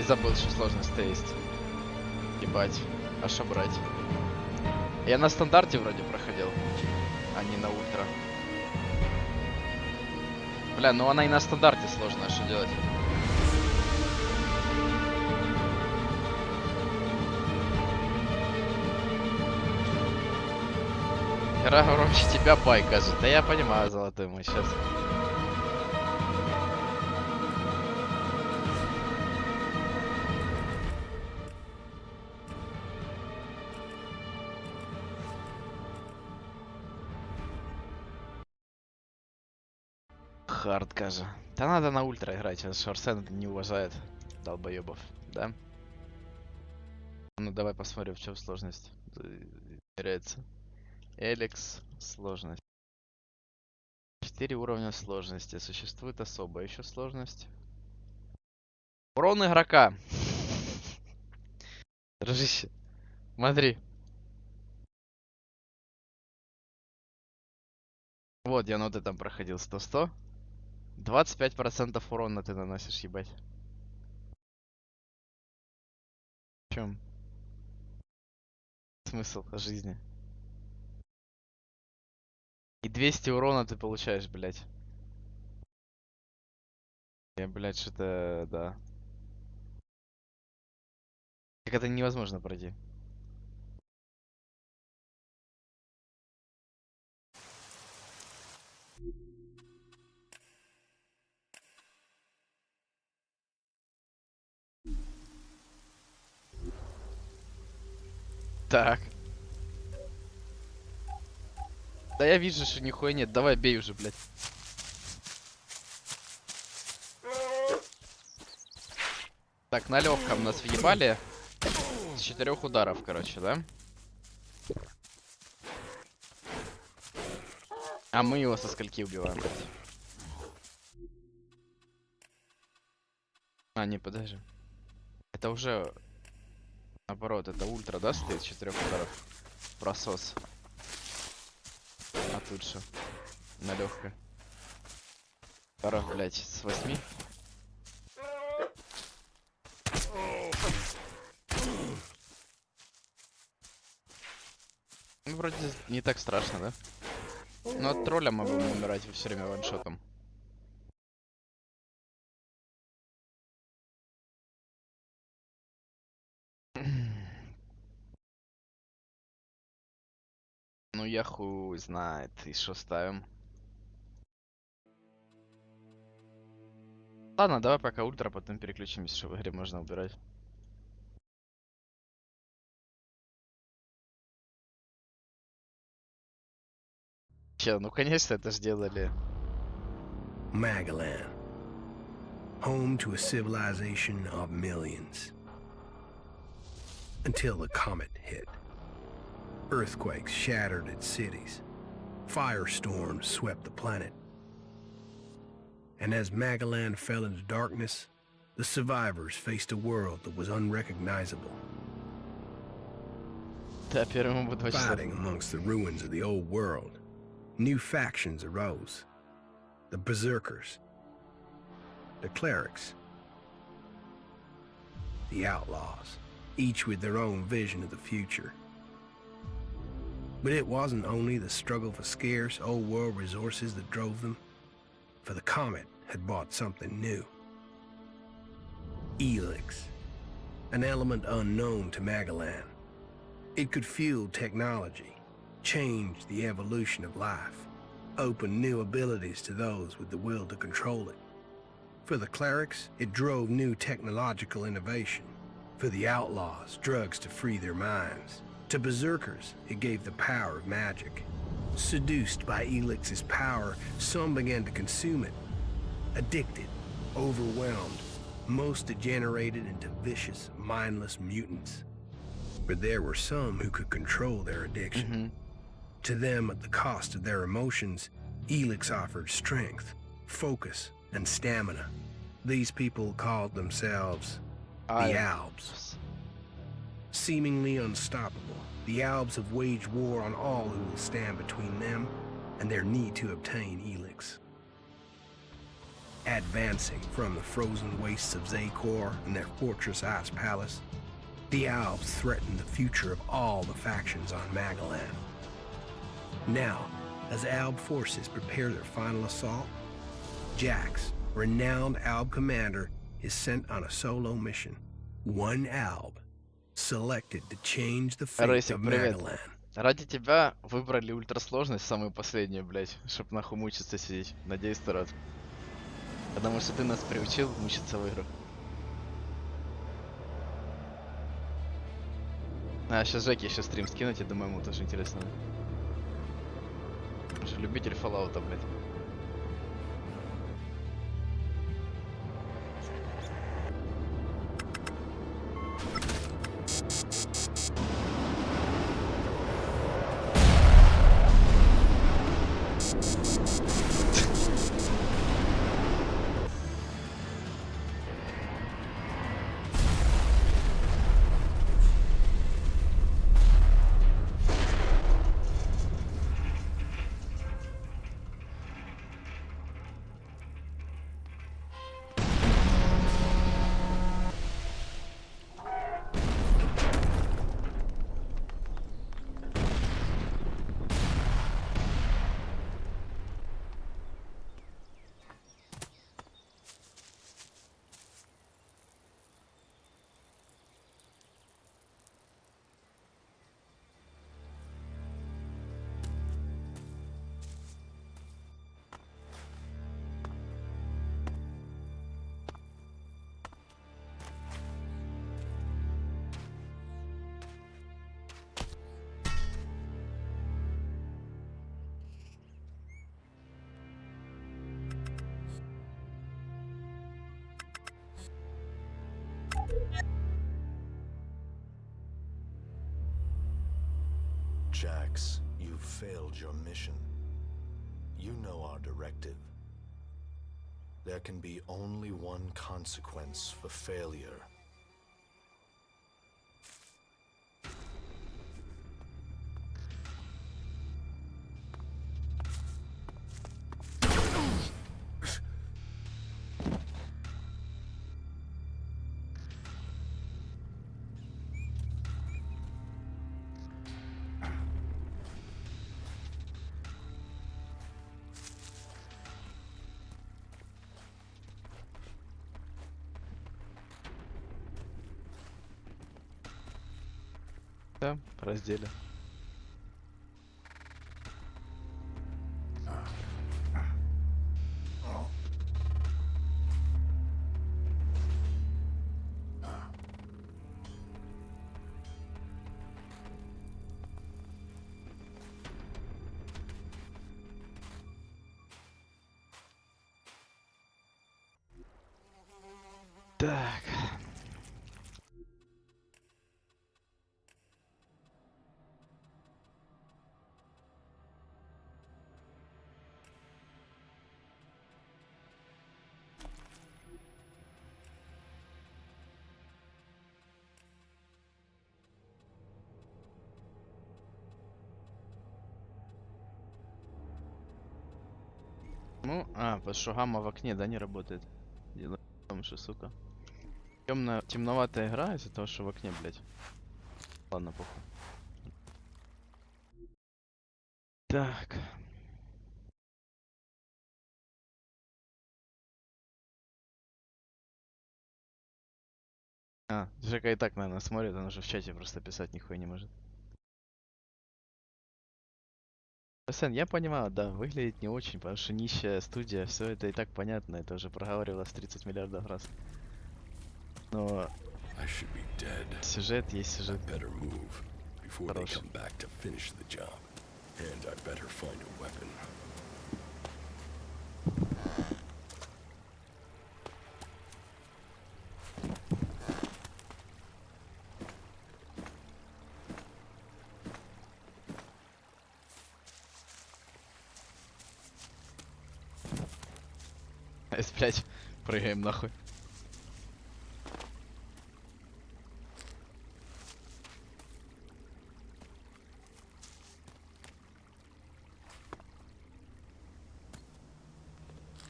забыл, что сложность-то есть. Ебать. А что брать? Я на стандарте вроде проходил, а не на ультра. Бля, ну она и на стандарте сложная, что делать? Хера громче тебя бай, кажется. Да я понимаю, золотой мой, сейчас. Хард, кажется. Да надо на ультра играть, а Шарсен не уважает долбоебов, да? Ну давай посмотрим, в чем сложность. Теряется. ELEX сложность. 4 уровня сложности. Существует особая еще сложность. Урон игрока. Дружище, смотри. Вот, я на вот этом проходил 100-100. 25% урона ты наносишь, ебать. В чем смысл жизни? И 200 урона ты получаешь, блядь. Я, блядь, что-то... Да. Так это невозможно пройти. Так. Да я вижу, что нихуя нет. Давай бей уже, блядь. Так, на легком нас въебали. С 4 ударов, короче, да? А мы его со скольки убиваем, блядь? А, не, подожди. Это уже... Наоборот, это ультра, да, стоит с 4 ударов? Просос. А тут что? На легкой. Пора, блядь, с 8. Ну, вроде не так страшно, да? Но от тролля мы будем умирать все время ваншотом. Ну я хуй знает. И что ставим? Ладно, давай пока ультра, потом переключимся, что в игре можно убирать. Че, ну конечно это сделали. Magalan, home to a civilization of millions. Until the comet hit. Earthquakes shattered its cities. Firestorms swept the planet. And as Magalan fell into darkness, the survivors faced a world that was unrecognizable. Fighting amongst the ruins of the old world, new factions arose. The Berserkers, the Clerics, the Outlaws, each with their own vision of the future. But it wasn't only the struggle for scarce old-world resources that drove them, for the Comet had brought something new. ELEX, an element unknown to Magalan. It could fuel technology, change the evolution of life, open new abilities to those with the will to control it. For the Clerics, it drove new technological innovation. For the Outlaws, drugs to free their minds. To Berserkers, it gave the power of magic. Seduced by ELEX's power, some began to consume it. Addicted, overwhelmed, most degenerated into vicious, mindless mutants. But there were some who could control their addiction. To them, at the cost of their emotions, ELEX offered strength, focus, and stamina. These people called themselves the Albs. Seemingly unstoppable, the Albs have waged war on all who will stand between them and their need to obtain ELEX. Advancing from the frozen wastes of Zakor and their fortress ice palace, the Alps threatened the future of all the factions on Magellan. Now, as Alb forces prepare their final assault, Jax, renowned Alb commander, is sent on a solo mission. One Alb, selected to change the fate Рейсик, of привет. Magellan. Ради тебя выбрали ультрасложность, самую последнюю, блять, чтоб нахуй мучиться сидеть. Надеюсь, ты рад. Потому что ты нас приучил мучиться в играх. А, сейчас Жеки еще стрим скинуть, я думаю, ему тоже интересно. Он же любитель Fallout'а, блядь. Jax, you failed your mission. You know our directive. There can be only one consequence for failure. Да, в разделе. Так. Ну, потому что гамма в окне, да, не работает. Дело в том, что, сука. Темноватая игра из-за того, что в окне, блядь. Ладно, похуй. Так. Жека и так, наверное, смотрит, он уже в чате просто писать нихуя не может. Сен, я понимаю, да, выглядит не очень, потому что нищая студия, все это и так понятно, это уже проговаривалось 30 миллиардов раз. Но сюжет есть сюжет. Хороший. Блять, прыгаем нахуй.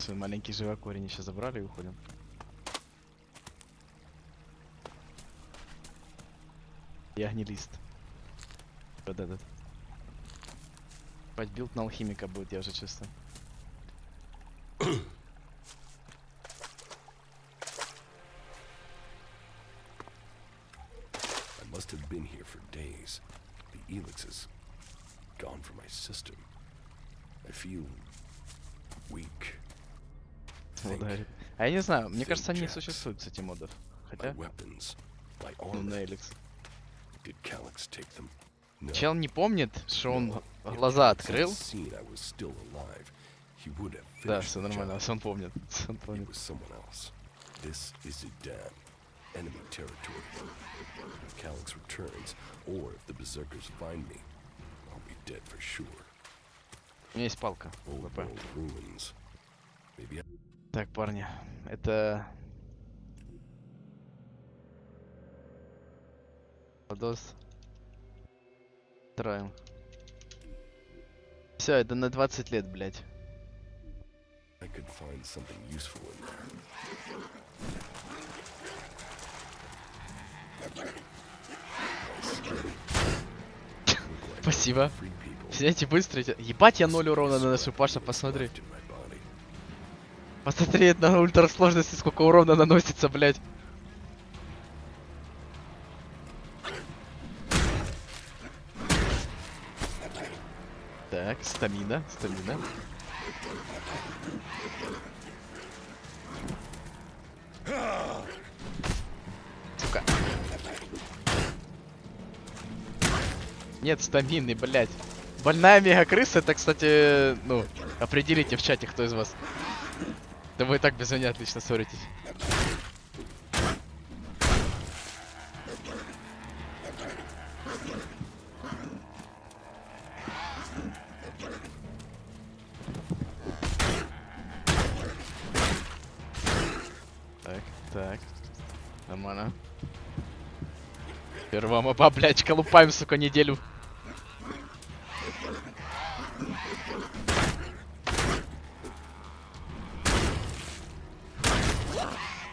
свой маленький живой корень еще забрали и уходим. Я гнилист. Вот этот. Билд на алхимика будет, я уже чувствую. I must have been here for days. The ELEX is gone from my system. I feel weak. Think, а я не знаю, мне кажется, они не существуют, кстати, модов. Хотя, Weapons, my ну, на armor. ELEX. Did Calyx take them? No. Чел не помнит, что он No. If глаза Calyx had открыл. seen I was still alive, he would have Да, finished все the нормально, job. он помнит. Он It помнит. was someone else. This is Zidane. Enemy territory. If Calyx returns, or if the berserkers find me, I'll be dead for sure. У меня есть палка. Old ВП. world ruins. Maybe I... Так, парни, это... Подос. Троем. Все, это на 20 лет, блядь. I could find something useful in there. Спасибо. Free people Сидите быстро. Ебать, я 0 урона наношу, Паша, посмотри. left in my body. Посмотри, это на ультрасложности сколько урона наносится, блядь. Так, стамина, стамина. Сука. Нет стамины, блядь. Больная мега-крыса, это, кстати, ну, определите в чате, кто из вас. Да вы и так без меня отлично ссоритесь. Так, так. Нормально. Первая моба, блядь, колупаем, сука, неделю.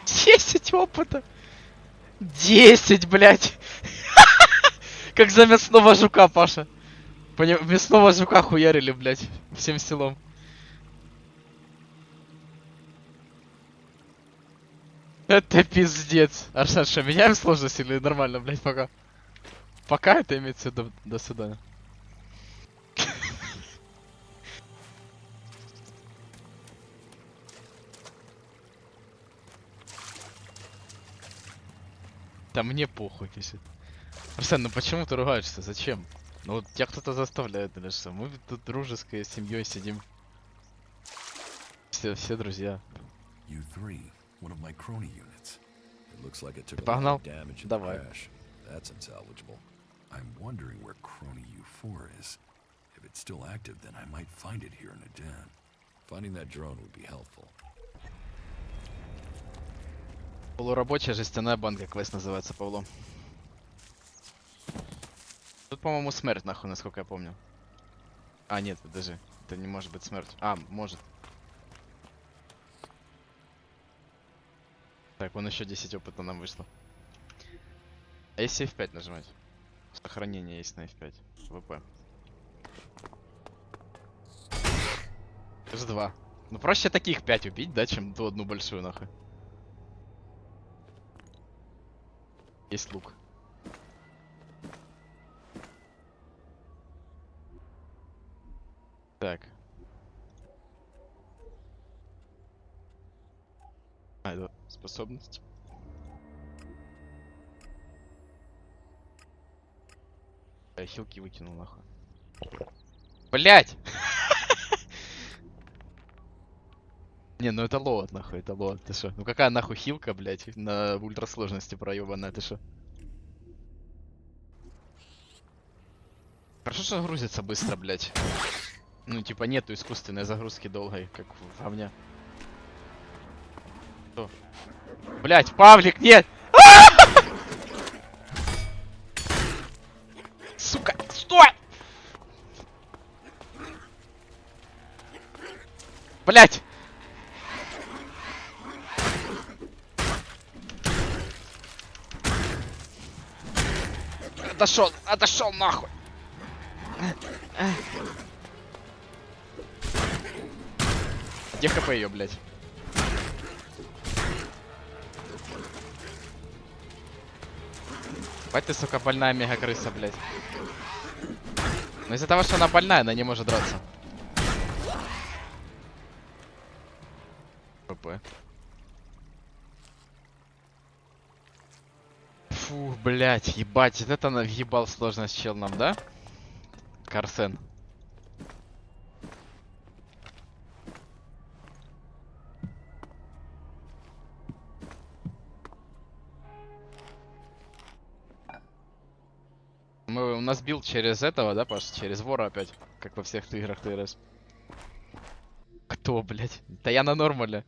Десять опыта! 10, блядь! Как за мясного жука, Паша. Мясного жука хуярили, блядь, всем селом. Это пиздец. Аршан, что, меняем сложность или нормально, блядь, пока? Пока это имеется в виду до свидания. Да мне похуй, пишет. Арсен, ну почему ты ругаешься? Зачем? Ну вот тебя кто-то заставляет или что? Мы тут дружеской семьей сидим. Все друзья. U3, one of my crony units. It looks like it took a lot Погнал. of damage in the Давай. crash. That's unsalvageable. I'm wondering where crony U4 is. If it's still active, then I might find it here in a den. Finding that drone would be helpful. Полурабочая жестяная банка, квест называется, Павло. Тут, по-моему, смерть, нахуй, насколько я помню. А, нет, подожди. Это не может быть смерть. А, может. Так, вон еще 10 опыта нам вышло. А если F5 нажимать? Сохранение есть на F5. ВП. С2. Ну проще таких 5 убить, да, чем ту одну большую, нахуй. Есть лук. Так. А, это способность. Я хилки выкинул, нахуй. Блять! Не, ну это лоад, нахуй, это лоад, ты шо? Ну какая нахуй хилка, блять, на ультрасложности проебанная, ты шо? Хорошо, что грузится быстро, блять. Ну, типа, нету искусственной загрузки долгой, как в говне. Что? Блять, Павлик, нет! Сука, стой! Блять! Отошел нахуй! Где хп ее, блядь? Бать ты, сука, больная мега-крыса, блядь. Но из-за того, что она больная, она не может драться. ПП. Фу, блядь, ебать, вот это въебал сложность чел нам, да? Карсен. У нас билд через этого, да, Паш? Через вора опять. Как во всех играх ТРС. Кто, блядь? Да я на нормале.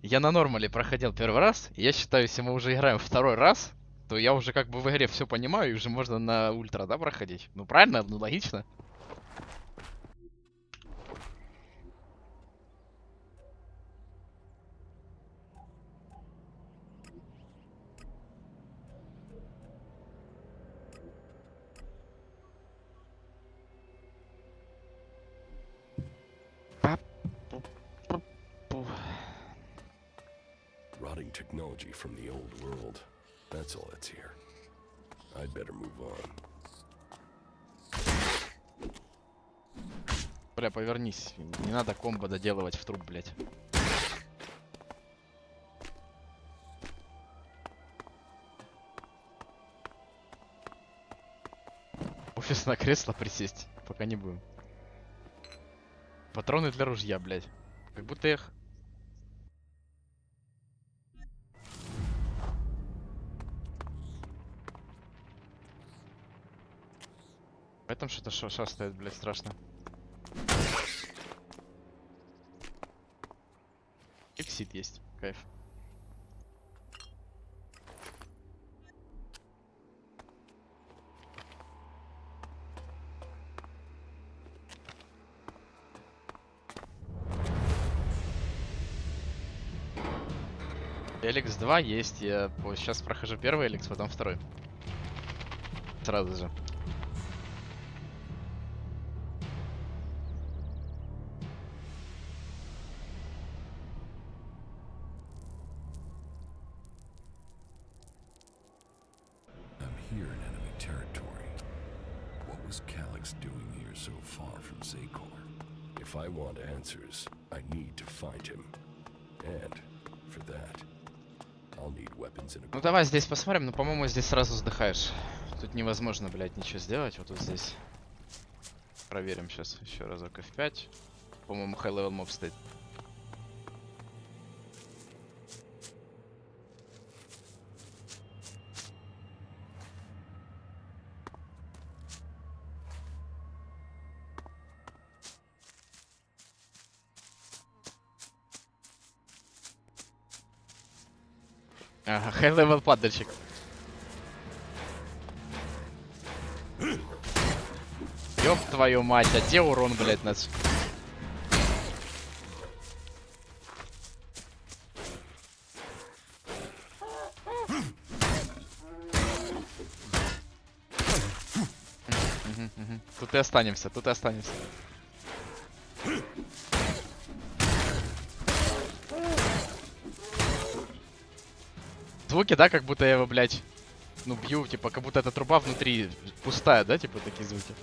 Я на нормале проходил первый раз. И я считаю, если мы уже играем второй раз, то я уже как бы в игре все понимаю, и уже можно на ультра, да, проходить? Ну правильно, ну логично. Rotting technology from the old world. That's all that's here. I'd better move on. Бля, повернись. Не надо комбо доделывать в труп, блядь. Офисное кресло присесть. Пока не будем. Патроны для ружья, блядь. Как будто их... В этом что-то шастает, блядь, страшно. Эксит есть. Кайф. ELEX 2 есть. Я сейчас прохожу первый ELEX, потом второй. Сразу же. I'm here in enemy territory. What was Calyx doing here so far from Zakor? If I want answers, I need to find him. And for that, I'll need weapons and Ну давай здесь посмотрим, но по-моему здесь сразу сдыхаешь. Тут невозможно, блядь, ничего сделать. Вот тут здесь. Проверим сейчас еще разок F5. По-моему, high level mob стоит. Ага, high level падальщик. Ёб твою мать, а где урон, блядь, нас? Тут и останемся, тут и останемся. Звуки, да, как будто я его, блядь, ну, бью, типа, как будто эта труба внутри пустая, да, типа, такие звуки.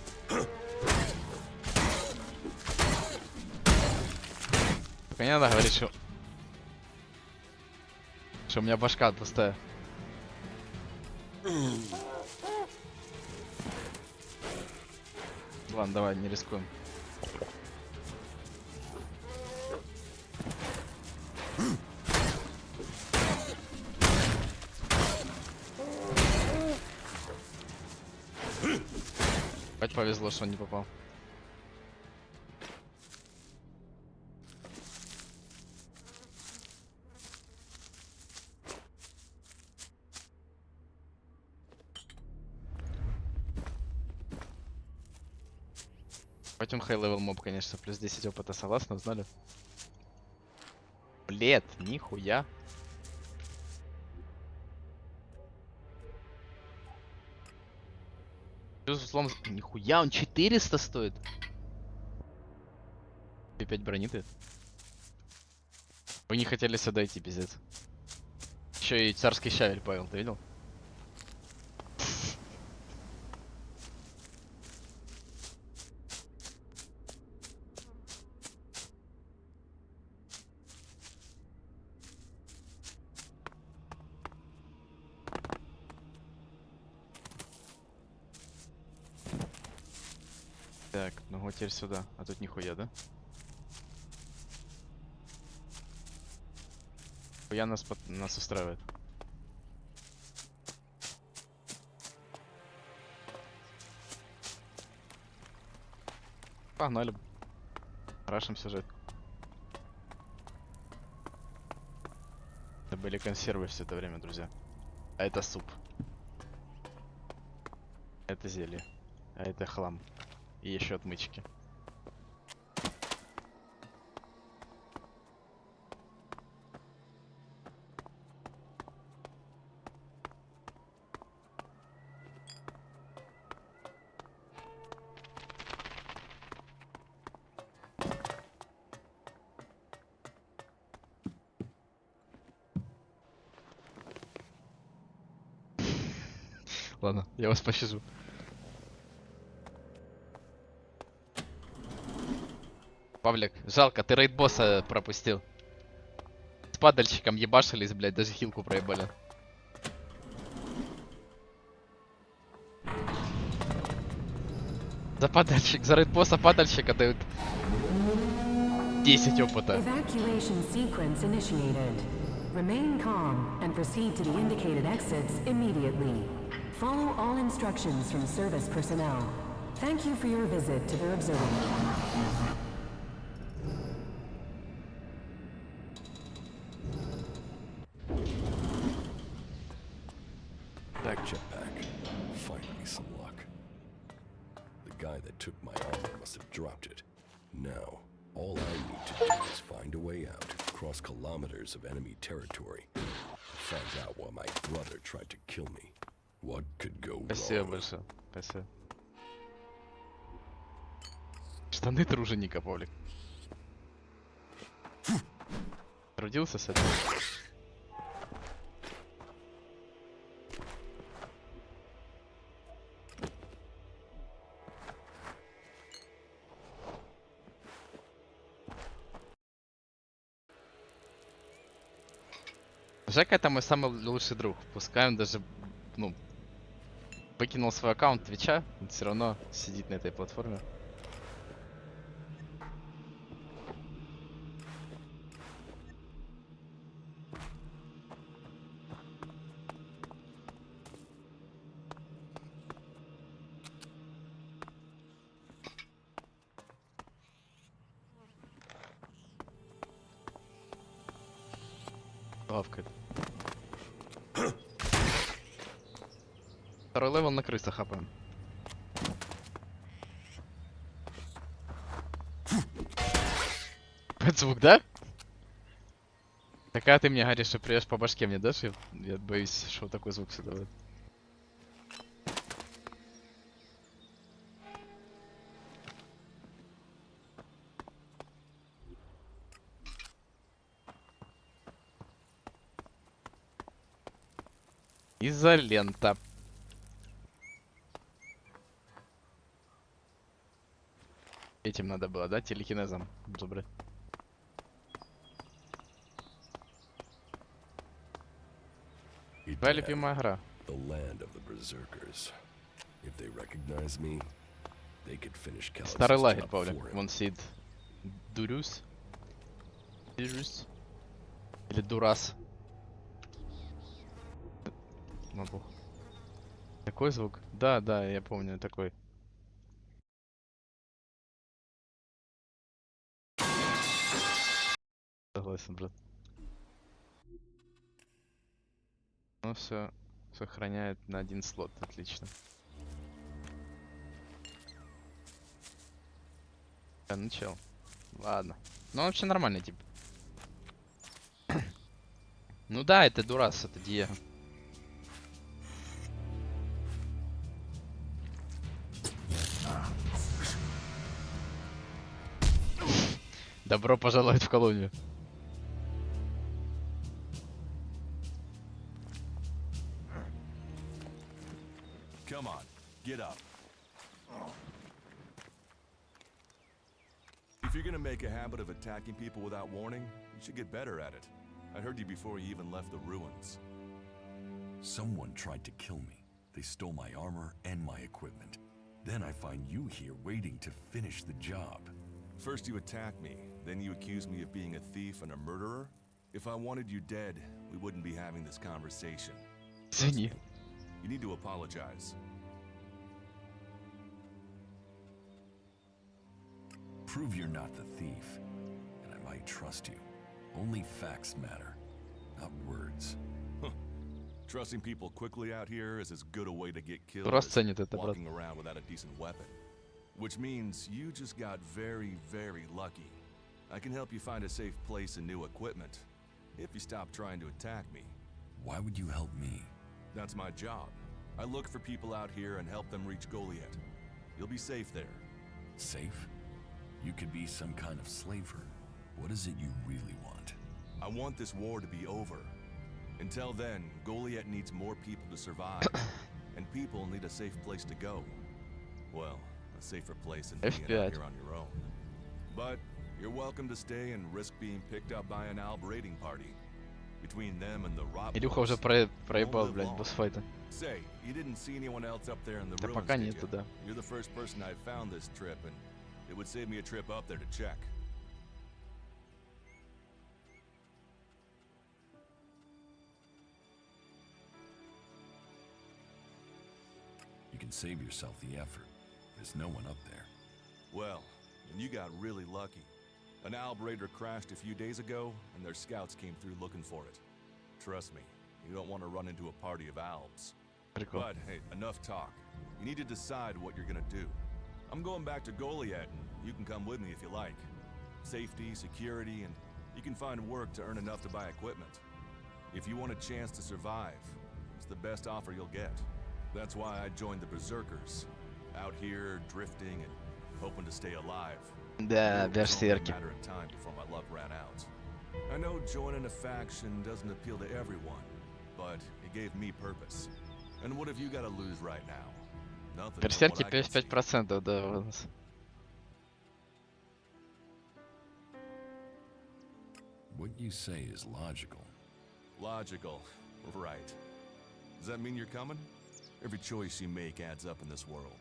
Только не надо говорить, что у меня башка пустая. Ладно, давай, не рискуем. Опять повезло, что он не попал. Пойдем high level моб, конечно, плюс 10 опыта, согласны, узнали? Блед, нихуя. Плюс взлом... Нихуя, он 400 стоит. 5 брони ты. Вы не хотели сюда идти, пиздец. Еще и царский щавель, Павел, ты видел? Так, ну вот теперь сюда. А тут нихуя, да? Хуя нас устраивает. Погнали. Рашим сюжет. Это были консервы все это время, друзья. А это суп. Это зелье. А это хлам. И еще отмычки. Ладно, я вас пощажу. Павлик, жалко, ты рейд-босса пропустил. С падальщиком ебашились, блядь, даже хилку проебали. За падальщик, за рейд-босса падальщика дают 10 опыта. Evacuation sequence initiated. Remain calm and proceed to the indicated exits immediately. Follow all instructions from service personnel. Thank you for your visit to the observatory. Back jetpack. Finally some luck. The guy that took my armor must have dropped it. Now, all I need to do is find a way out, cross kilometers of enemy territory, find out why my brother tried to kill me. What could go Спасибо wrong? большое. Спасибо. Штаны труженика, Павлик. Трудился с этим? Жека это мой самый лучший друг. Пускай он даже, ну, выкинул свой аккаунт Твича, он все равно сидит на этой платформе. Лавкает. Второй левел на крыса хапаем. Под звук, да? Такая ты мне говоришь, что приешь по башке мне дашь? Я боюсь, что такой звук сюда будет. Изолента. Этим надо было, да? Телекинезом. Добре. Твоя любимая игра. The land of the berserkers. If they recognize me, they could finish Старый Calix's лагерь, job Павлик. for him. Вон сидит Дурюс. Дурюс. Или Дурас. Могу. Такой звук? Да, да, я помню, такой. Согласен, брат. Ну все, сохраняет на один слот, отлично. Да, ну чел. Ладно. Ну вообще нормальный тип. Ну да, это Дурас, это Диего. Добро пожаловать в колонию. Come on, get up. If you're gonna make a habit of attacking people without warning, you should get better at it. I heard you before you even left the ruins. Someone tried to kill me. They stole my armor and my equipment. Then I find you here waiting to finish the job. First you attack me, then you accuse me of being a thief and a murderer? If I wanted you dead, we wouldn't be having this conversation. Извини. You need to apologize. Prove you're not the thief, and I might trust you. Only facts matter, not words. Trusting people quickly out here is as good a way to get killed Кто as расценит это, брат? walking around without a decent weapon. Which means you just got very, very lucky. I can help you find a safe place and new equipment, if you stop trying to attack me. Why would you help me? That's my job. I look for people out here and help them reach Goliath. You'll be safe there. Safe? You could be some kind of slaver. What is it you really want? I want this war to be over. Until then, Goliath needs more people to survive. And people need a safe place to go. Well, a safer place than being out here on your own. But you're welcome to stay and risk being picked up by an Alb raiding party. Between them and the rot Илюха уже wolves, проебал, live блядь, long. босс-файта. Say, you didn't see anyone else up there in the Да ruins, пока did нету, you? да. You're the first person I've found this trip, and it would save me a trip up there to check. You can save yourself the effort. There's no one up there. Well, and you got really lucky. An Alb raider crashed a few days ago, and their scouts came through looking for it. Trust me, you don't want to run into a party of Albs. Прикол. But hey, enough talk. You need to decide what you're gonna do. I'm going back to Goliath, and you can come with me if you like. Safety, security, and you can find work to earn enough to buy equipment. If you want a chance to survive, it's the best offer you'll get. That's why I joined the Berserkers. Out here, drifting and hoping to stay alive. Да, It was only a берсерки. matter of time before my luck ran out. I know joining a faction doesn't appeal to everyone, but it gave me purpose. And what have you got to lose right now? Nothing. from Берсерки what I can see. 55%, да, у нас. What you say is logical. Logical, right. Does that mean you're coming? Every choice you make adds up in this world.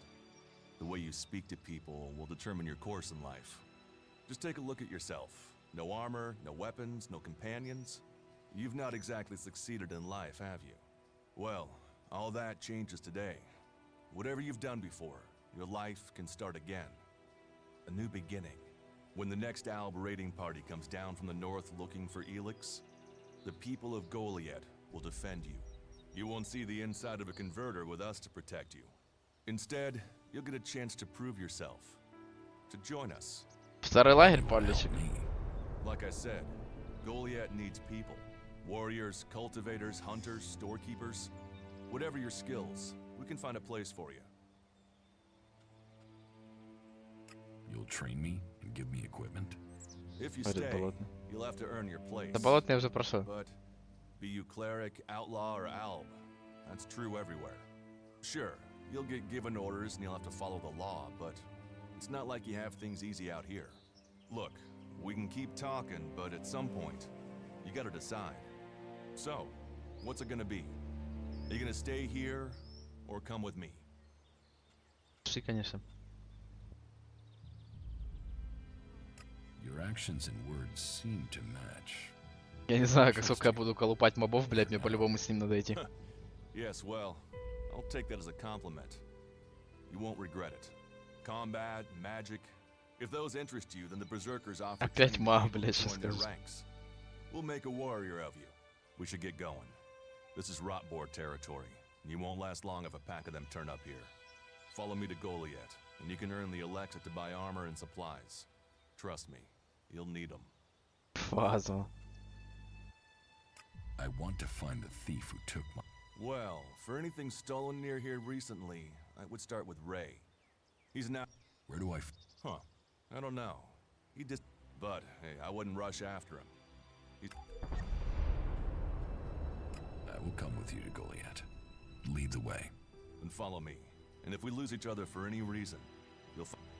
The way you speak to people will determine your course in life. Just take a look at yourself. No armor, no weapons, no companions. You've not exactly succeeded in life, have you? Well, all that changes today. Whatever you've done before, your life can start again. A new beginning. When the next Alb raiding party comes down from the north looking for ELEX, the people of Goliath will defend you. You won't see the inside of a converter with us to protect you. Instead, you'll get a chance to prove yourself. To join us. В старый лагерь палечек. Like I said, Goliath needs people. Warriors, cultivators, hunters, storekeepers. Whatever your skills, we can find a place for you. You'll train me and give me equipment? If you Говорит stay, болотный. you'll have to earn your place. Да болотный я уже прошел. But be you cleric, outlaw, or alb, that's true everywhere. Sure, you'll get given orders and you'll have to follow the law, but it's not like you have things easy out here. Look, we can keep talking, but at some point, you gotta decide. So, what's it gonna be? Are you gonna stay here, or come with me? Пошли, конечно. Your actions and words seem to match. Я не знаю, как сколько я буду колупать мобов, блядь, мне по-любому с ним надо идти. Yes, well, I'll take that as a compliment. You won't regret it. Combat, magic. If those interest you, then the Berserkers offer Опять training маг, to people блядь, to сейчас join their скажу. ranks. We'll make a warrior of you. We should get going. This is Rotboar territory, and you won't last long if a pack of them turn up here. Follow me to Goliath, and you can earn the ELEX to buy armor and supplies. Trust me, you'll need them. Фаза. I want to find the thief who took my... Well, for anything stolen near here recently, I would start with Ray. He's now... Where do I... Huh. I don't know. He just... But, hey, I wouldn't rush after him. I will come with you to Goliath. Lead the way. And follow me. And if we lose each other for any reason,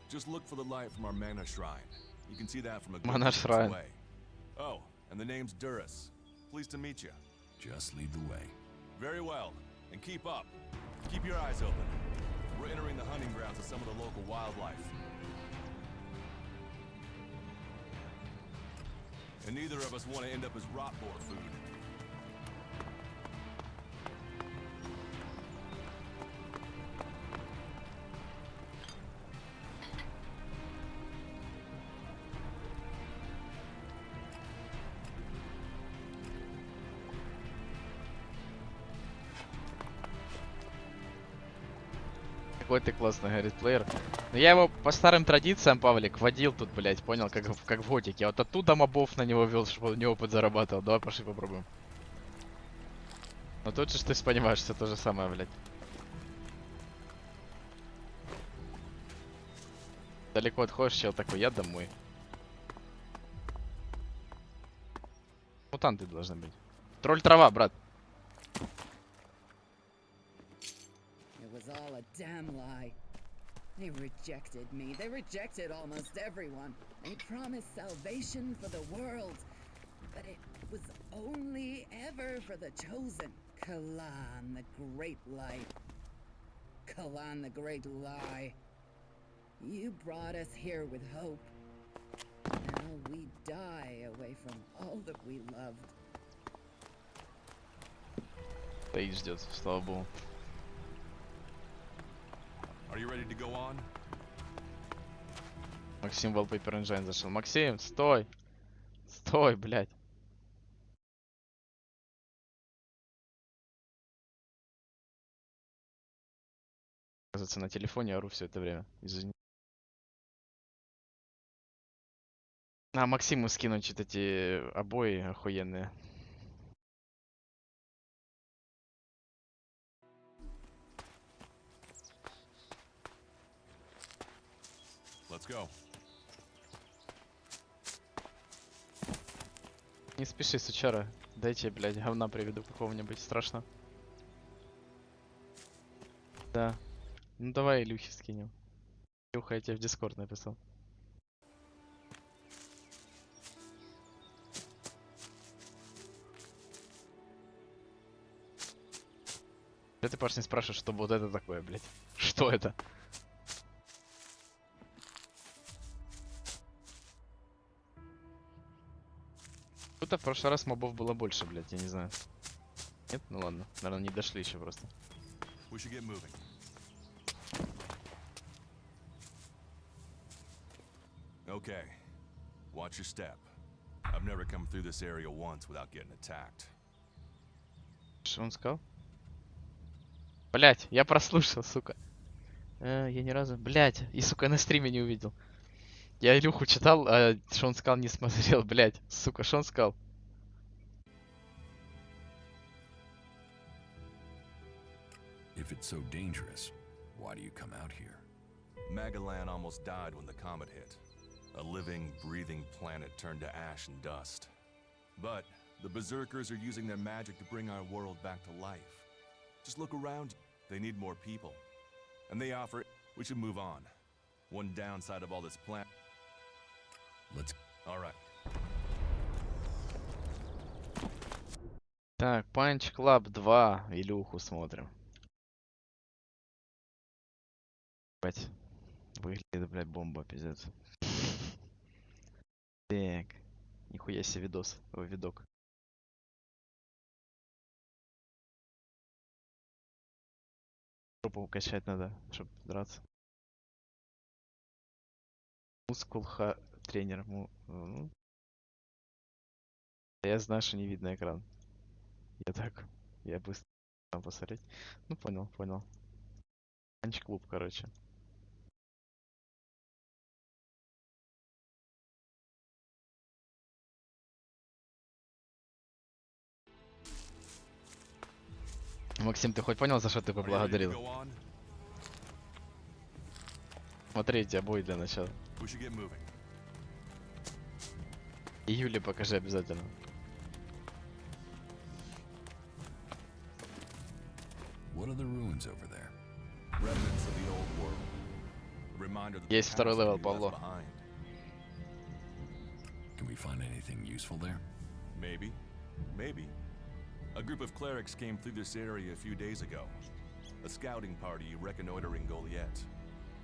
just look for the light from our mana shrine. You can see that from a good Mana distance shrine. away. Oh, and the name's Duras. Pleased to meet you. Just lead the way. Very well. And keep up. Keep your eyes open. We're entering the hunting grounds of some of the local wildlife. And neither of us want to end up as rot boar food. Какой ты классный, говорит, плеер. Но я его по старым традициям, Павлик, водил тут, блять, понял, как в готике. Я вот оттуда мобов на него вел, чтобы он не опыт зарабатывал. Давай пошли попробуем. Но тут же ты понимаешь, все то же самое, блять. Далеко отходишь, чел такой, я домой. Мутанты должны быть. Тролль трава, брат. It was all a damn lie. They rejected me. They rejected almost everyone. They promised salvation for the world. But it was only ever for the chosen. Kalan, the great light. Kalan, the great lie. You brought us here with hope. Now we die away from all that we loved. Стоит, ждет, слава богу. Are you ready to go on? Максим Wallpaper Engine зашел. Максим, стой! Стой, блядь. Оказывается, на телефоне ору все это время. Извини. А, Максиму скинуть вот эти обои охуенные. Let's go. Не спеши, сучара. Дайте, блядь, говна приведу какого-нибудь страшно. Да. Ну давай Илюхи скинем. Илюха, я тебе в Дискорд написал. Да ты, Паш, не спрашиваешь, что вот это такое, блядь? Что это? Тут-то в прошлый раз мобов было больше, блядь, я не знаю. Нет? Ну ладно, наверное, не дошли еще просто. We should get moving. Okay. Watch your step. I've never come through this area once without getting attacked. Что он сказал? Блять, я прослушал, сука. Я ни разу... Блять, и, сука, на стриме не увидел. Я Илюху читал, а что он сказал, не смотрел, блять. Сука, что он сказал? If it's so dangerous, why do you come out here? Magalan almost died when the comet hit. A living, breathing planet turned to ash and dust. But the Berserkers are using their magic to bring our world back to life. Just look around. They need more people. And they offer it. We should move on. One downside of all this plan. Let's... All right. Так, Punch Club 2. Илюху смотрим. Блять. Выглядит, блядь, бомба, пиздец. Так. Нихуя себе видос. Ой, видок. Жопу укачать надо, чтобы драться. Мускулха тренер. Ну, я знаю, что не видно экран. Я так. Я быстро там посмотреть. Ну, понял, понял. Панч-клуб, короче. Максим, ты хоть понял, за что ты Are you ready to поблагодарил? go on? Смотри, у тебя бой для начала. We should get moving. И Юле покажи обязательно. What are the ruins over there? Remnants of the old world. A reminder that the Есть второй past левел, can be left Павло. behind. Can we find anything useful there? Maybe. Maybe. A group of clerics came through this area a few days ago. A scouting party reconnoitering Goliath.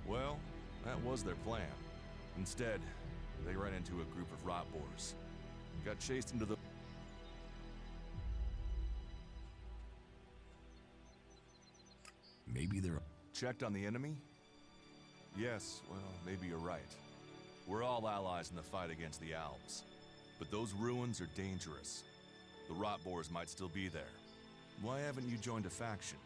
Well, that was their plan. Instead, they ran into a group of rot boars. Got chased into the... Maybe they're... Checked on the enemy? Yes, well, maybe you're right. We're all allies in the fight against the Alps. But those ruins are dangerous. The rot boars might still be there. Why haven't you joined a faction?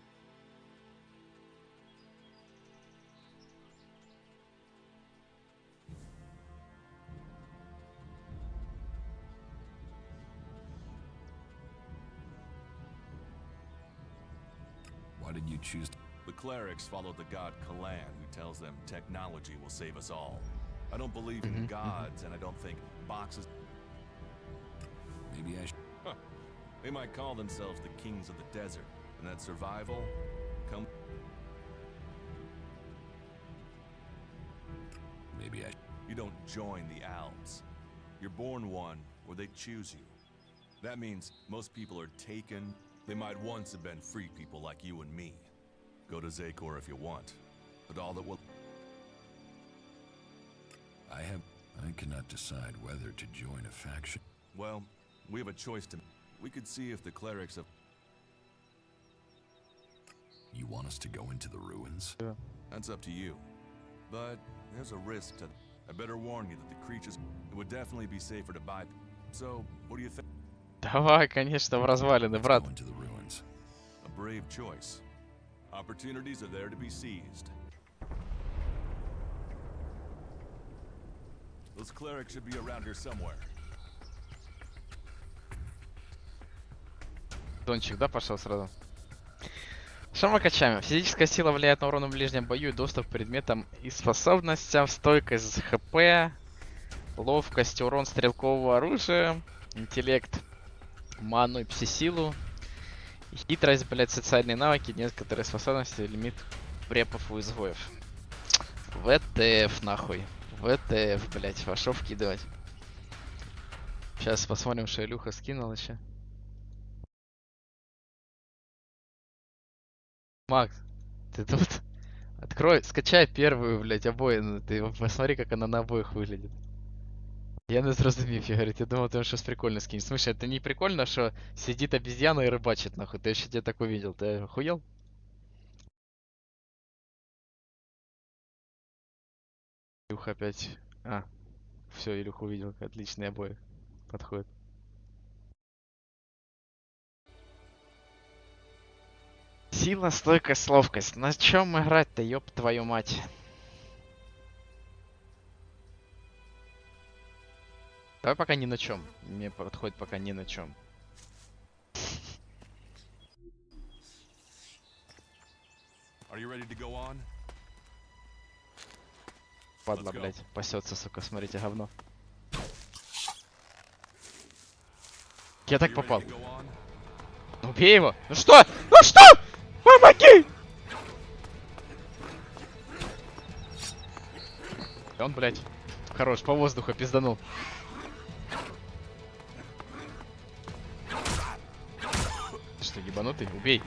Why did you choose to... The clerics follow the god Kalan, who tells them technology will save us all. I don't believe in gods, and I don't think boxes... Maybe I should... Huh. They might call themselves the kings of the desert, and that survival... come... Maybe I... You don't join the Alps. You're born one, or they choose you. That means most people are taken. They might once have been free people like you and me. Go to Zakor if you want, but all that will... I cannot decide whether to join a faction. Well, we have a choice to... We could see if the clerics have... You want us to go into the ruins? That's up to you. But there's a risk to... I better warn you that the creatures... It would definitely be safer to buy... So, what do you think? Давай, конечно, в развалины, брат. Go into the ruins. A brave choice. Opportunities are there to be seized. Those clerics should be around here somewhere. Дончик, да, пошел сразу? Что мы качаем? Физическая сила влияет на урон в ближнем бою и доступ к предметам и способностям, стойкость ХП, ловкость, урон стрелкового оружия, интеллект, ману и пси-силу, хитрость, блять, социальные навыки, некоторые способности, лимит препов у изгоев. ВТФ, нахуй. ВТФ, блять, во шо вкидывать? Сейчас посмотрим, что Илюха скинул еще. Макс, ты тут? Открой, скачай первую, блять, обоину. Ты посмотри, как она на обоих выглядит. Я не зрозумів, я говорю, я думал, ты щось прикольно скинешь. В смысле, это не прикольно, что сидит обезьяна и рыбачит, нахуй. Ты еще тебя так увидел, ты охуел? Илюха опять... А, все, Илюха увидел, отличные обои. Подходит. Сила, стойкость, ловкость. На чем играть-то, ёб твою мать? Давай пока ни на чем. Мне подходит пока ни на чем. Are you ready to go on? Падла, Let's go. блядь, пасется, сука, смотрите, говно. Я так You ready попал. to go on? Убей его! Ну что? Ну что? Помоги! Он, блядь, хорош, по воздуху пизданул. Ты что, ебанутый? Убей.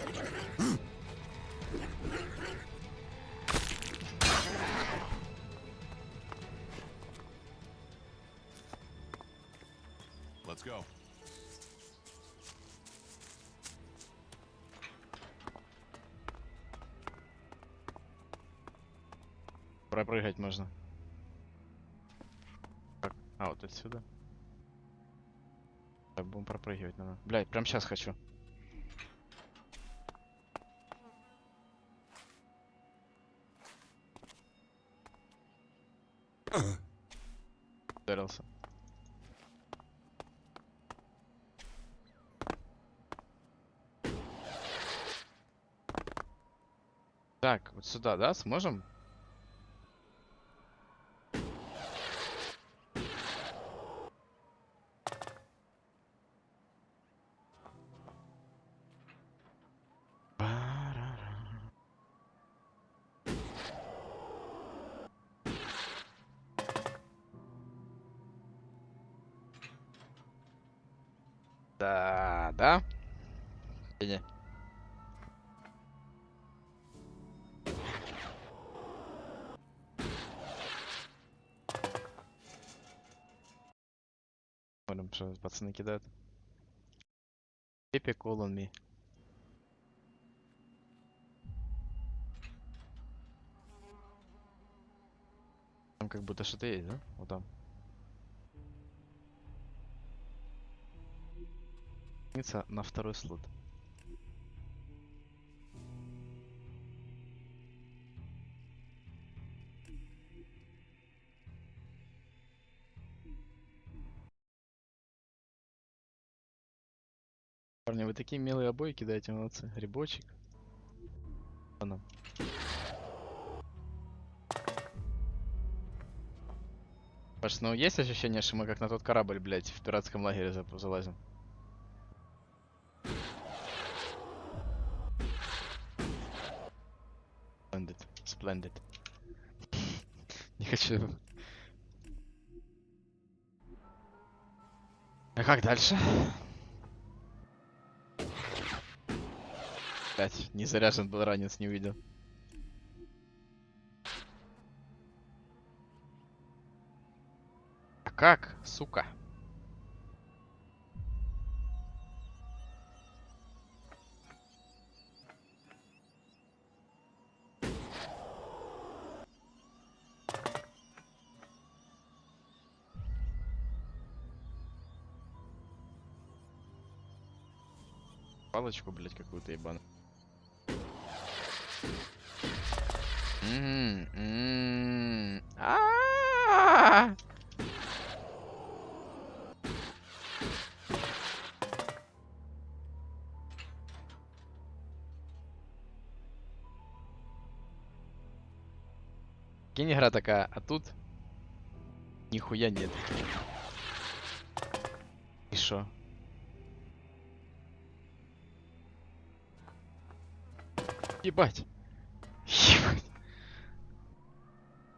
Let's go. Пропрыгать можно. Так, а, вот отсюда. Так, будем пропрыгивать надо. Блядь, прям сейчас хочу. Ударился. Так, вот сюда, да, сможем? Да, да? Или не? Смотрим, что пацаны кидают. Epic all on me. Там как будто что-то есть, да? Вот там. На второй слот. Парни, вы такие милые обои кидаете, молодцы. Грибочек. Ладно. Паш, ну есть ощущение, что мы как на тот корабль, блядь, в пиратском лагере залазим? Splendid. Splendid. Не хочу. А как дальше? Блять, не заряжен был ранец, не увидел. А как, сука? Палочку, блять, какую-то ебаную. А-а-а! Кинь, игра такая, а тут нихуя нет. И шо? Ебать. Ебать.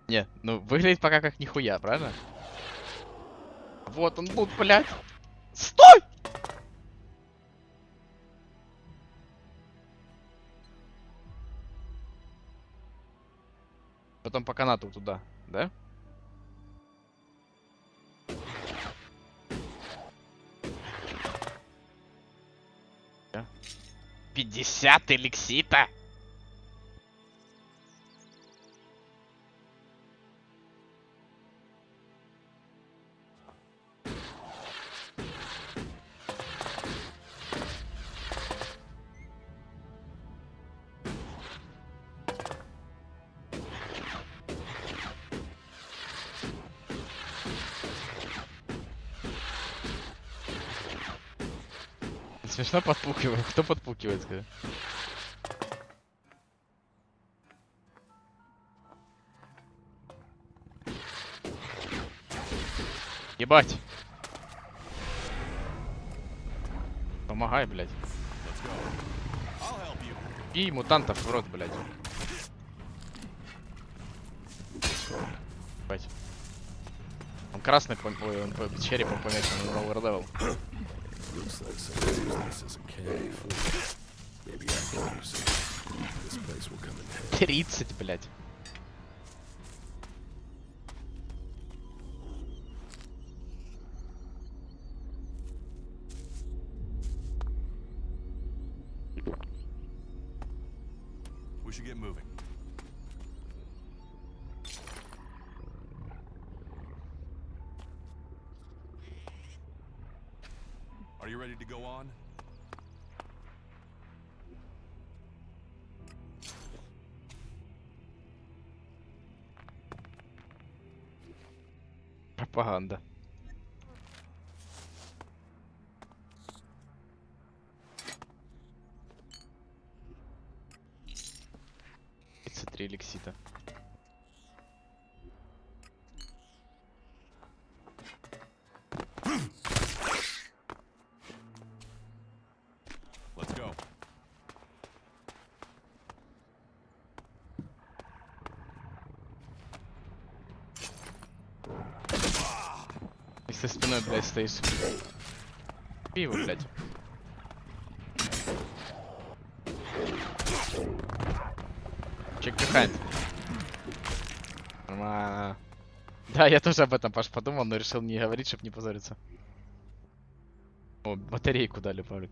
Не, ну выглядит пока как нихуя, правильно? Вот он тут, блядь. Стой! Потом по канату туда, да? Да. 50 эликсита? Смешно подпукивает. Кто подпукивает, скажи? Ебать. Помогай, блядь. И мутантов в рот, блядь. Ебать. Он красный, ой, он по черепом помечен, он lower level. Looks like someone's using this as a candy food. Maybe I can use it. This place will come in handy. 30, блядь. We should get moving. Are you ready to go on? Пропаганда. Три эликсита. Let's go. И со спиной, блядь, стоишь. Пиво, блядь. Check behind. Нормально. Да, я тоже об этом, Паш, подумал, но решил не говорить, чтобы не позориться. О, батарейку дали, Павлик.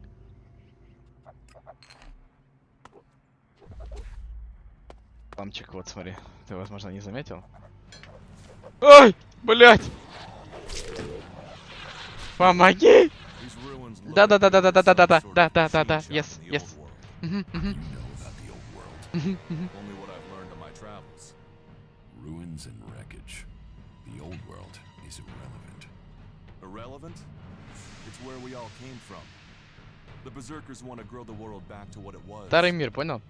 Ламчик, вот, смотри. Ты, возможно, не заметил. Ой, блядь! Помоги! These ruins look like they were some sort of Да, machine shop yes, in the yes. old world. Мгм, мгм. You know about the old world. Only what I've learned on my travels. Ruins and wreckage. The old world is irrelevant. Irrelevant? It's where we all came from. The berserkers want to grow the world back to what it was. Старый мир, понял?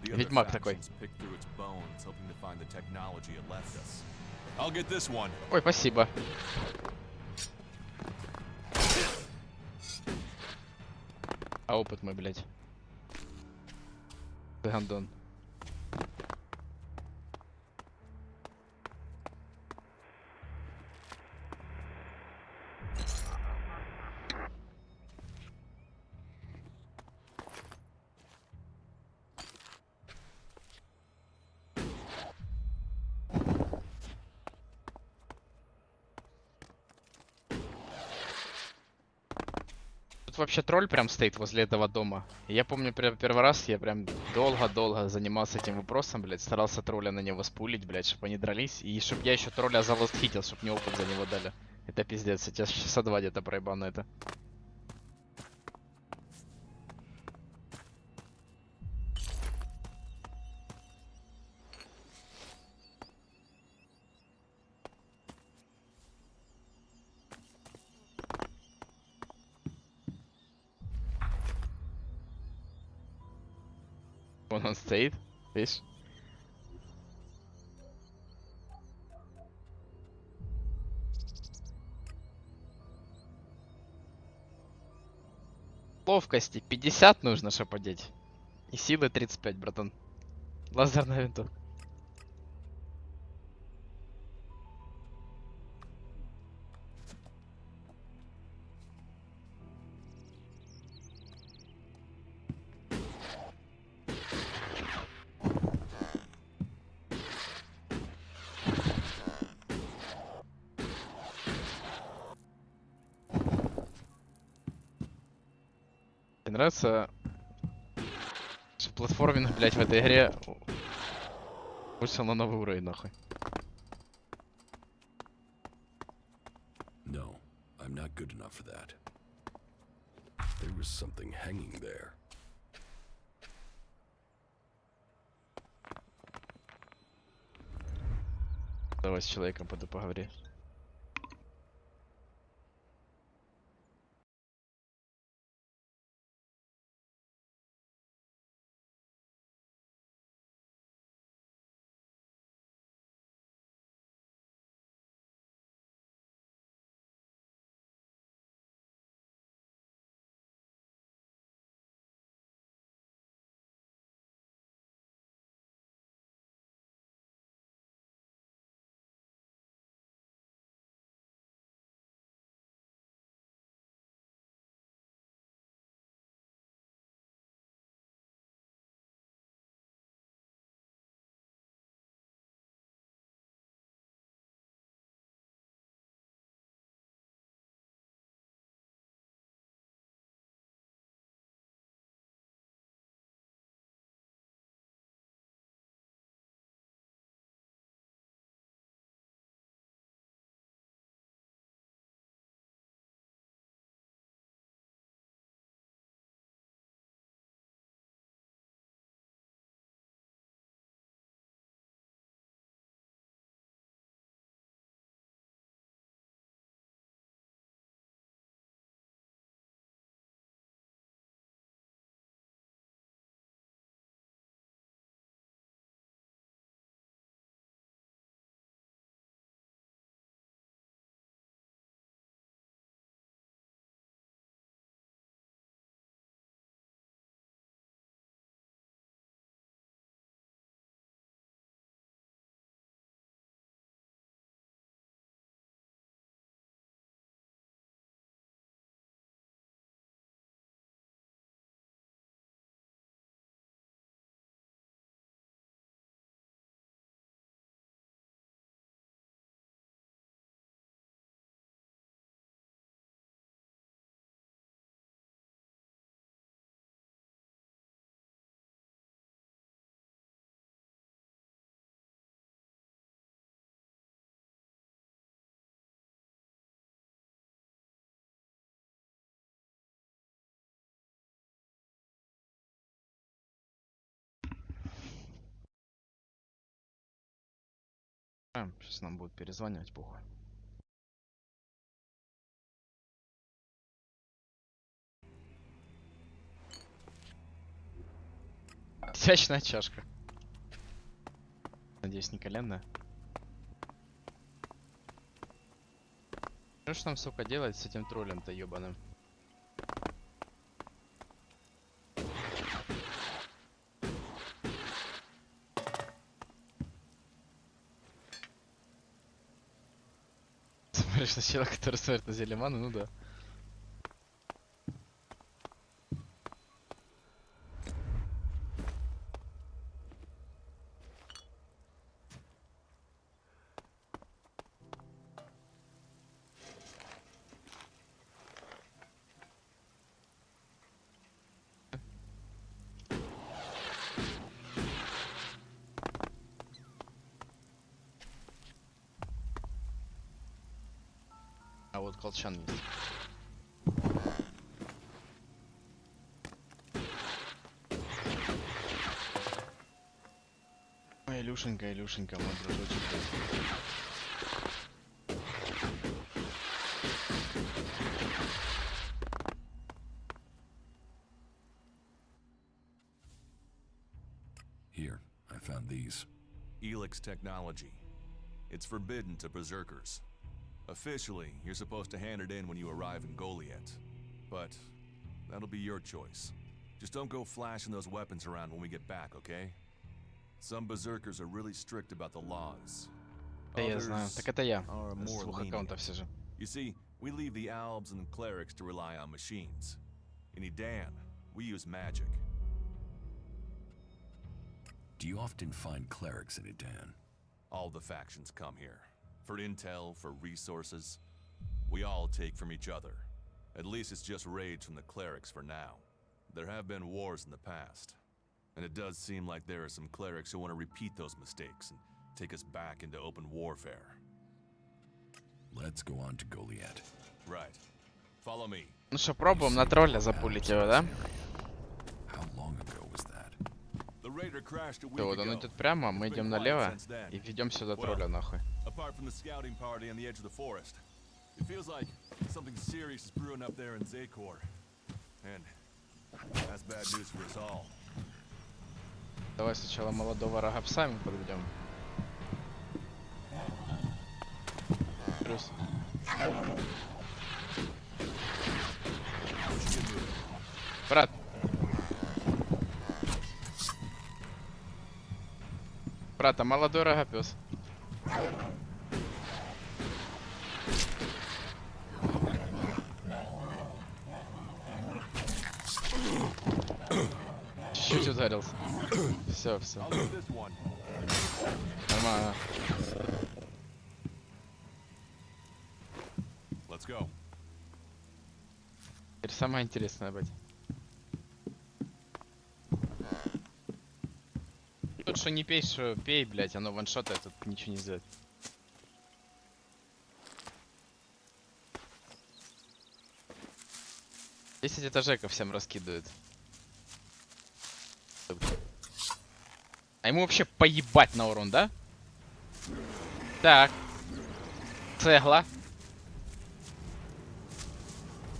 The other Ведьмак такой. factions picked through its bones, hoping to find the technology it left us. I'll get this one. Ой, спасибо. А опыт мой, блядь. Гандон. Тут вообще тролль прям стоит возле этого дома. И я помню, первый раз я прям долго-долго занимался этим вопросом, блядь. Старался тролля на него спулить, блядь, чтобы они дрались. И чтобы я еще тролля залостхитил, чтобы мне опыт за него дали. Это пиздец, я тебя часа два где-то проебал на это. Вон он стоит, видишь? Ловкости 50 нужно, чтобы одеть. И силы 35, братан. Лазерная винтовка. Мне нравится, что платформинг, блядь, в этой игре вышел на новый уровень, нахуй. No, I'm not good enough for that. There was something hanging there. Давай с человеком пойду поговори. решаем. Сейчас нам будут перезванивать, похуй. Изящная чашка. Надеюсь, не коленная. Что ж нам, сука, делать с этим троллем-то ебаным? Смотришь на человека, который смотрит на Зелемана, ну да. А вот колчан есть. Ой, Илюшенька, мой дружочек. Here, I found these. ELEX technology. It's forbidden to berserkers. Officially, you're supposed to hand it in when you arrive in Goliath. But that'll be your choice. Just don't go flashing those weapons around when we get back, okay? Some berserkers are really strict about the laws. Да я знаю. Так это я. Are С more двух lenient. аккаунтов сижу. You see, we leave the albs and clerics to rely on machines. In Edan, we use magic. Do you often find clerics in Edan? All the factions come here. For intel, for resources. We all take from each other. At least it's just raids from the clerics for now. There have been wars in the past. And it does seem like there are some clerics who want to repeat those mistakes and take us back into open warfare. Let's go on to Goliath. Right. Follow me. Ну что, пробуем на тролля запулить его, да? How long ago was that? The raider crashed a week Да, вот он ago. идет прямо, мы It's been идем quiet налево since then. и ведем сюда Well, тролля нахуй. Apart from the scouting party on the edge of the forest, it feels like something serious is brewing up there in Zakor. And that's bad news for us all. Давай сначала молодого рогопсами подведем. Плюс. Брат. Брат, а молодой рогопес. Чуть-чуть ударился. Все. I'll do this one. Нормально. Let's go. Теперь самое интересное, бать. Тут что не пей, что пей, блять, оно ваншотает, тут ничего не сделать. 10 этажей ко всем раскидывает. А ему вообще поебать на урон, да? Так. Цегла.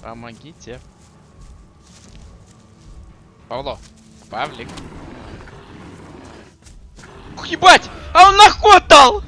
Помогите. Павло. Павлик. Ух, ебать! А он нахуй отдал!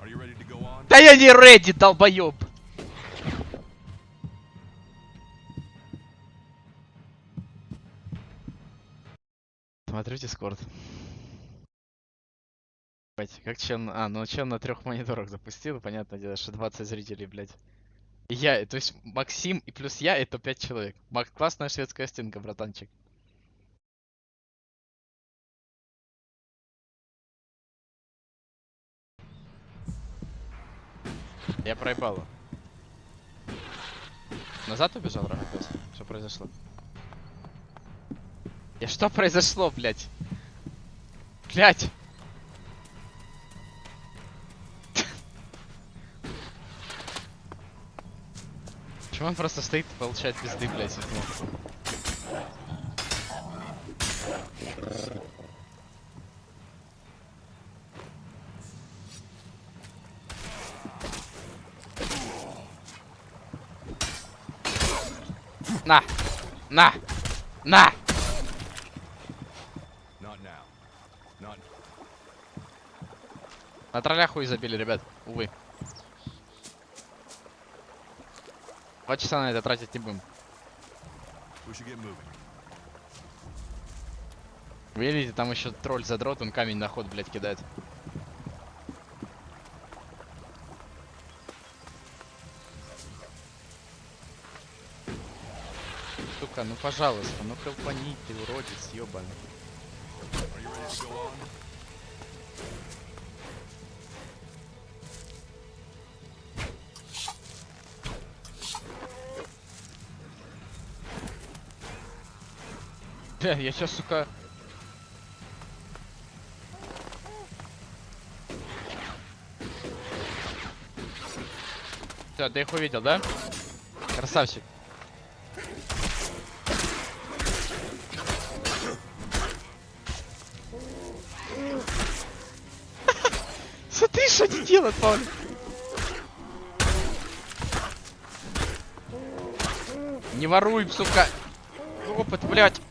Are you ready to go on? Да я не ready, долбоёб! Смотрю Дискорд. Блять, как чел... А, ну чел на 3 мониторах запустил, понятное дело, что 20 зрителей, блять. И я, то есть Максим и плюс я, это 5 человек. Классная шведская стенка, братанчик. Я проебал его. Назад убежал, рогопёс? Что произошло? Что произошло, блядь? Блядь! Почему он просто стоит и получает пизды, блядь, из него? На! На! На! Not now. Not. На тролля хуй забили, ребят. Увы. 2 часа на это тратить не будем. We should get moving. Вы видите, там еще тролль задрот, он камень на ход, блядь, кидает. Сука, ну пожалуйста, ну колпани ты, уродец, ёбаный. Are you ready to go on? Бля, я сейчас, сука... Все, ты их увидел, да? Красавчик. Смотри, что они делают, Пауль. Не воруй, сука. Опыт, блядь.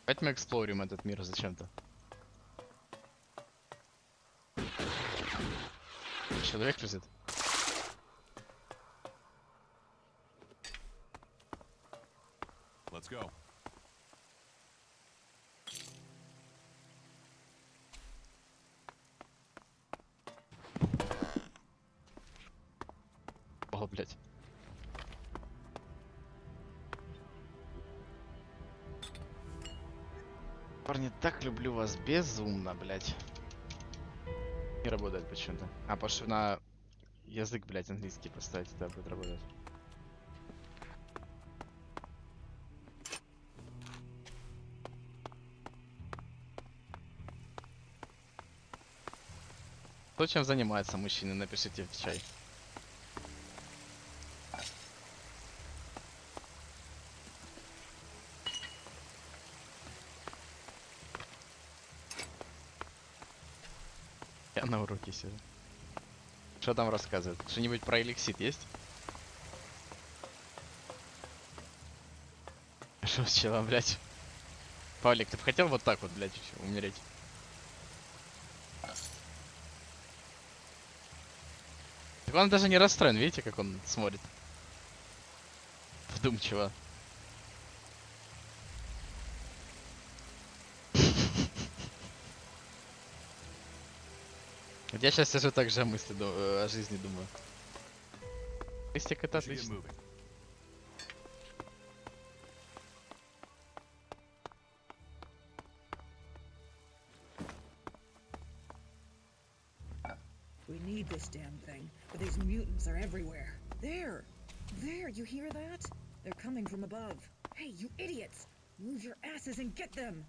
Давайте мы эксплорим этот мир зачем-то. Человек лежит. Let's go. О, блядь. Парни, так люблю вас безумно, блядь. Не работает почему-то. А, потому что на язык, блядь, английский поставить, это будет работать. Кто чем занимается, мужчины, напишите в чай. Я на уроке сижу. Что там рассказывают? Что-нибудь про эликсит есть? Что с челом, блядь? Павлик, ты бы хотел вот так вот, блядь, умереть? Так он даже не расстроен, видите, как он смотрит? Вдумчиво. Вот я сейчас сижу так же о мысли, о жизни думаю. Листик это We should get отлично. moving. We need this damn thing, but these mutants are everywhere. There! There, you hear that? They're coming from above. Hey, you idiots! Move your asses and get them!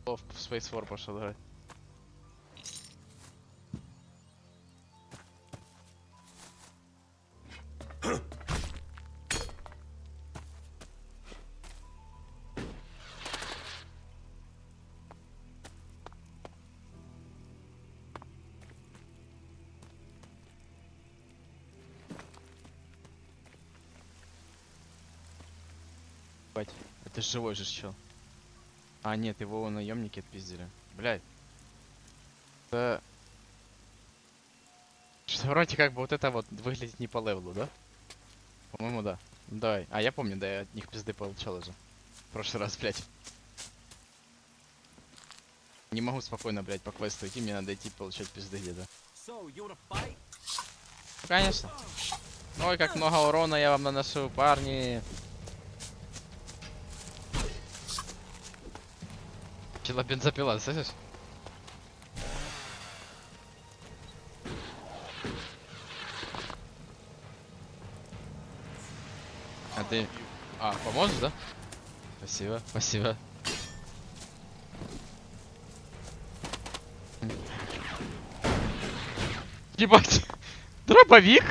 В Space War пошел, давай. Бать, это живой же чел. А, нет, его наемники отпиздили. Блядь. Это... Что вроде как бы вот это вот выглядит не по левелу, да? По-моему, да. Ну, давай. А, я помню, да, я от них пизды получал уже. В прошлый раз, блядь. Не могу спокойно, блядь, по квесту идти, мне надо идти получать пизды где-то. Ну, конечно. Ой, как много урона я вам наношу, парни. Чела бензопила, слышишь? А ты... А, поможешь, да? Спасибо, спасибо. Ебать! Дробовик!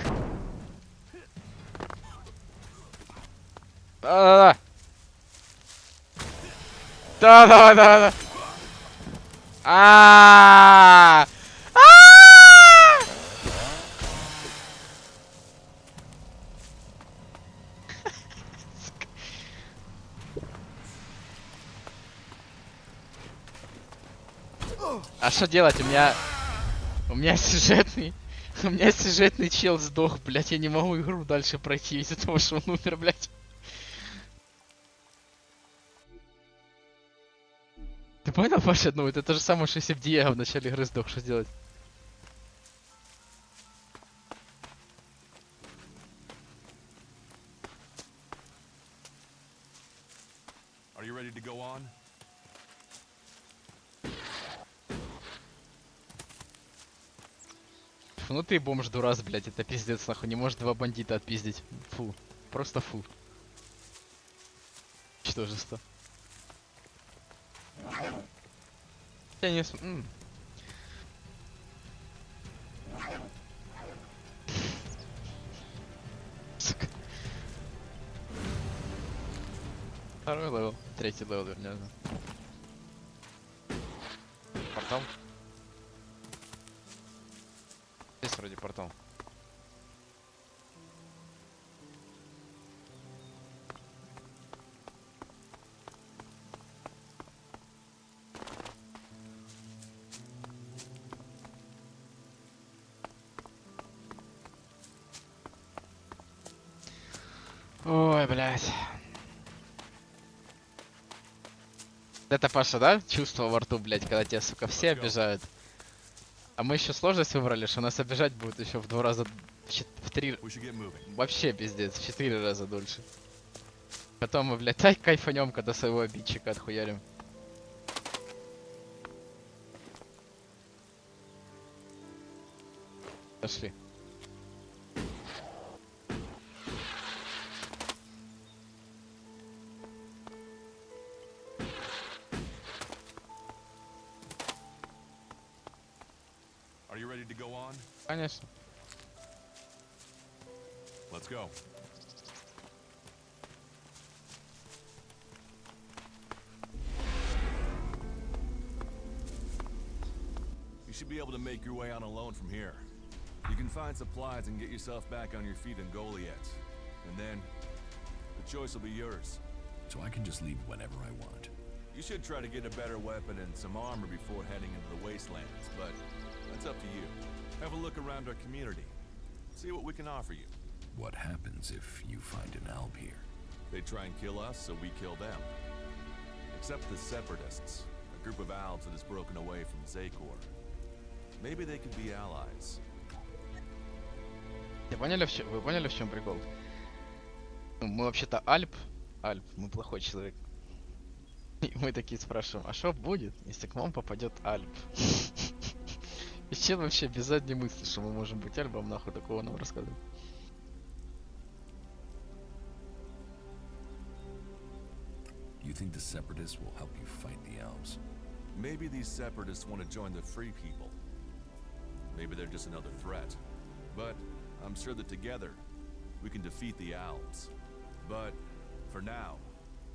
Да-да-да! Да-да-да-да! А! А что делать? У меня сюжетный... У меня сюжетный чел сдох, блять, я не могу игру дальше пройти из-за того, что он умер, блять. Ты понял, Паша? Ну, это то же самое, что если б Диего в начале игры сдох, что делать? Are you ready to go on? Ну ты бомж дурас, блять, это пиздец, нахуй, не может два бандита отпиздить. Фу, просто фу. Ничтожество. Я не Сука. Второй левел, третий левел, вернее. Портал? Здесь вроде портал. Ой, блядь. Это, Паша, да? Чувство во рту, блядь, когда тебя, сука, все обижают. А мы еще сложность выбрали, что нас обижать будет еще в 2 раза, в 3... We should get moving. Вообще пиздец, в 4 раза дольше. Потом мы, блядь, так кайфанем, когда своего обидчика отхуярим. Пошли. Are you ready to go on? Конечно. Let's go. You should be able to make your way on alone from here. You can find supplies and get yourself back on your feet in Goliath. And then, the choice will be yours. So I can just leave whenever I want. You should try to get a better weapon and some armor before heading into the wastelands, but that's up to you. Have a look around our community. See what we can offer you. What happens if you find an Alb here? They try and kill us, so we kill them. Except the Separatists, a group of Albs that has broken away from Zakor. Maybe they could be allies. Вы поняли, в чем прикол? Ну, мы вообще-то Альп, мы плохой человек. И мы такие спрашиваем, а что будет, если к вам попадет Альп? И чел вообще без задней мысли, что мы можем быть Альбом, нахуй такого нам рассказывать. You think the Separatists will help you fight the Elves? Maybe these Separatists want to join the Free People. Maybe they're just another threat. But I'm sure that together, we can defeat the Alps. But, for now,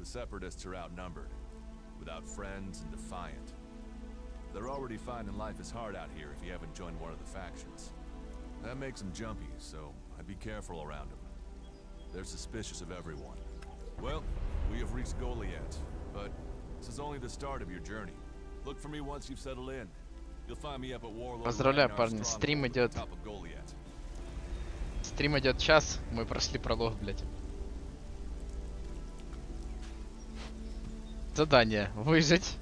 the Separatists are outnumbered, without friends and defiant. They're already finding life is hard out here if you haven't joined one of the factions. That makes them jumpy, so I'd be careful around them. They're suspicious of everyone. Well, We have reached Goliath, but this is only the start of your journey. Look for me once you've settled in. You'll find me up at Warlord Поздравляю, Ragnar's парни, стрим stronghold at идет. the top of Goliath. Стрим идет час, мы прошли пролог, блядь. Задание. Выжить.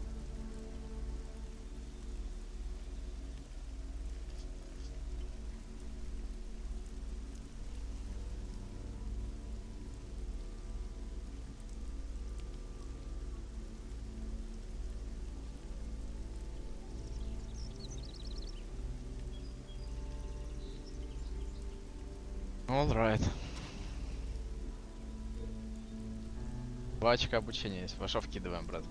Alright. 2 очка обучения есть. Во что вкидываем, брат?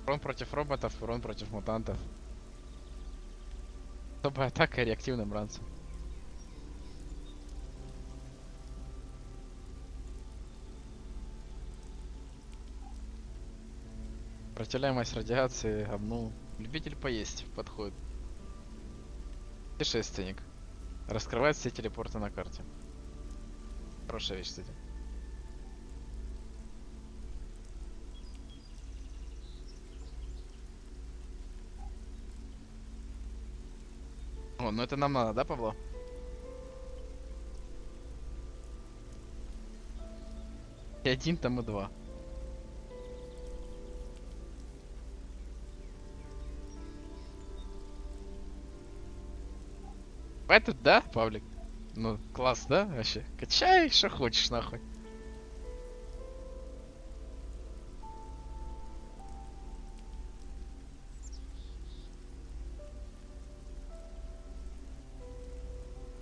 Урон против роботов, урон против мутантов. Особая атака и реактивный бранц. Сопротивляемость радиации, обну. Любитель поесть подходит. Путешественник. Раскрывает все телепорты на карте. Хорошая вещь, кстати. О, ну это нам надо, да, Павло? И один, там и два. Этот, да, Павлик? Ну, класс, да, вообще? Качай, что хочешь, нахуй.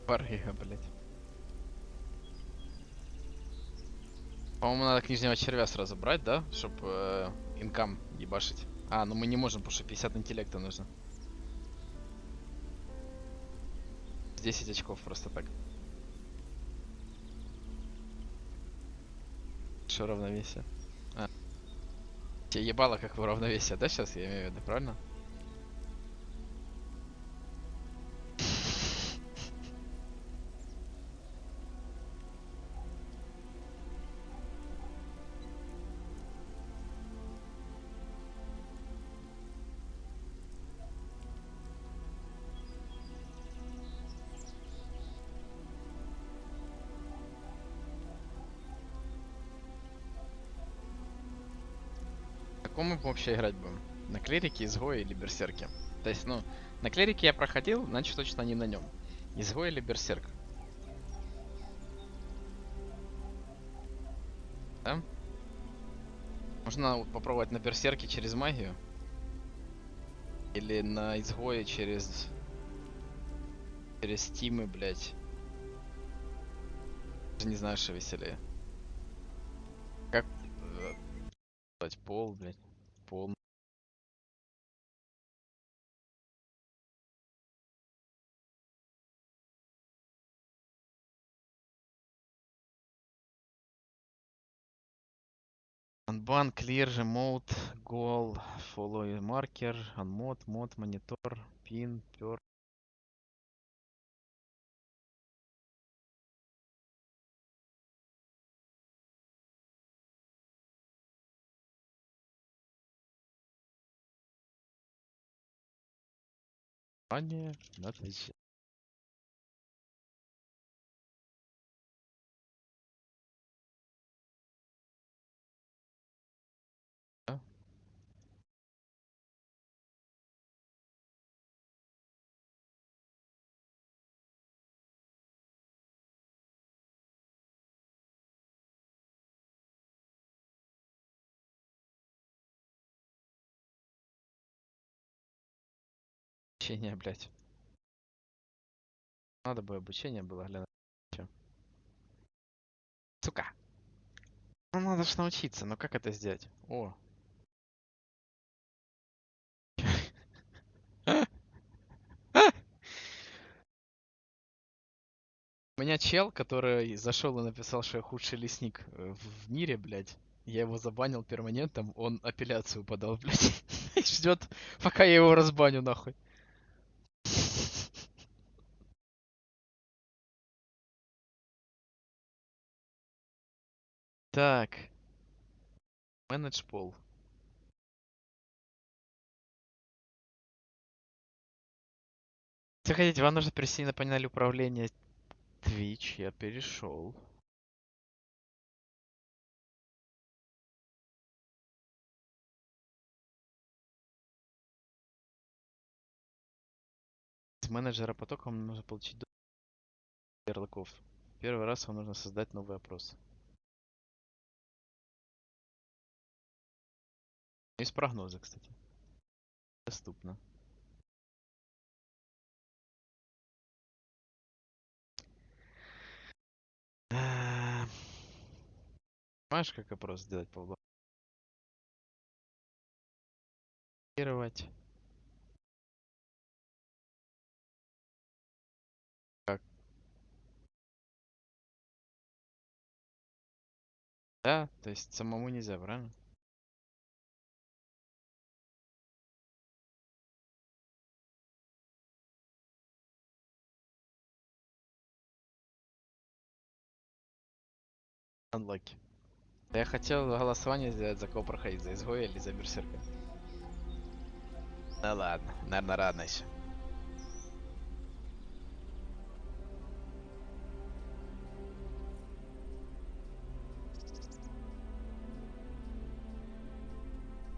Барыга, блядь. По-моему, надо книжного червя сразу брать, да? Чтоб инкам ебашить. А, ну мы не можем, потому что 50 интеллекта нужно. 10 очков просто так. Что равновесие? А. Тебе ебало как в равновесие, да, сейчас я имею в виду, правильно? На ком мы вообще играть будем? На клирике, изгое или берсерке? То есть, ну, на клирике я проходил, значит точно не на нем. Изгой или берсерк? Да? Можно попробовать на берсерке через магию. Или на изгое через... Через стимы, блять. Даже не знаю, что веселее. Как... Блять, пол, блять. Пол. Unban, clear, remote, goal, follow marker, unmod, mod, monitor, pin, per. Внимание, отлично. Да? Обучение, блять. Надо бы обучение было, глянуть. Чё? Сука. Ну надо ж научиться, но как это сделать? О. У меня чел, который зашел и написал, что я худший лесник в мире, блядь. Я его забанил перманентом, он апелляцию подал, блядь. И ждет, пока я его разбаню, нахуй. Так. Manage пол. Если хотите, вам нужно перейти на панель управления Twitch. Я перешел. Из менеджера потока вам нужно получить доступ к ярлыков. Первый раз вам нужно создать новый опрос. Есть прогнозы, кстати. Доступно. Знаешь, как опрос сделать по Как? Да, то есть самому нельзя, правильно? Unlucky. Я хотел голосование сделать, за кого проходить, за изгоя или за берсерка. Ну ладно, наверное, рано еще.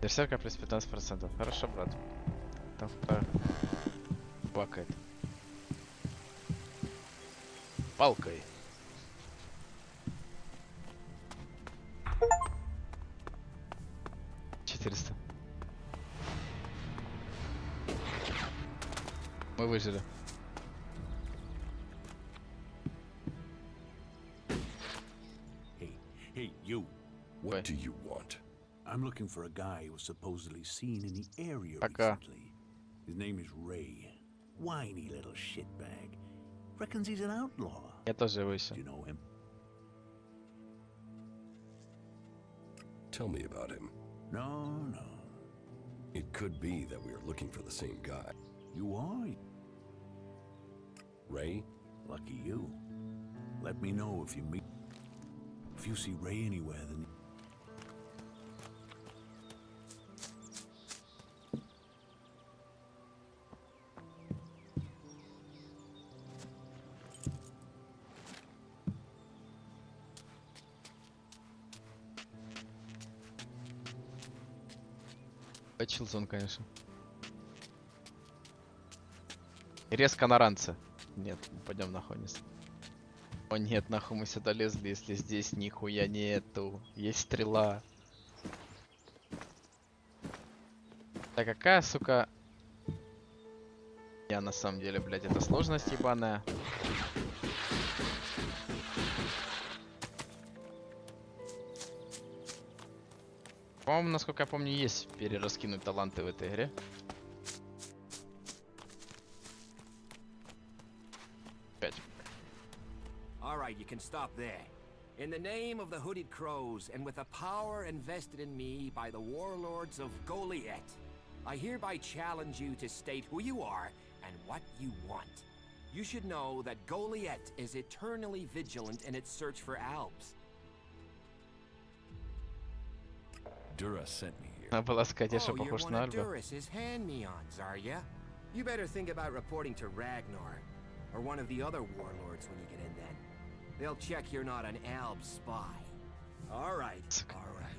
Берсерка плюс 15%. Хорошо, брат. Там плакает. Палкой. $400. Мы выжили. Hey, you. What Wait. do you want? I'm looking for a guy who was supposedly seen in the area Пока. recently. His name is Ray. Whiny little shitbag. Reckons he's an outlaw. Я тоже выше. Do you know him? Tell me about him. No. It could be that we are looking for the same guy. You are? Ray? Lucky you. Let me know if you meet. If you see Ray anywhere, then... Чилсон, конечно. Резко на ранце. Нет, мы пойдем нахуй вниз. О нет, нахуй мы сюда лезли, если здесь нихуя нету. Есть стрела. Так, какая, сука... Я на самом деле, блядь, это сложность ебаная. По-моему, насколько я помню, есть перераскинуть таланты в этой игре. All right, you can stop there. In the name of the Hooded Crows, and with the power invested in me by the warlords of Goliath, I hereby challenge you to state who you are and what you want. You should know that Goliath is eternally vigilant in its search for Albs. Dura sent me here. Надо было сказать, я что, Oh, you're похож one на of Альба? Durus's hand-me-ons, are ya? You better think about reporting to Ragnar, or one of the other warlords when you get in then. They'll check you're not an Alb spy. All right.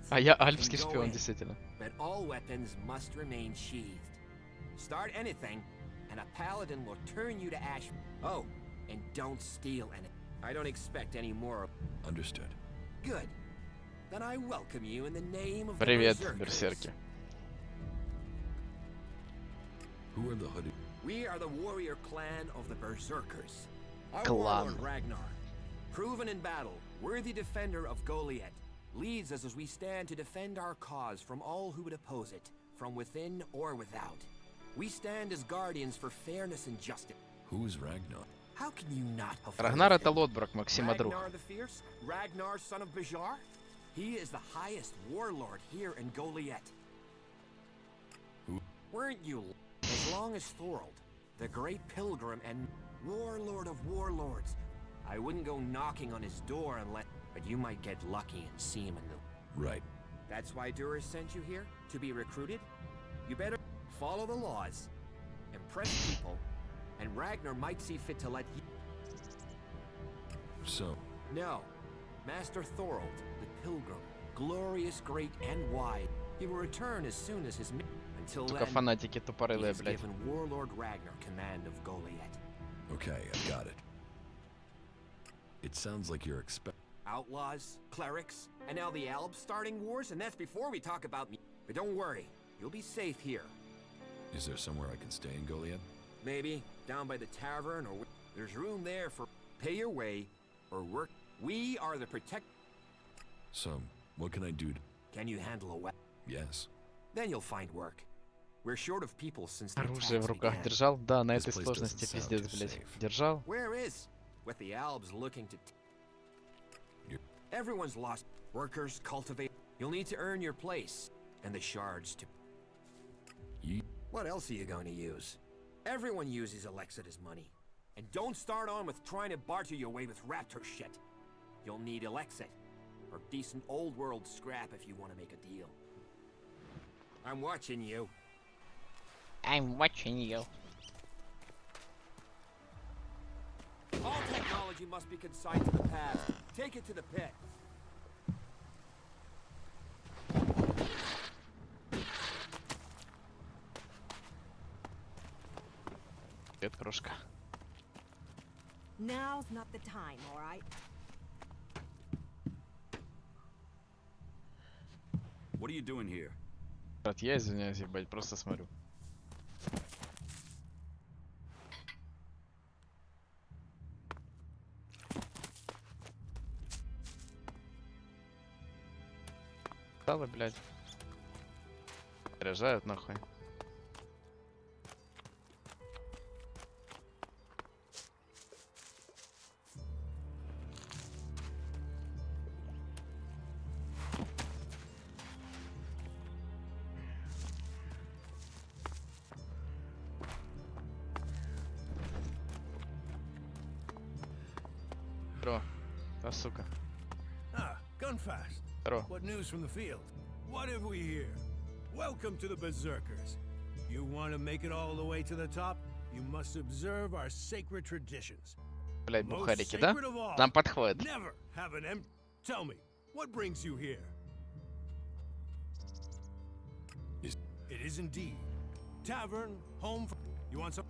А я You альпский can go шпион, in, действительно. But all weapons must remain sheathed. Start anything, and a paladin will turn you to ash. Oh, and don't steal any. I don't expect any more. Understood. Good. Then I welcome you in the name of Привет, the Berserkers. берсерки. Who are the hooded? We are the warrior clan of the Berserkers. Our Clan. warlord Ragnar, proven in battle, worthy defender of Goliath, leads us as we stand to defend our cause from all who would oppose it, from within or without. We stand as guardians for fairness and justice. Who is Ragnar? How can you not have Рагнар heard это of him? Лотброк, Максима друг. Ragnar the Fierce? Ragnar, son of Bajar? He is the highest warlord here in Goliath. Who? Weren't you as long as Thorold, the great pilgrim and warlord of warlords? I wouldn't go knocking on his door unless... but you might get lucky and see him in the... Right. That's why Duras sent you here? To be recruited? You better follow the laws, impress people, and Ragnar might see fit to let you... So, No. Master Thorold, the Pilgrim, glorious, great, and wide. He will return as soon as his... Until Только then, фанатики he тупорылые, has блядь. given Warlord Ragnar command of Goliath. okay, I've got it. It sounds like you're Outlaws, clerics, and now the Alps starting wars, and that's before we talk about me. But don't worry, you'll be safe here. Is there somewhere I can stay in Goliad? Maybe down by the tavern, or there's room there for pay your way or work. We are the protect. So, what can I do to... Can you handle a weapon? Yes. Then you'll find work. We're short of people since the Оружие в attacks руках began. держал? Да, на This этой place сложности doesn't sound пиздец, too блядь. safe. Держал? Where is? With the Alps looking to... You- Everyone's lost. Workers, cultivate. You'll need to earn your place. And the shards to... Ye... What else are you going to use? Everyone uses ELEX as money. And don't start on with trying to barter your way with raptor shit. You'll need ELEX or decent old world scrap if you want to make a deal. I'm watching you. I'm watching you. All technology must be consigned to the past. Take it to the pit. Привет, крошка. Now's not the time, all right? What are you doing here? Брат, я извиняюсь, ебать, просто смотрю. Стало, блядь. Заряжают нахуй. Здорово. Да, сука. Ah, Gunfast. Здорово. What news from the field? What have we here? Welcome to the Berserkers. You want to make it all the way to the top? You must observe our sacred traditions. Блядь, Most бухарики, да? sacred of all. Нам подходит. Never have an em... Tell me, what brings you here? Is- It is indeed. Tavern, home for... You want some...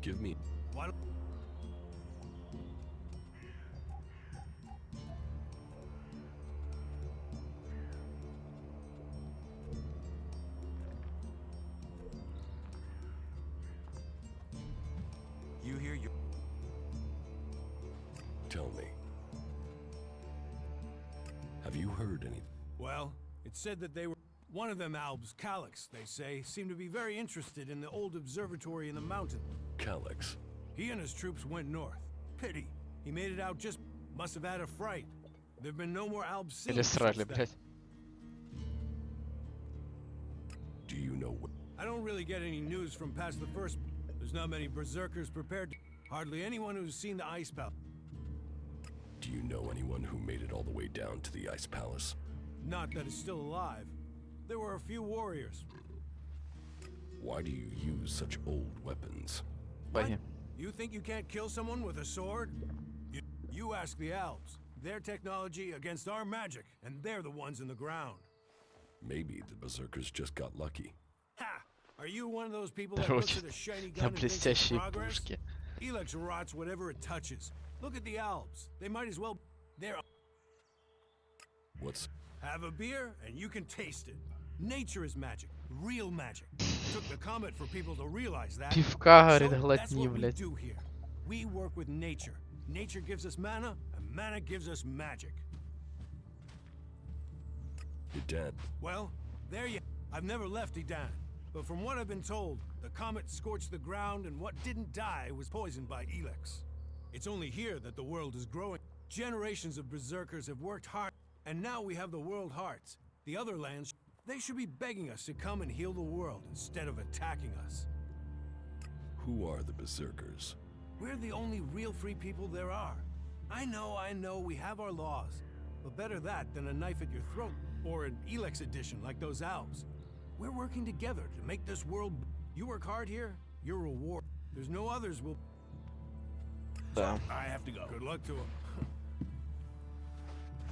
Give me... Why don't... You hear your... Tell me. Have you heard any... Well, it said that they were... One of them Albs, Calyx, they say, seemed to be very interested in the old observatory in the mountain. Calyx? He and his troops went north. Pity. He made it out just... Must have had a fright. There've been no more Albs seen Или since срали, then. блядь. Do you know what... I don't really get any news from past the first... There's not many berserkers prepared to... Hardly anyone who's seen the Ice Palace. Do you know anyone who made it all the way down to the Ice Palace? Not that is still alive. There were a few warriors. Why do you use such old weapons? Пойми. You think you can't kill someone with a sword? You ask the Alps. Their technology against our magic, and they're the ones in the ground. Maybe the Berserkers just got lucky. Ha! Are you one of those people that looks at a shiny gun На and thinks it's блестящие progress? пушки. ELEX rots whatever it touches. Look at the Alps. They might as well... They're... What's... Have a beer, and you can taste it. Nature is magic. Real magic. Took the comet for people to realize that. Пивка, говорит, So that's глотни, what we блядь. do here. We work with nature. Nature gives us mana, and mana gives us magic. You're dead. Well, there you... I've never left Edan. But from what I've been told, the comet scorched the ground and what didn't die was poisoned by ELEX. It's only here that the world is growing. Generations of berserkers have worked hard, and now we have the world hearts. The other lands, they should be begging us to come and heal the world instead of attacking us. Who are the Berserkers? We're the only real free people there are. I know, we have our laws. But better that than a knife at your throat, or an ELEX edition like those elves. We're working together to make this world... You work hard here, your reward. There's no others will... Да. So, I have to go. Good luck to him.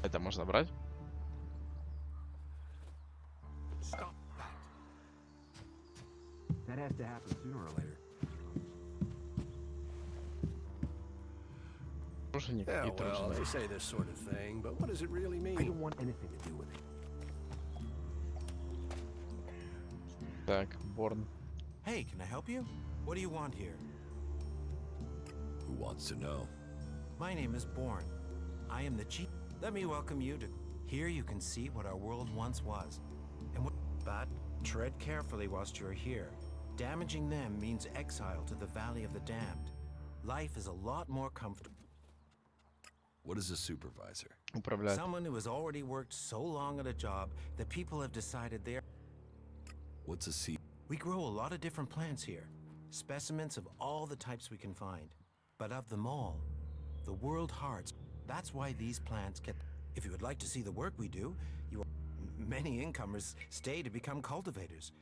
Это можно брать? Stop that. That has to happen sooner or later. Труженик Yeah, и well, труженик. they say this sort of thing, but what does it really mean? I don't want anything to do with it. Так, Борн. Hey, can I help you? What do you want here? Who wants to know? My name is Born. I am the chief. Let me welcome you to... Here you can see what our world once was. And what... But tread carefully whilst you're here. Damaging them means exile to the Valley of the Damned. Life is a lot more comfortable. What is a supervisor? Управляет. Someone who has already worked so long at a job that people have decided they're... What's a C? We grow a lot of different plants here. Specimens of all the types we can find. But of them all, the world hearts. That's why these plants get... If you would like to see the work we do, many incomers stay to become cultivators.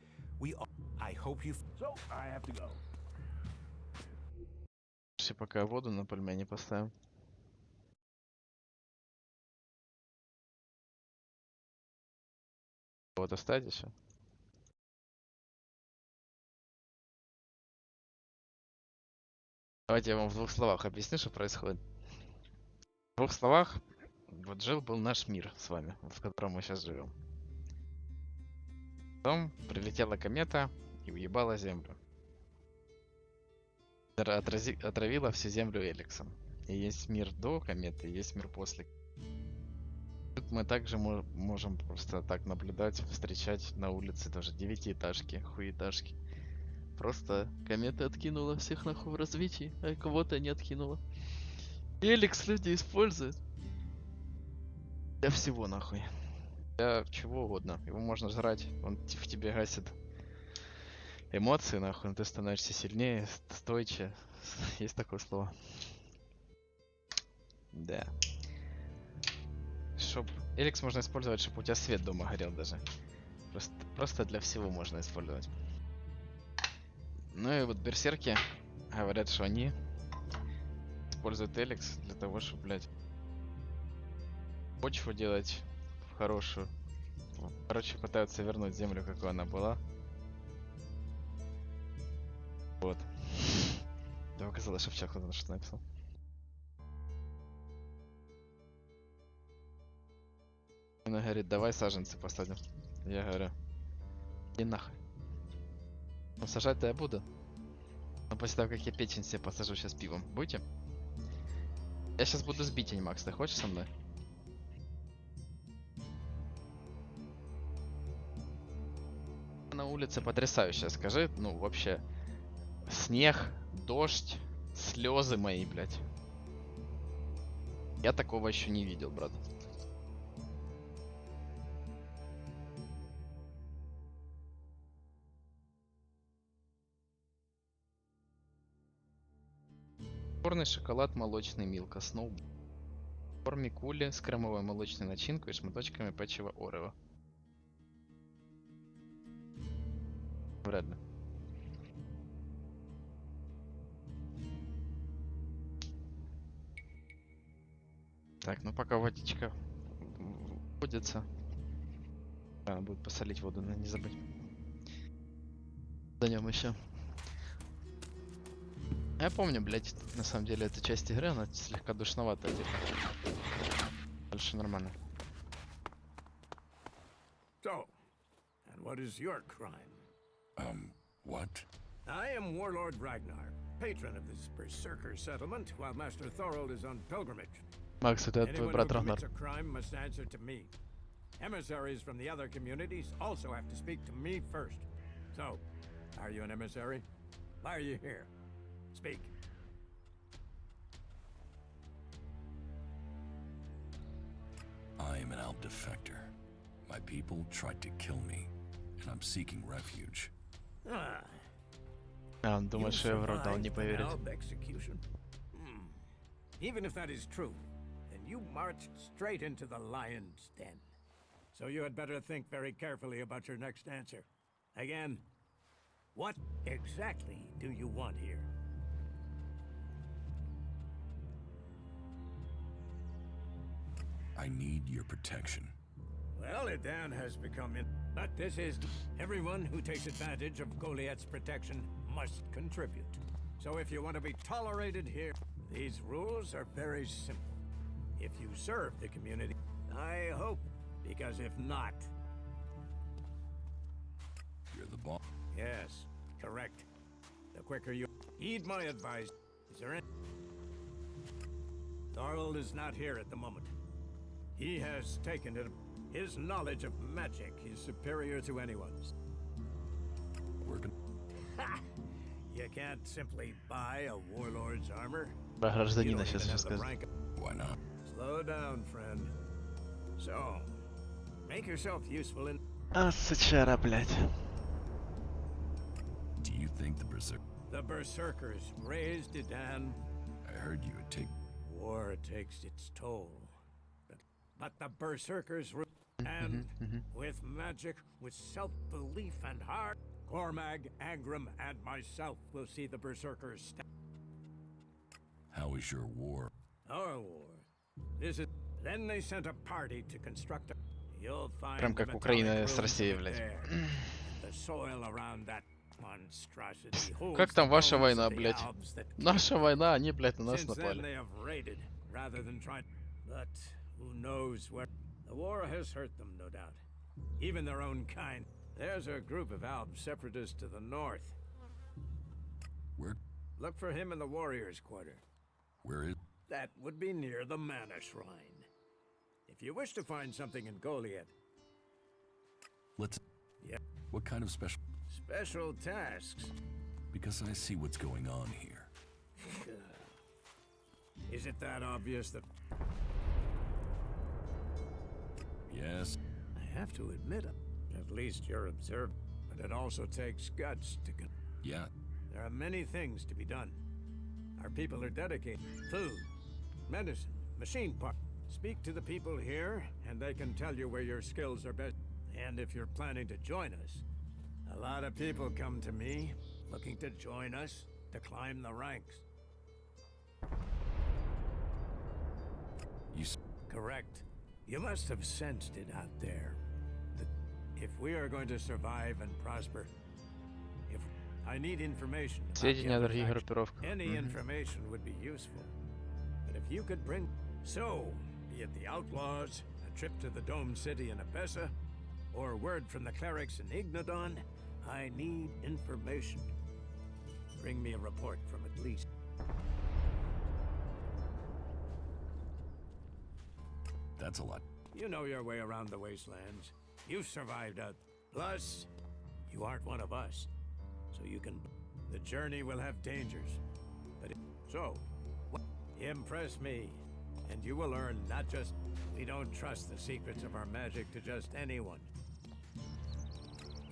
I hope you... So, I have to go. Все, пока воду на пельмени поставим. Вот оставить еще. Давайте я вам в двух словах объясню, что происходит. В двух словах, вот жил-был наш мир с вами, в котором мы сейчас живем. Потом прилетела комета и уебала Землю. Отравила всю Землю Элексом. И есть мир до кометы, и есть мир после. Тут мы также можем просто так наблюдать, встречать на улице тоже девятиэтажки, хуетажки. Просто комета откинула всех нахуй в развитии, а кого-то не откинула. Элекс люди используют. Для всего нахуй. Для чего угодно. Его можно жрать, он в тебе гасит эмоции нахуй, но ты становишься сильнее, стойче. Есть такое слово. Да. Чтоб... Элекс можно использовать, чтобы у тебя свет дома горел даже. Просто для всего можно использовать. Ну и вот берсерки говорят, что они используют Элекс для того, чтобы, блядь, почву делать в хорошую. Короче, пытаются вернуть землю, какой она была. Вот. Да, оказалось, что в чат кто-то что-то написал. Она говорит, давай саженцы посадим. Я говорю, иди нахуй. Ну сажать-то я буду. Но после того, как я печень себе посажу сейчас пивом. Будете? Я сейчас буду с битень, Макс, ты хочешь со мной? На улице потрясающе, скажи, ну вообще. Снег, дождь, слезы мои, блядь. Я такого еще не видел, брат. Черный шоколад, молочный Милка, Сноу. В форме кули с кремовой молочной начинкой и шматочками печива Орео. Вряд ли. Так, ну пока водичка водится. Надо будет посолить воду, но не забыть. Дойдем еще. Я помню, блять, на самом деле эта часть игры, она слегка душноватая где-то. Дальше нормально. So, and what is your crime? What? I am Warlord Ragnar, patron of this berserker settlement, while Master Thorold is on pilgrimage. Макс, это твой Anyone who брат Рагнар. commits a crime must answer to me. Emissaries from the other communities also have to speak to me first. So, are you an emissary? Why are you here? Speak. I am an Alp defector. My people tried to kill me, and I'm seeking refuge. Ah, А, он думает, что я вру, дал не поверить. Alp execution? Even if that is true, then you marched straight into the lion's den. So you had better think very carefully about your next answer. Again, what exactly do you want here? I need your protection. Well, Edan has become in... But this is... Everyone who takes advantage of Goliath's protection must contribute. So if you want to be tolerated here, these rules are very simple. If you serve the community, I hope, because if not... You're the boss. Yes, correct. The quicker you... Heed my advice. Is there any... Thorald is not here at the moment. He has taken it... His knowledge of magic is superior to anyone's. Working. Ha! You can't simply buy a warlord's armor. Про You гражданина don't сейчас even еще have the сказать. rank. Why not? Slow down, friend. So, make yourself useful in... А, сучара, блядь. Do you think the berserk... The Berserkers raised Edan. I heard you would take... War takes its toll. But the Berserkers... And with magic, with self-belief and heart, Cormag, Angram, and myself will see the Berserkers step. How is your war? Our war. This is... Then they sent a party to construct a... You'll find Прям как the Украина metallic с ruins Россией, of it блядь. there. The soil around that monstrosity holds Как там the ваша bones война, of the блядь? Alps that Наша война, они, блядь, на нас Since then напали. they have raided, rather than tried. But who knows where... The war has hurt them, no doubt. Even their own kind. There's a group of Alb separatists to the north. Where? Look for him in the warriors' quarter. Where is... That would be near the Mana Shrine. If you wish to find something in Goliath... Let's... Yeah. What kind of special... Special tasks. Because I see what's going on here. Is it that obvious that... Yes. I have to admit, at least you're observant. But it also takes guts to... Yeah. There are many things to be done. Our people are dedicated. Food, medicine, machine parts. Speak to the people here, and they can tell you where your skills are best. And if you're planning to join us, a lot of people come to me, looking to join us, to climb the ranks. You... Correct. You must have sensed it out there. That if we are going to survive and prosper, if I need information about the Сведения о other других factions, группировках. any information would be useful. But if you could bring... So, be it the outlaws, a trip to the Dome City in Abessa, or word from the clerics in Ignodon, I need information. Bring me a report from at least... That's a lot. You know your way around the wastelands. You've survived out. Plus, you aren't one of us. So you can... The journey will have dangers. But so, impress me. And you will learn not just... We don't trust the secrets of our magic to just anyone.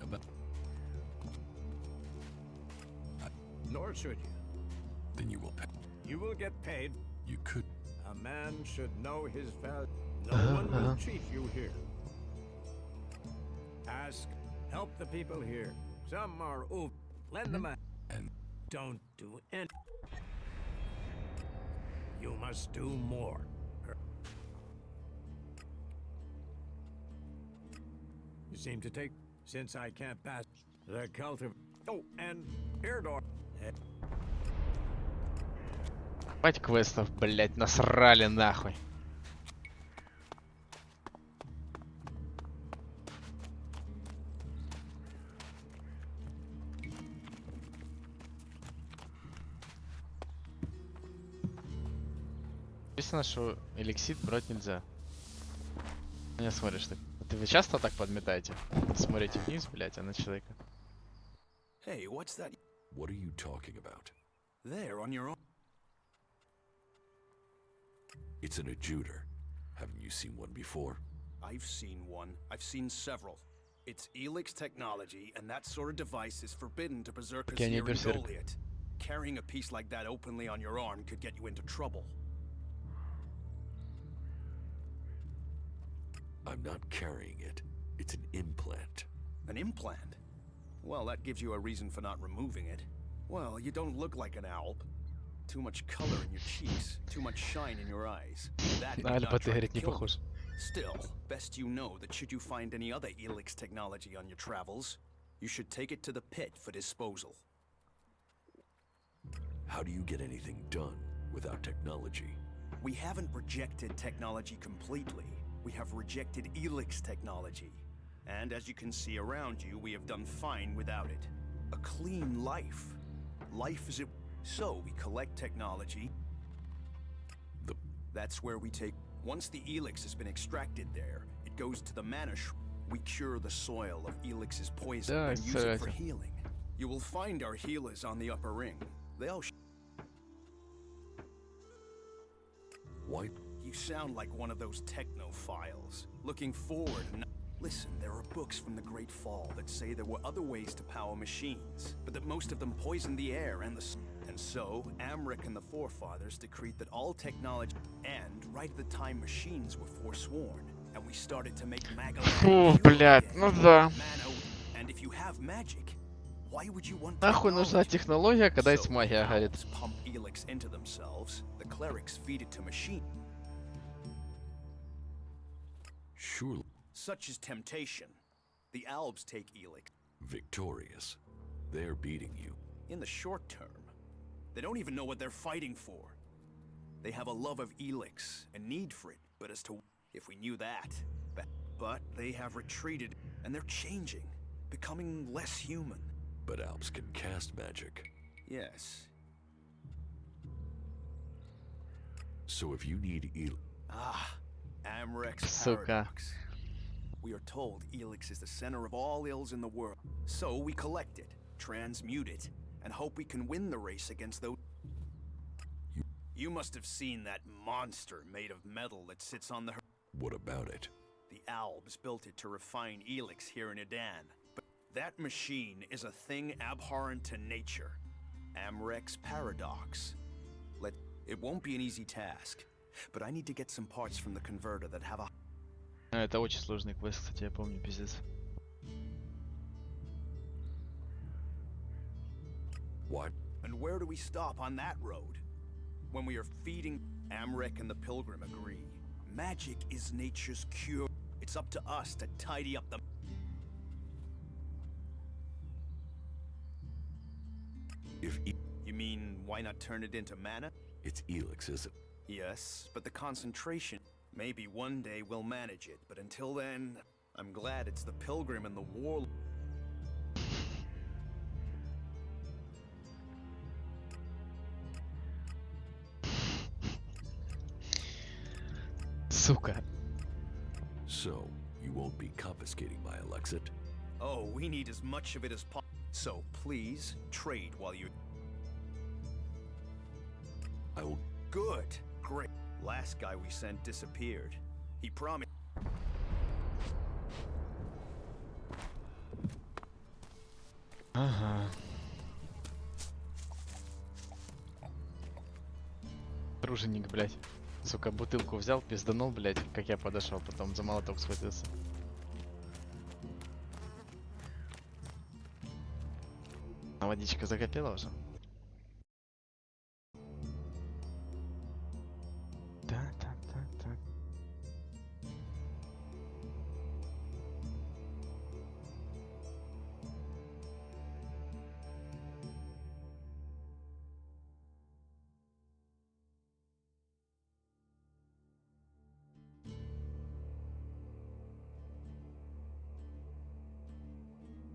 About... Nor should you. Then you will pay. You will get paid. You could... A man should know his value. No one will cheat you here. Ask, help the people here. Some are lend them a... And... Don't do any... You must do more. You seem to take... Since I can't pass the cult of... Oh, and Eardor. Хватит квестов, блять, насрали нахуй. Написано, что эликсит брать нельзя. Не смотришь ты. Вы часто так подметаете? Смотрите вниз, блять, а на человека. Hey, what's that? What are you talking about? There, on your own. It's an adjuter. Haven't you seen one before? I've seen one. I've seen several. It's ELEX technology, and that sort of device is forbidden to berserkers Okay, here in berserk. Goliath. Carrying a piece like that openly on your arm could get you into trouble. I'm not carrying it. It's an implant. An implant? Well, that gives you a reason for not removing it. Well, you don't look like an alb. Too much color in your cheeks, too much shine in your eyes. That did Альба, not ты, try to говорит, не kill me. похож. Still, best you know that should you find any other ELEX technology on your travels, you should take it to the pit for disposal. How do you get anything done without technology? We haven't rejected technology completely. We have rejected ELEX technology. And as you can see around you, we have done fine without it. A clean life. Life is it. So we collect technology. That's where we take. Once the ELEX has been extracted there, it goes to the mana. We cure the soil of ELEX's poison and use it for healing. You will find our healers on the upper ring. They'll. Why? You sound like one of those technophiles, looking forward. Listen, there are books from the Great Fall that say there were other ways to power machines, but that most of them poisoned the air and the. And so, Amric and the forefathers decreed that all technology. And right at the time, machines were forsworn, and we started to make Фу, блядь, ну да. And if you have magic, why would you want? Нахуй нужна технология, когда есть магия, говорит. Pump ELEX into themselves. The clerics feed it to machine. Surely. Such is temptation. The Albs take ELEX. Victorious. They're beating you. In the short term. They don't even know what they're fighting for. They have a love of ELEX, a need for it, but as to if we knew that. But they have retreated, and they're changing, becoming less human. But Alps can cast magic. Yes. So if you need Amrex's paradox. We are told ELEX is the center of all ills in the world. So we collect it, transmute it, and hope we can win the race against those. You must have seen that monster made of metal that sits on the. What about it? The Albs built it to refine ELEX here in Edan. But that machine is a thing abhorrent to nature. Amrex's paradox. It won't be an easy task, but I need to get some parts from the converter that have a. Это очень сложный квест, кстати, я помню, пиздец. What? And where do we stop on that road? When we are feeding. Amrec and the Pilgrim agree. Magic is nature's cure. It's up to us to tidy up the. You mean, why not turn it into mana? It's ELEX, isn't it? Yes, but the concentration. Maybe one day we'll manage it, but until then, I'm glad it's the Pilgrim and the War. Сука. So, you won't be confiscating my Alexit? Oh, we need as much of it as possible. So, please, trade while you. I will. Good. Great. Last guy we sent disappeared. He promised. Ага. Труженик, блядь. Сука, бутылку взял, пизданул, блядь, как я подошел, потом за молоток схватился. А водичка закипела уже? Так.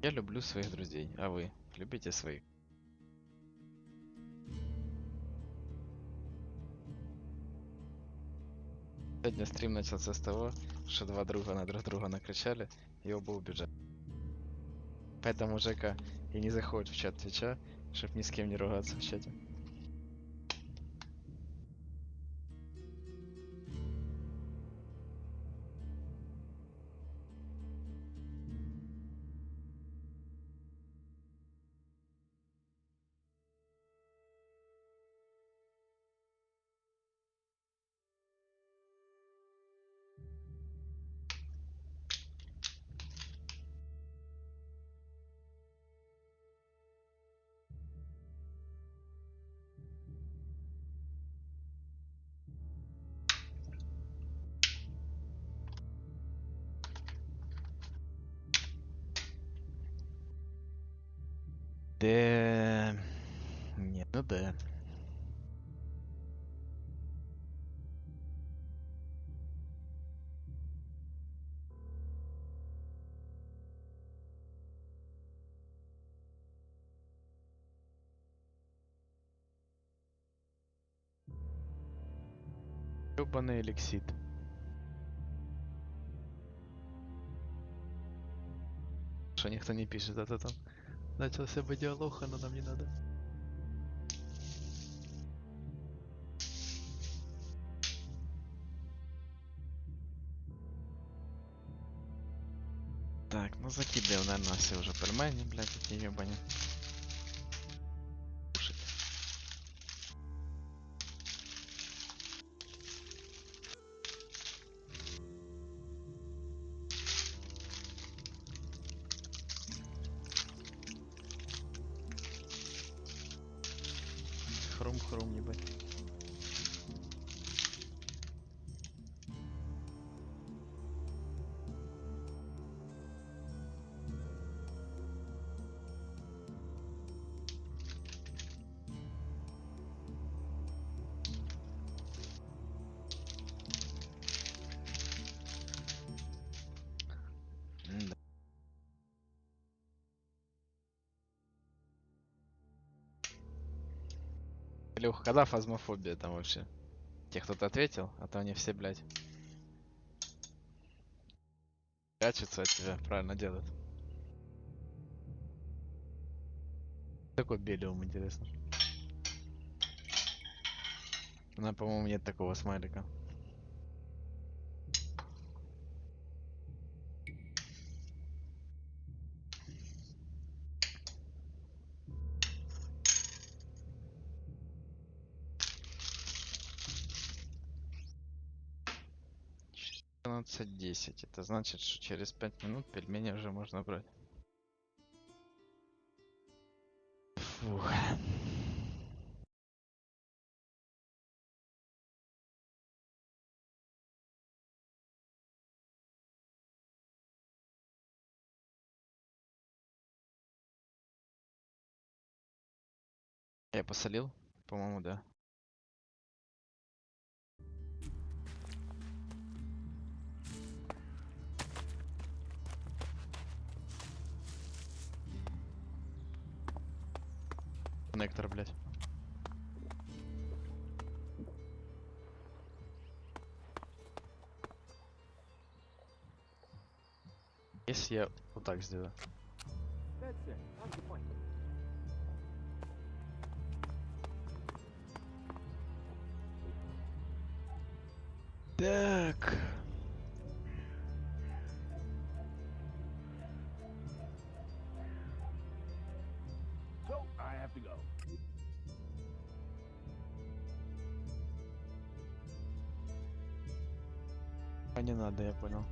Я люблю своих друзей, а вы любите своих? Сегодня стрим начался с того, что два друга на друг друга накричали и оба убежали. Поэтому Жека и не заходит в чат Твича, чтоб ни с кем не ругаться в чате. Д. Не, ну да. Ёбаный эликсит. Что никто не пишет, а то там начался бы диалог, но нам не надо. Так, ну закидываем, наверное, все уже пельмени, блядь, эти ебани. Кушать. Хрум-хрум, ебать. М-да. Илюх, когда фазмофобия там вообще? Тебе кто-то ответил? А то они все, блядь, прячутся от тебя, правильно делают. Такой белиум, интересно. У нас, по-моему, нет такого смайлика. $14:10. Это значит, что через 5 минут пельмени уже можно брать. Фух. Я посолил? По-моему, да. Коннектор, блядь. Если я вот так сделаю. Так. А не надо, я понял.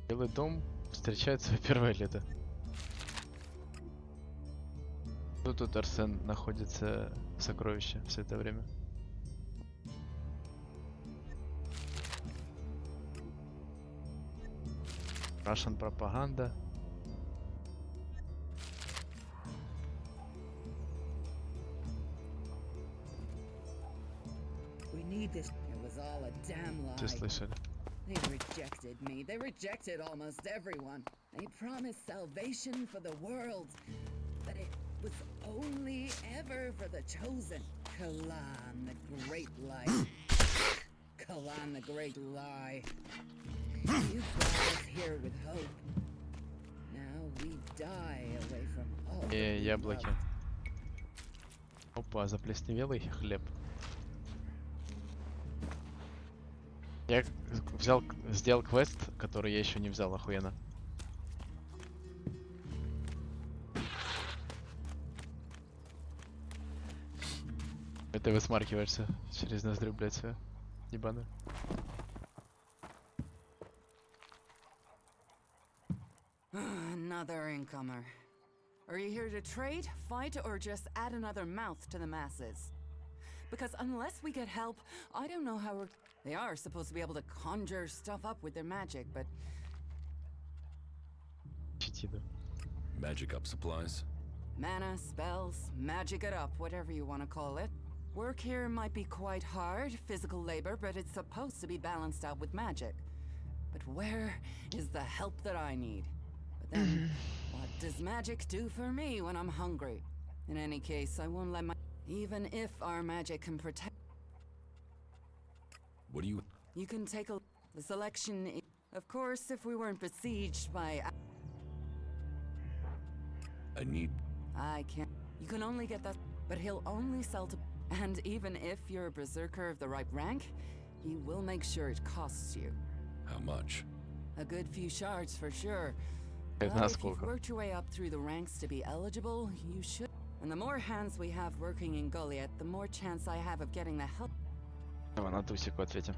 Белый дом встречает свое первое лето. Тут Арсен находится в сокровище все это время. Russian пропаганда. We need this. It was all a damn Все lie. слышали? They rejected me. They rejected almost everyone. They promised salvation for the world. But it was only ever for the chosen. Kalan, the great light. Kalan, the great lie. You brought us here with hope. Now we die away from all that we Яблоки. loved. Опа, заплесневелый хлеб. Я сделал квест, который я еще не взял, охуенно. Это высмаркиваешься через ноздрю, блядь, всё. Ебаную. Another incomer. Are you here to trade, fight, or just add another mouth to the masses? Because unless we get help, I don't know how we're... They are supposed to be able to conjure stuff up with their magic, but... Magic up supplies? Mana, spells, magic it up, whatever you want to call it. Work here might be quite hard, physical labor, but it's supposed to be balanced out with magic. But where is the help that I need? But then, what does magic do for me when I'm hungry? In any case, I won't let my... Even if our magic can protect... What do you... You can take a... The selection... Of course, if we weren't besieged by... I need... I can't... You can only get that... But he'll only sell to... And even if you're a berserker of the right rank, he will make sure it costs you. How much? A good few shards for sure. Это But if you've насколько? worked your way up through the ranks to be eligible, you should... And the more hands we have working in Goliath, the more chance I have of getting the help... Давай на тусику ответим.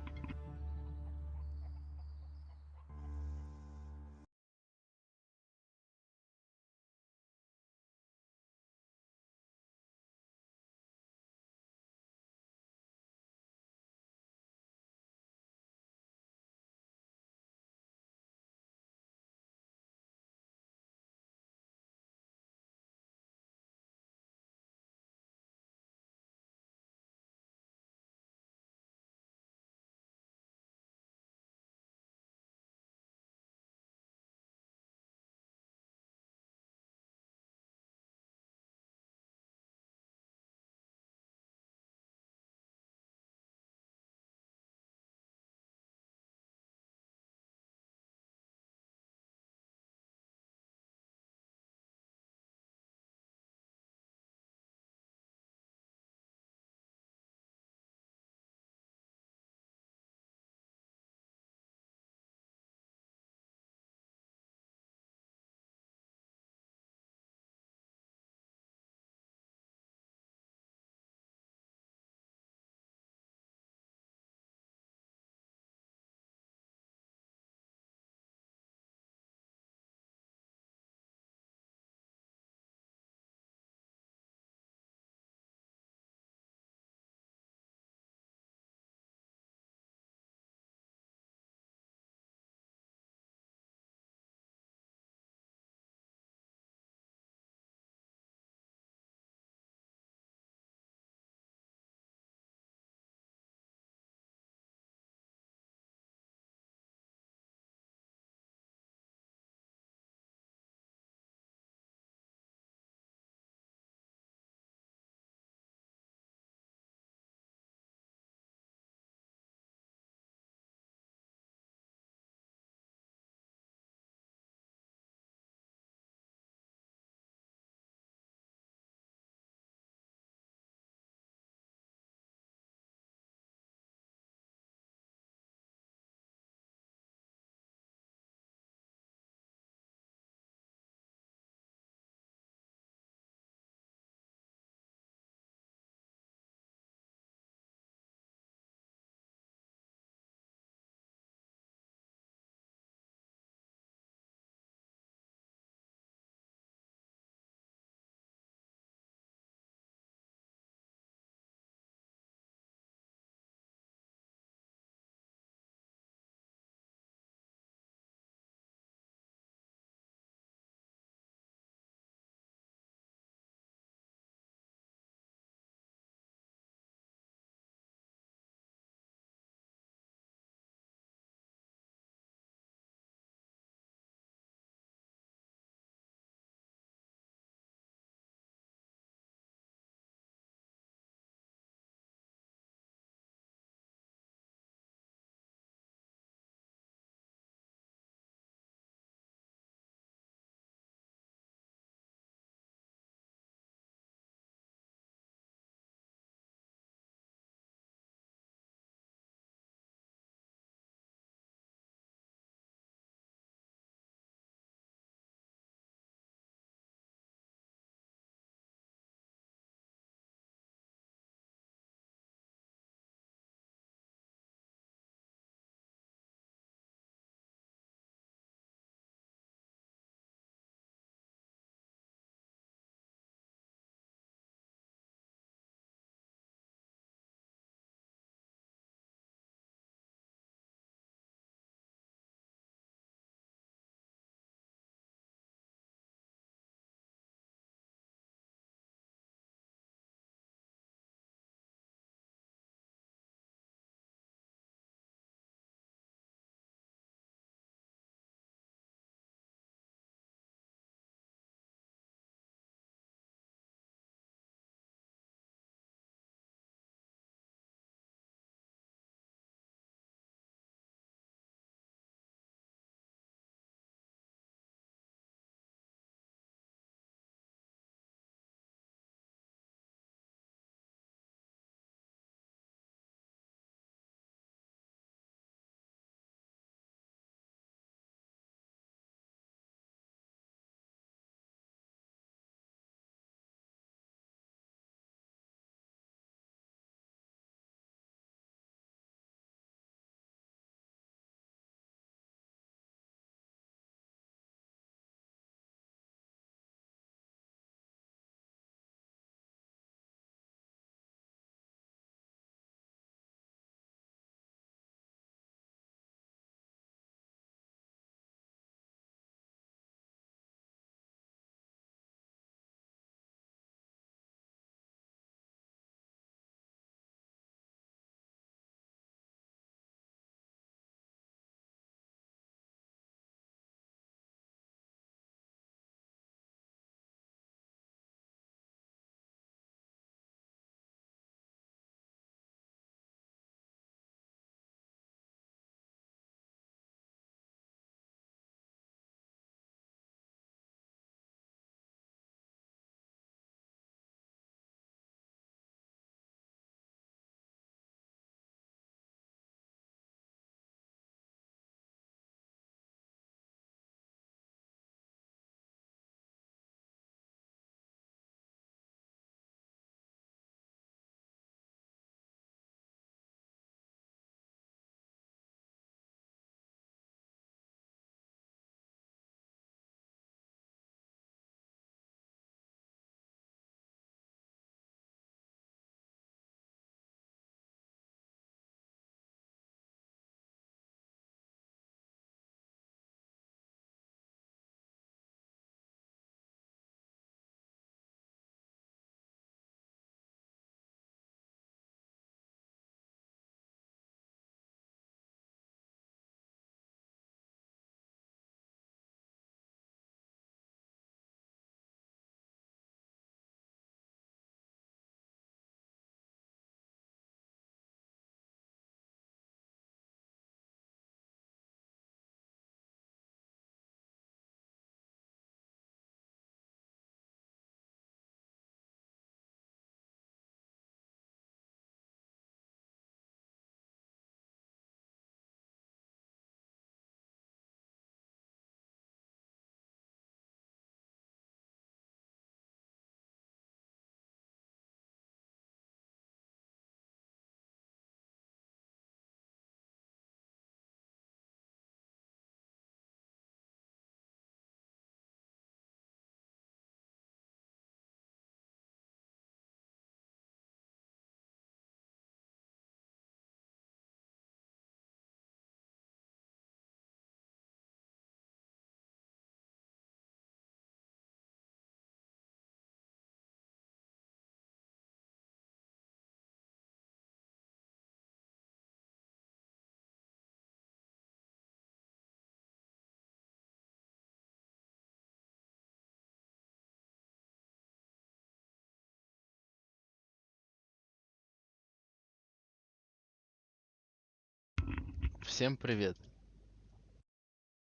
Всем привет.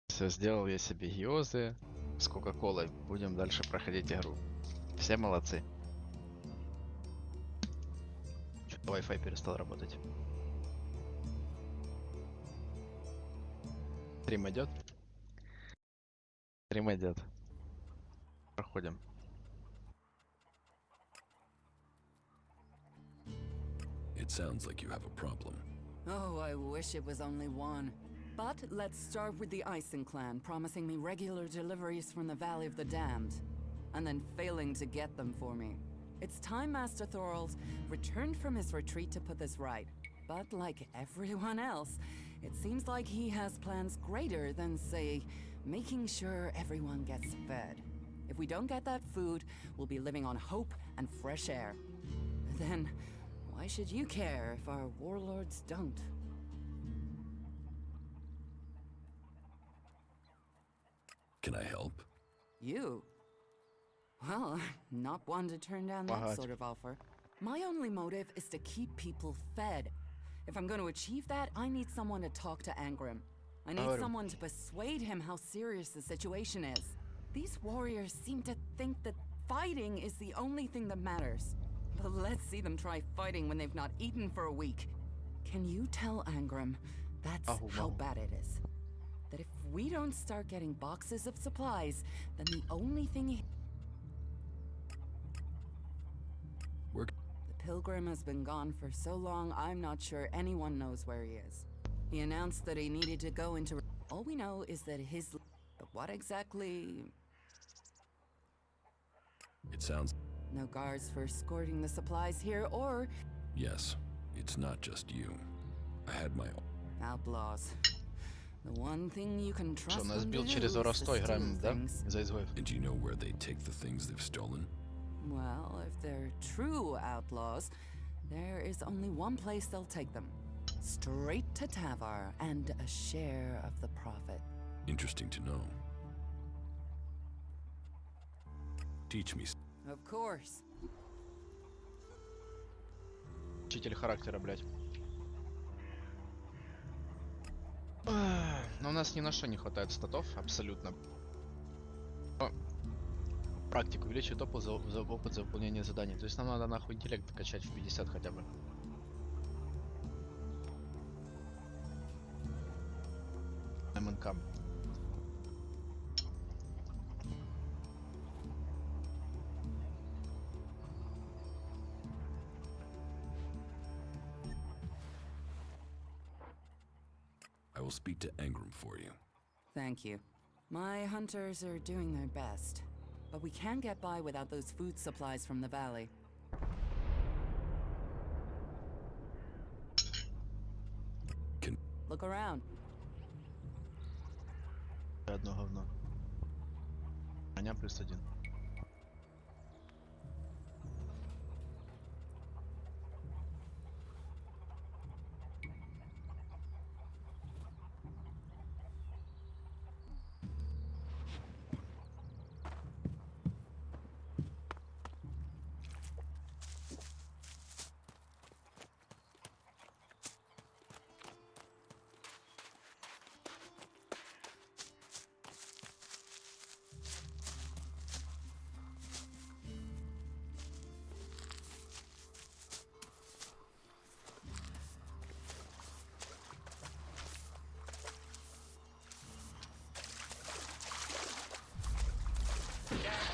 Все, сделал я себе гиозы с кока-колой. Будем дальше проходить игру. Все молодцы. Чё-то Wi-Fi перестал работать. Стрим идет? Стрим идет. Проходим. It sounds like you have a problem. Oh, I wish it was only one. But let's start with the Ison clan promising me regular deliveries from the Valley of the Damned, and then failing to get them for me. It's time Master Thorals returned from his retreat to put this right. But like everyone else, it seems like he has plans greater than, say, making sure everyone gets fed. If we don't get that food, we'll be living on hope and fresh air. Then, why should you care if our warlords don't? Can I help? You? Well, not one to turn down that What? sort of offer. My only motive is to keep people fed. If I'm going to achieve that, I need someone to talk to Angrim. I need Angrim. someone to persuade him how serious the situation is. These warriors seem to think that fighting is the only thing that matters. But let's see them try fighting when they've not eaten for a week. Can you tell Angrim that's how bad it is? That if we don't start getting boxes of supplies, then the only thing he... The Pilgrim has been gone for so long, I'm not sure anyone knows where he is. He announced that he needed to go into... All we know is that his... But what exactly... It sounds... No guards for escorting the supplies here, or... Yes, it's not just you. I had my own... Outlaws. The one thing you can Что, trust нас them бил to через do is to Оростой, steal играем, да? things. За изгоев. And do you know where they take the things they've stolen? Well, if they're true outlaws, there is only one place they'll take them. Straight to Tavar and a share of the profit. Interesting to know. Teach me. Of course. Учитель характера, блядь. Но у нас ни на что не хватает статов, абсолютно. Но практику увеличивает опыт за выполнение заданий. То есть нам надо нахуй интеллект качать в 50 хотя бы. МНК. I will speak to Angrim for you. Thank you. My hunters are doing their best, but we can't get by without those food supplies from the valley. Look around. Одно говно. Броня +1.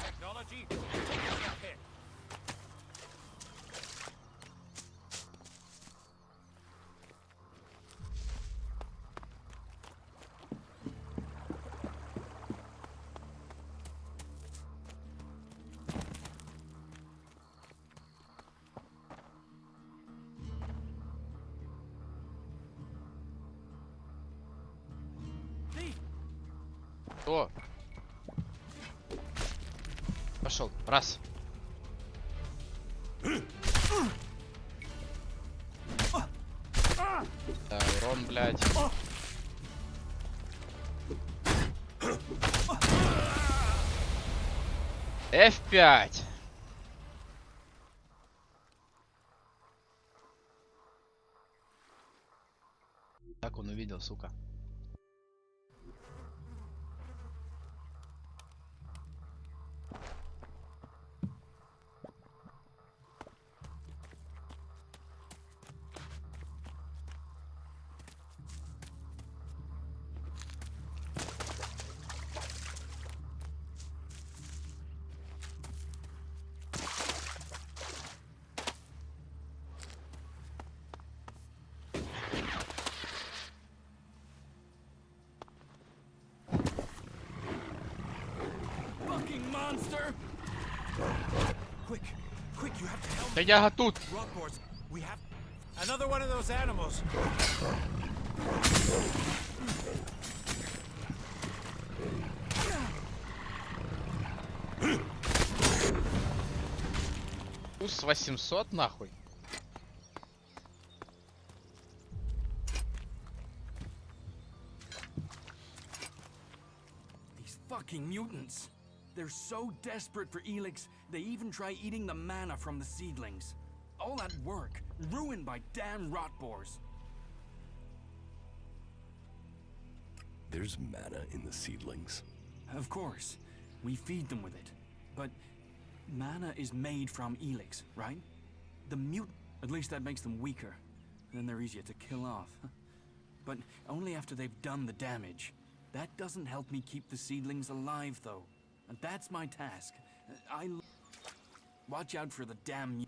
Technology, taking a hit. О! Пошел. Раз. Да, урон, блядь. F5. Как он увидел, сука? Fucking monster! Quick, quick, you have to help Да me. я тут! Rock boards. We have another one of those animals. Кус 800 нахуй. These fucking mutants. They're so desperate for ELEX, they even try eating the mana from the seedlings. All that work, ruined by damn rotboars. There's mana in the seedlings. Of course, we feed them with it. But mana is made from ELEX, right? The at least that makes them weaker. Then they're easier to kill off. But only after they've done the damage. That doesn't help me keep the seedlings alive, though. And that's my task. Watch out for the damn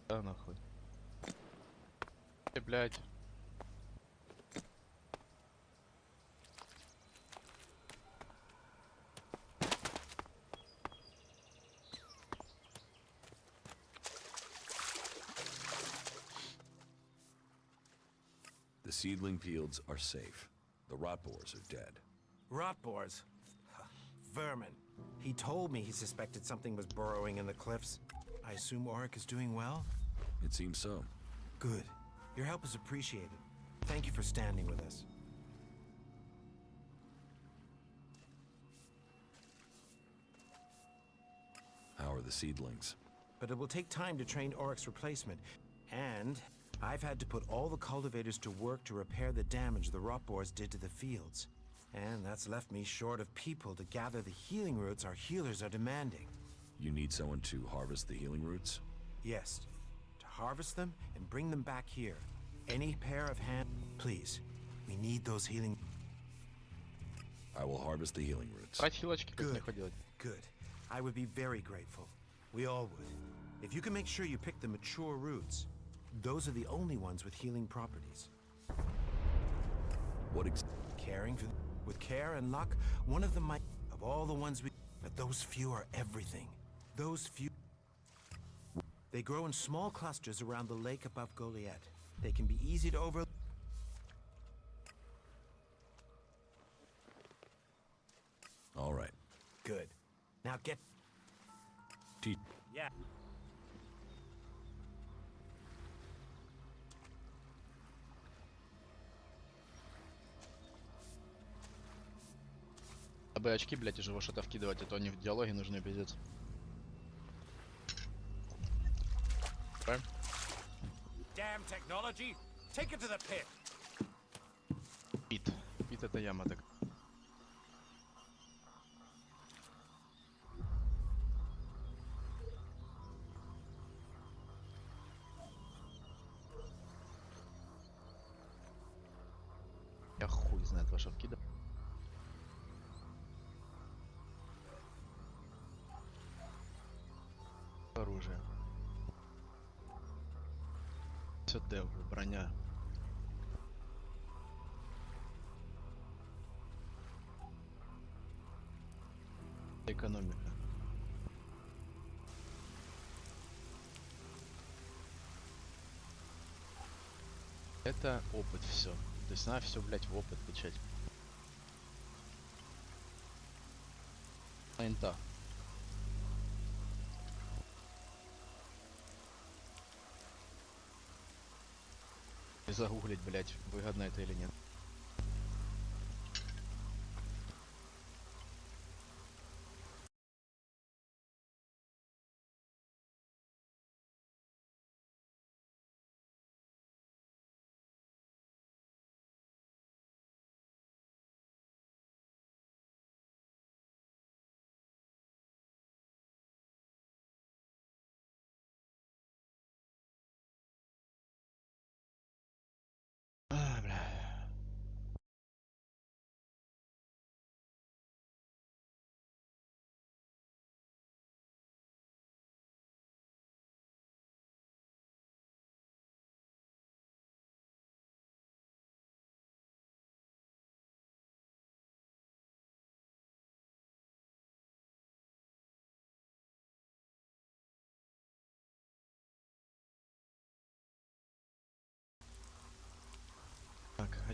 Да нахуй. Блять. The seedling fields are safe. The rot boars are dead. Rotboars. Vermin. He told me he suspected something was burrowing in the cliffs. I assume Auric is doing well? It seems so. Good. Your help is appreciated. Thank you for standing with us. How are the seedlings? But it will take time to train Auric's replacement. And I've had to put all the cultivators to work to repair the damage the rotboars did to the fields. And that's left me short of people to gather the healing roots our healers are demanding. You need someone to harvest the healing roots? Yes. To harvest them and bring them back here. Any pair of hands. Please. We need those healing. I will harvest the healing roots. Брать хилочки, как Good. нехуй делать. Good. I would be very grateful. We all would. If you can make sure you pick the mature roots, those are the only ones with healing properties. What Caring for with care and luck, one of them might of all the ones we but those few are everything. Those few they grow in small clusters around the lake above Goliath. They can be easy to over All right. Good. Now get Yeah. Бы очки, блять, уже во что-то вкидывать, а то они в диалоге нужны, пиздец. Правильно? damn technology. Take it to the pit. Пит. Пит это яма так. Я хуй знает во что вкидывать. Оружие. Все дев, броня. Экономика. Это опыт все. То есть надо все, блять, в опыт качать. Инта. И загуглить, блять, выгодно это или нет.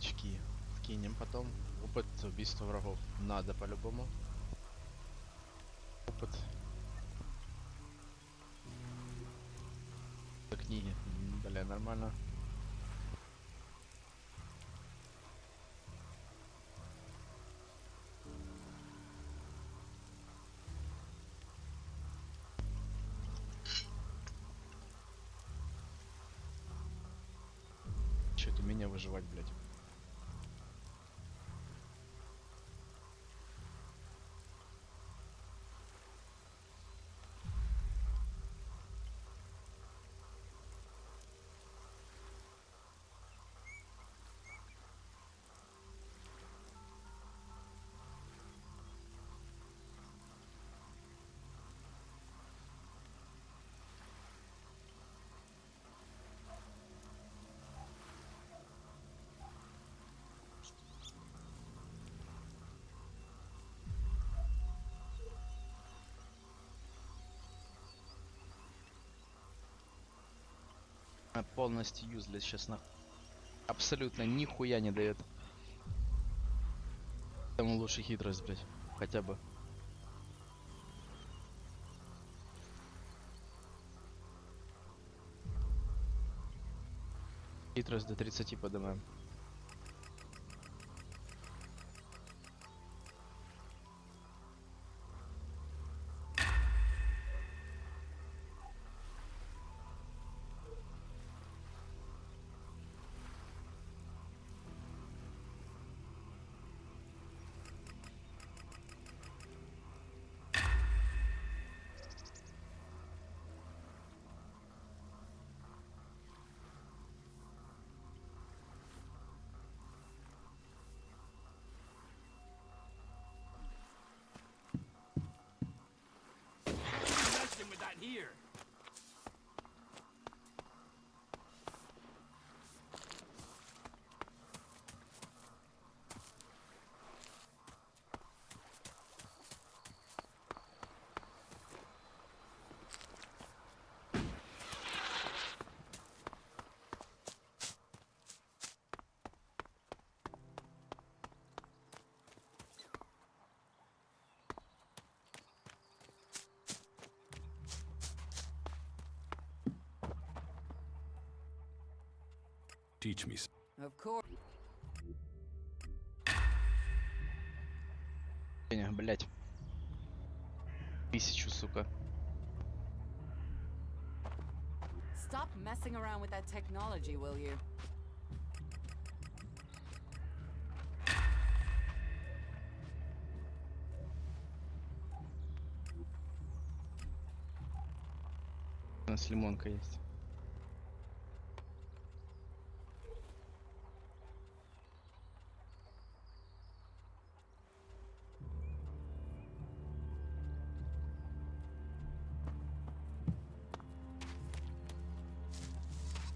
очки кинем потом. Опыт убийства врагов. Надо по-любому. Опыт. Книги. Бля, нормально. Че это умение выживать, блядь? Полностью юзлес, честно. Абсолютно нихуя не дает. Там лучше хитрость, блядь. Хотя бы. Хитрость до 30 поднимаем. Messing with that here. Teach me. Of course. Блять. 1000, сука. Stop messing around with that technology, will you? У нас лимонка есть.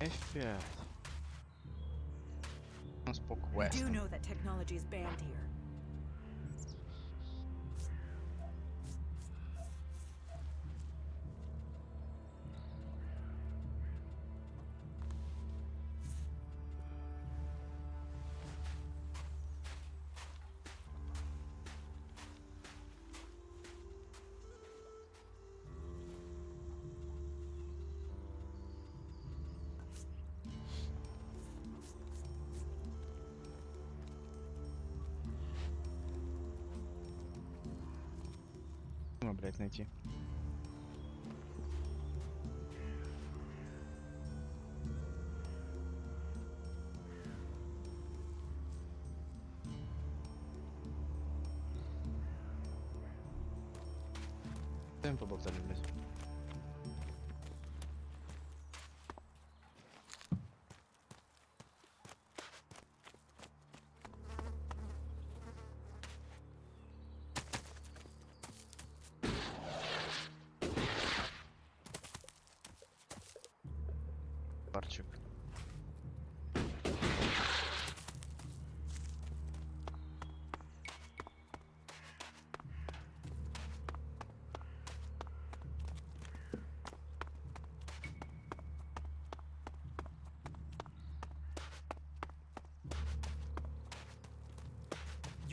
F5. У нас по You квестам. do know that technology is banned here. Блять, найти. Дай поболтали, блять. Парчик.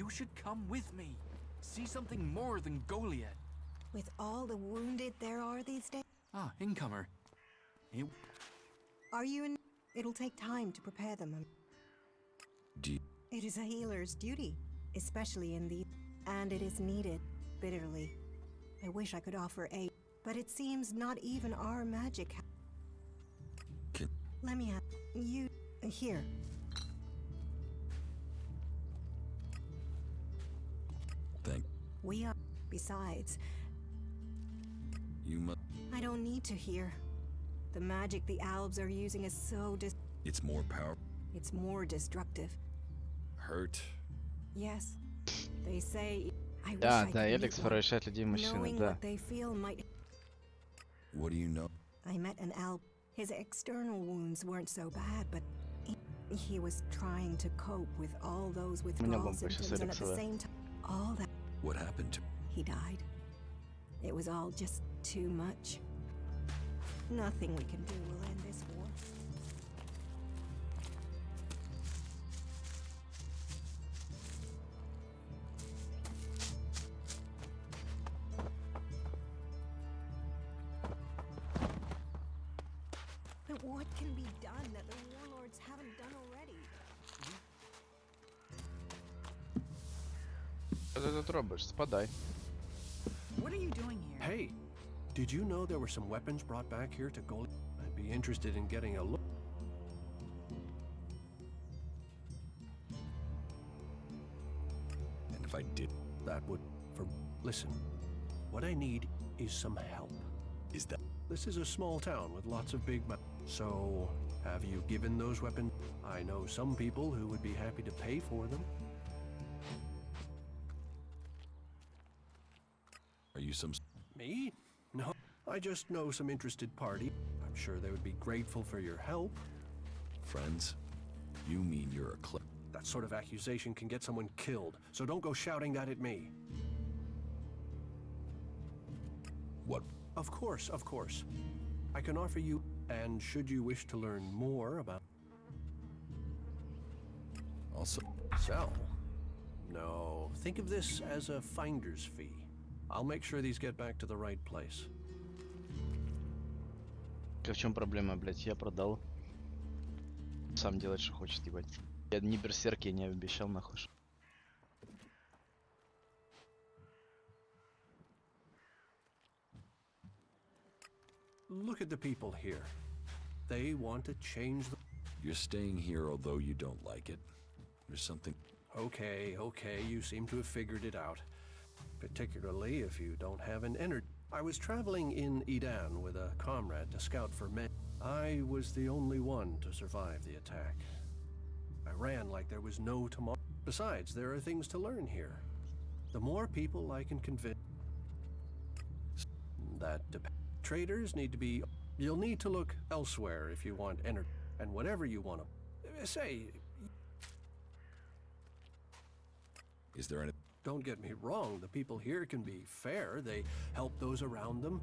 You should come with me. See something more than Goliath. With all the wounded there are these days? Ah, incomer. Are you in? It'll take time to prepare them. It is a healer's duty, especially in the... And it is needed, bitterly. I wish I could offer aid, but it seems not even our magic... Let me have... You... Here. Thank... We are... Besides... You must... I don't need to hear. The magic the Albs are using is so It's more powerful. It's more destructive. Hurt. Yes. They say... I wish Да, I да, could Элекс meet превращает людей в one. машины, Knowing да. what they feel might... What do you know? I met an Alb. His external wounds weren't so bad, but he was trying to cope with all those withdrawal symptoms, and at the same time, all that... What happened to... He died. It was all just too much. Nothing we can do will end this war. But what can be done that the warlords haven't done already? Что ты тут робишь? Спадай. What are you doing here? Hey, did you know there were some weapons brought back here to Goliath? I'd be interested in getting a look. And if I did... That would... Listen, what I need is some help. Is that... This is a small town with lots of big... So, have you given those weapons? I know some people who would be happy to pay for them. Are you some... Me? No, I just know some interested party. I'm sure they would be grateful for your help. Friends? You mean you're a That sort of accusation can get someone killed, so don't go shouting that at me. What? Of course, of course. I can offer you, and should you wish to learn more about... Also... Sell? No, think of this as a finder's fee. I'll make sure these get back to the right place. В чем проблема, блять? Я продал. Сам делать, что хочет, ебать. Я не берсерк, я не обещал, нахуй. Look at the people here. They want to change the... You're staying here although you don't like it. There's something... Okay, you seem to have figured it out. Particularly if you don't have an energy. I was traveling in Edan with a comrade to scout for men. I was the only one to survive the attack. I ran like there was no tomorrow. Besides, there are things to learn here. The more people I can convince... That traders need to be... You'll need to look elsewhere if you want energy. And whatever you want to... Say... Is there any... Don't get me wrong, the people here can be fair, they help those around them,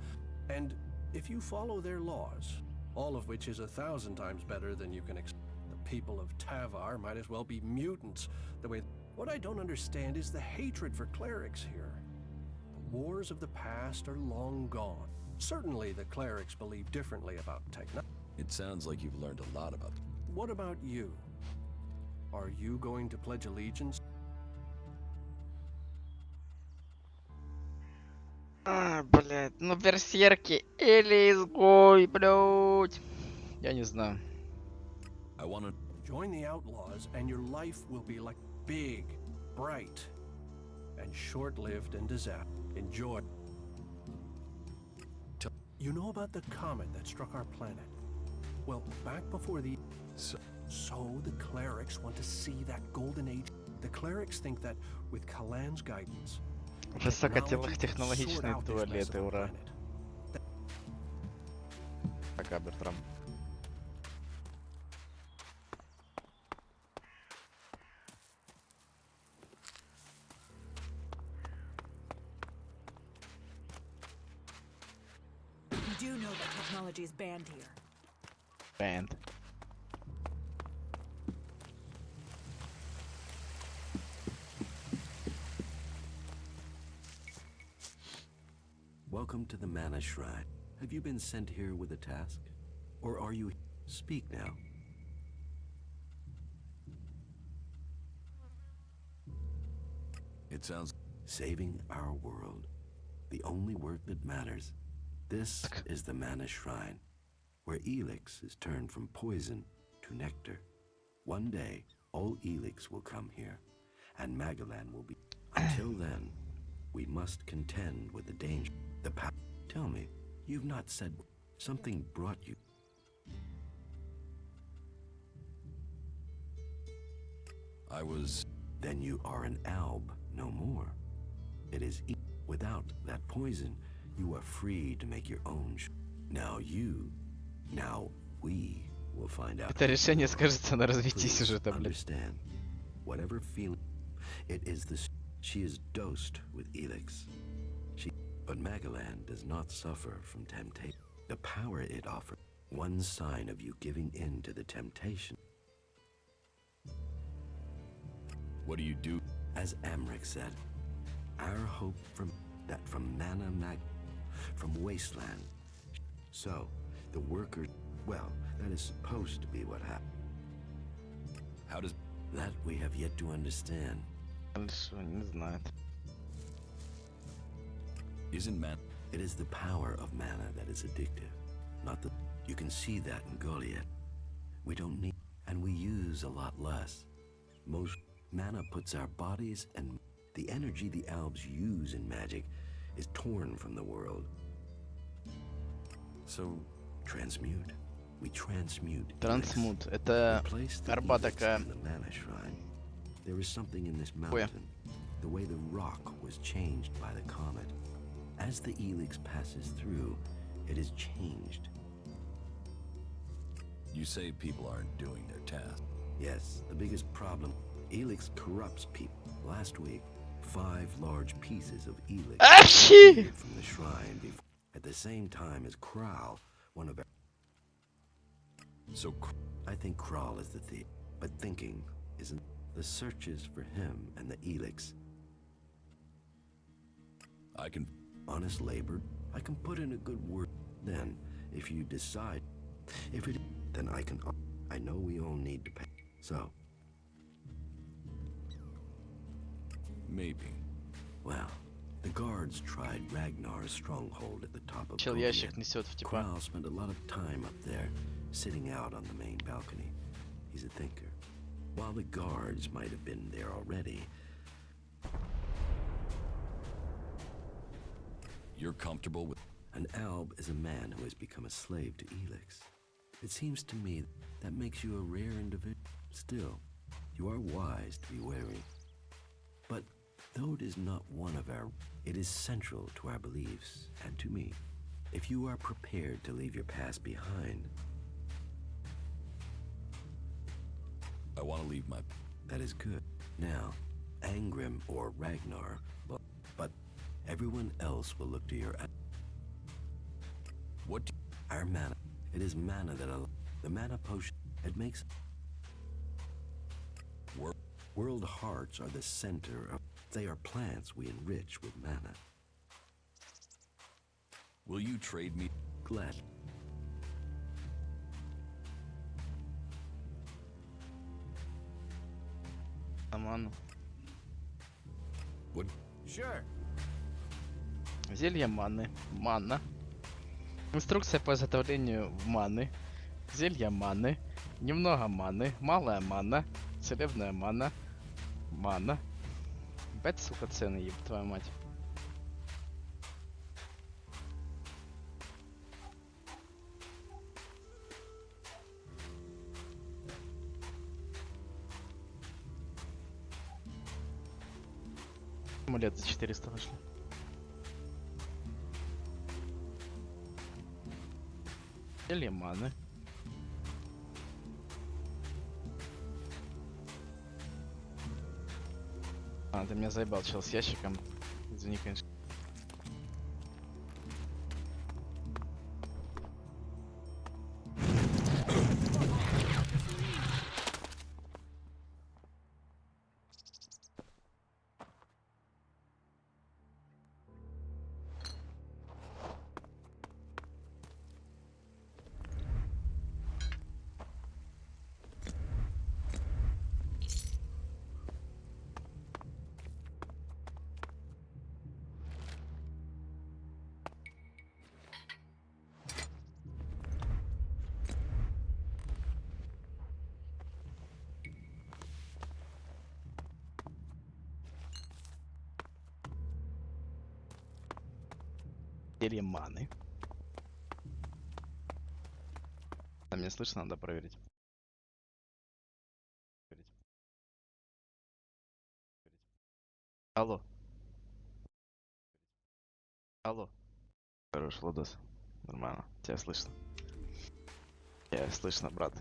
and if you follow their laws, all of which is 1,000 times better than you can expect, the people of Tavar might as well be mutants, the way... What I don't understand is the hatred for clerics here. The wars of the past are long gone. Certainly the clerics believe differently about technology. It sounds like you've learned a lot about... What about you? Are you going to pledge allegiance? Блять, ну берсерки или изгой, блять. Я не знаю. I wanna... Join the outlaws and your life will be like big, bright, and short-lived and disaster. Enjoy. You know about the comet that struck our planet? Well, back before the... So the clerics want to see that golden age. The clerics think that with Kalan's guidance... Высокотехнологичные туалеты, ура. Пока, Бертрам. You do know that technology is banned here. Banned. Welcome to the Mana Shrine. Have you been sent here with a task? Or are you... Speak now. It sounds... Saving our world. The only work that matters. This is the Mana Shrine, where ELEX is turned from poison to nectar. One day, all ELEX will come here, and Magalan will be... Until then, we must contend with the danger. The power... Tell me, you've not said something brought you... I was... Then you are an alb, no more. It is... Without that poison, you are free to make your own... Now we will find out... Это решение скажется на развитии сюжета, блядь. Understand. Whatever feeling... It is the... She is dosed with ELEX. But Magalan does not suffer from temptation. The power it offers, one sign of you giving in to the temptation. What do you do? As Amric said, our hope from from Wasteland. So, the worker, well, that is supposed to be what happened. How does... That we have yet to understand. Не знает. Isn't mana? It is the power of mana that is addictive, not the... You can see that in Goliath. We don't need... And we use a lot less. Most mana puts our bodies and... The energy the Albs use in magic is torn from the world. So, transmute. We transmute. Трансмут. Это арба такая. There is something in this mountain. The way the rock was changed by the comet. As the ELEX passes through, it is changed. You say people aren't doing their task. Yes, the biggest problem. ELEX corrupts people. Last week, 5 large pieces of ELEX disappeared from the shrine at the same time as Kral, one of our... So, I think Kral is the thief, but thinking isn't. The searches for him and the ELEX. I can... Honest labor, I can put in a good word. Then, if you decide, then I can... I know we all need to pay. So... Maybe. Well, the guards tried Ragnar's stronghold at the top of Чел ящик несет в типа. Kral spent a lot of time up there, sitting out on the main balcony. He's a thinker. While the guards might have been there already. You're comfortable with... An Alb is a man who has become a slave to ELEX. It seems to me that makes you a rare individual. Still, you are wise to be wary. But though it is not one of our... It is central to our beliefs and to me. If you are prepared to leave your past behind... I want to leave my... That is good. Now, Angrim or Ragnar, but everyone else will look to your... What? Our mana. It is mana that the mana potion. It makes... World hearts are the center of... They are plants we enrich with mana. Will you trade me? Glad. Ману. What? Sure. Зелье маны. Манна. Инструкция по изготовлению маны. Зелье маны. Немного маны. Малая мана. Целебная мана. Мана. Опять, сука, цены, еб твою мать. Амулет за 400 вышли. Зелье маны. А, ты меня заебал, чел, с ящиком. Извини, конечно. Или маны. А меня слышно? Надо проверить. Алло. Алло. Хорош, Ладос. Нормально. Тебя слышно. Тебя слышно, брат.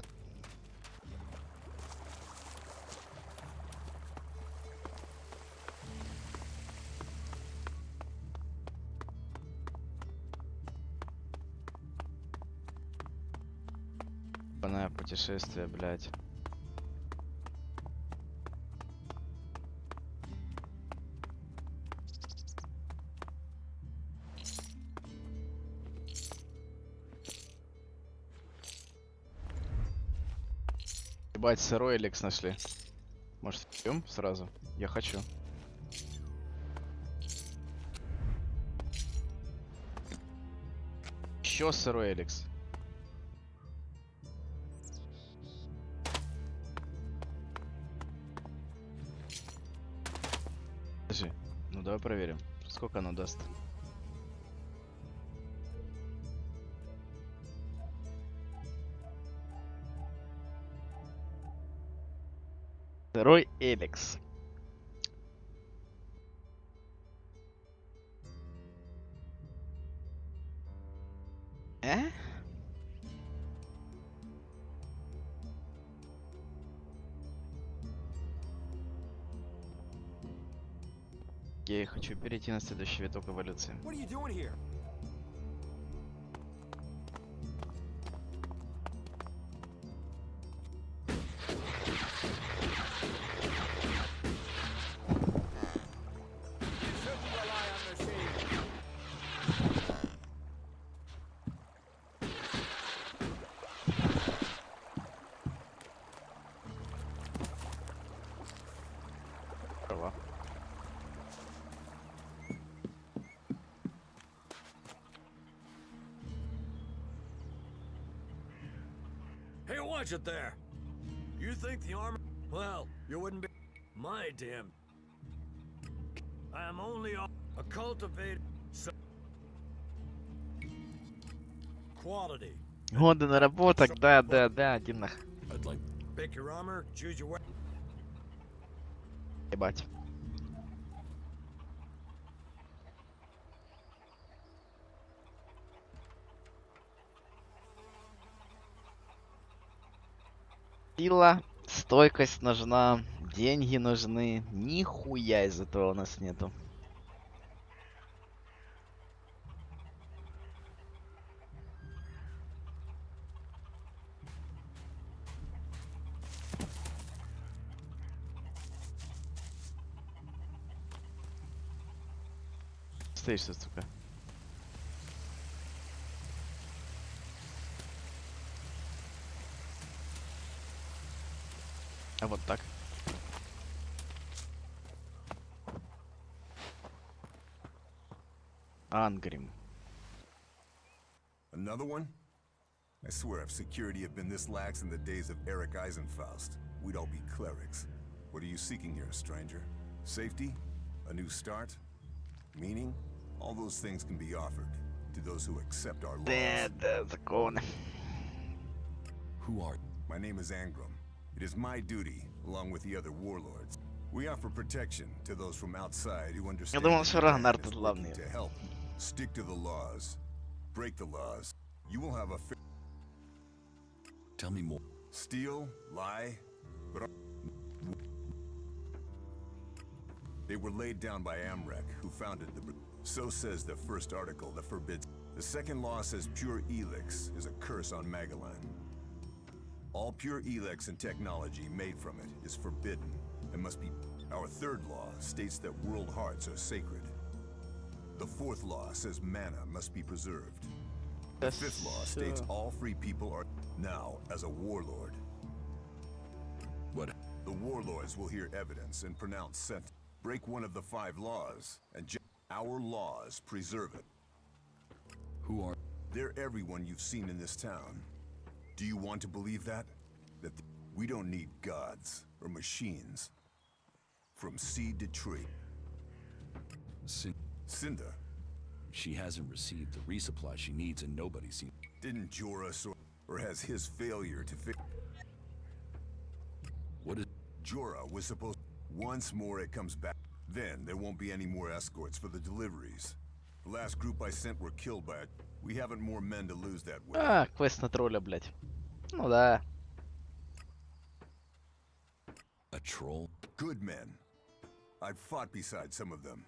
Банное путешествие, блядь. Ебать, сырой ELEX нашли. Может, пьем сразу? Я хочу. Еще сырой ELEX. Подожди. Ну давай проверим. Сколько оно даст. Сырой ELEX. Я хочу перейти на следующий виток эволюции. What are you doing here? Права. Hey, watch it there! You think the armor... Well, you wouldn't be... My damn... I am only a cultivated... Quality. Годы наработок, да, один нах. Pick your armor, choose your weapon. Ебать. Сила, стойкость нужна, деньги нужны. Нихуя из этого у нас нету. Стоишь, сука. А вот так. Ангрим. Another one? I swear if security had been this lax in the days of Eric Eisenfaust, we'd all be clerics. What are you seeking here, stranger? Safety? A new start? Meaning? All those things can be offered to those who accept our laws. Закон. Who are you? My name is Angram. It is my duty, along with the other warlords. We offer protection to those from outside who understand to help. Stick to the laws. Break the laws. You will have a fair... Tell me more. Steal, lie, but... They were laid down by Amrek, who founded the... So says the first article that forbids... The second law says pure ELEX is a curse on Magalan. All pure ELEX and technology made from it is forbidden and must be... Our third law states that world hearts are sacred. The fourth law says mana must be preserved. The fifth law states all free people are... Now, as a warlord... What? The warlords will hear evidence and pronounce sentence. Break one of the 5 laws, and our laws preserve it. Who are... They're everyone you've seen in this town. Do you want to believe that? We don't need gods or machines. From seed to tree. Cinda. She hasn't received the resupply she needs, and nobody's seen. Didn't Jorah or has his failure to fix? What is Jorah was supposed. Once more it comes back. Then there won't be any more escorts for the deliveries. The last group I sent were killed by it. We haven't more men to lose that way. А, квест на тролля, блядь. Ну да. a troll? Good men. I've fought beside some of them.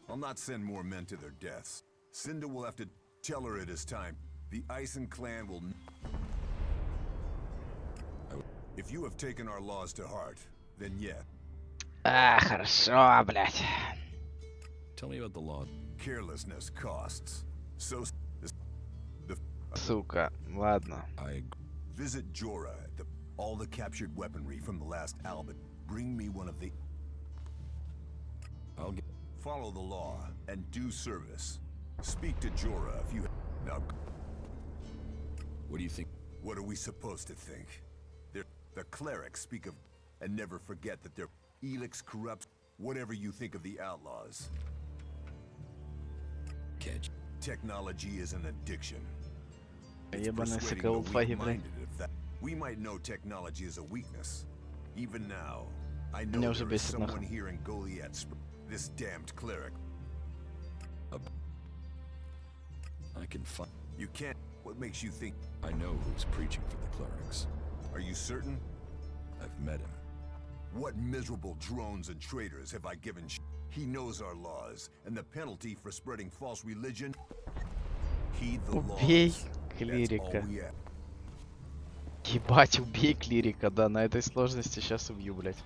I'll not send more men to their deaths. Cinda will have to tell her it is time. The Ison clan will... If you have taken our laws to heart, then yeah. А, хорошо, блядь. Tell me about the law. Carelessness costs. So... Сука, ладно. Visit Jorah at all the captured weaponry from the last Albert. Bring me one of the... I'll get... Follow the law and do service. Speak to Jorah if you... Now... What do you think? What are we supposed to think? The clerics speak of... And never forget that they're... ELEX corrupts... Whatever you think of the outlaws. Catch. Technology is an addiction. Ебаный соколфаги, блядь. We might know technology is a weakness. Even now, I know there is someone here in Goliath. This damned cleric. I can find... You can't... What makes you think... I know who's preaching for the clerics. Are you certain? I've met him. What miserable drones and traitors have I given He knows our laws, and the penalty for spreading false religion... Heed the laws. Клирика. Ебать, убей клирика, да, на этой сложности сейчас убью, блядь.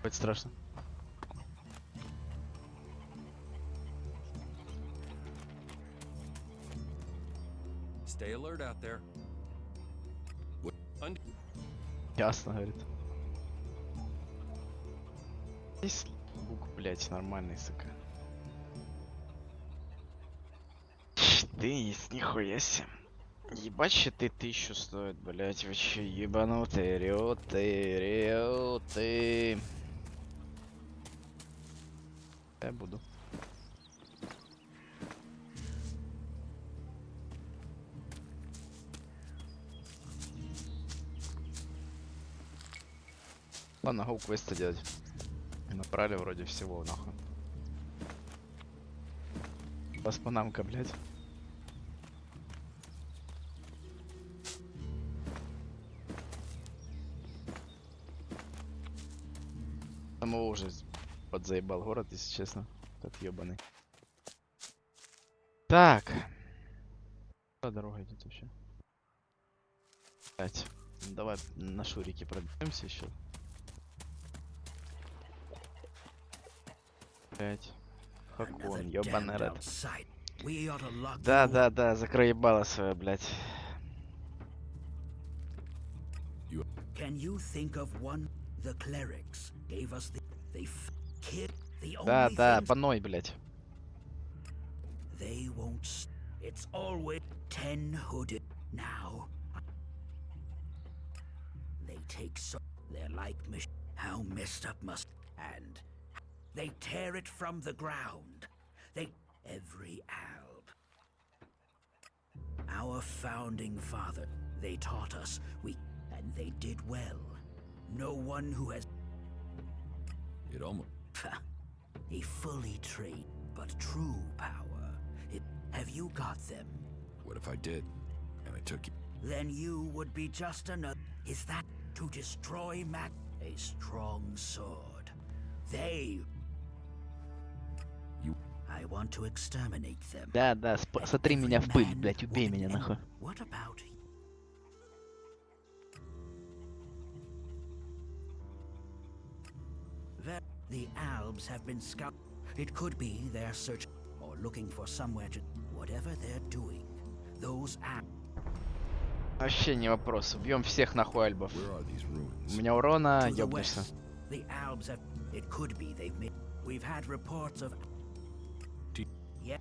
Хоть страшно. Stay alert out there. Ясно, говорит. Здесь лук, блядь, нормальный, сука. Ты есть, нихуя себе. Ебать, щиты 1000 стоит, блять, вы че ебанутые, реоты. Я буду. Ладно, гоу квесты делать. Набрали вроде всего, нахуй. Паспанамка, блять. Самого уже подзаебал город, если честно. Как ебаный. Так. Куда дорога идет вообще? Блять. Ну, давай на шурике проберемся еще. Блять. Хакон, ебаный рад. Да, закрой ебало свое, блять. Can you think of one? The clerics gave us they killed the only Да, паной, блять. They won't. It's always 10 hooded now. They take so they're like how messed up must and they tear it from the ground. They every alb. Our founding father, they taught us and they did well. No one who has... It almost... He fully trained, but true power. Have you got them? What if I did, and I took you? Then you would be just another... Is that to destroy a strong sword? They... You... I want to exterminate them. Да, сотри меня в пыль, блять, убей меня, нахуй. What about... The Albs have been scout. It could be they're searching or looking for somewhere to... Whatever they're doing, those Albs... Вообще не вопрос. Убьем всех нахуй альбов. У меня урона, ёбнешься. The Albs have... It could be they've made... We've had reports of... Yeah.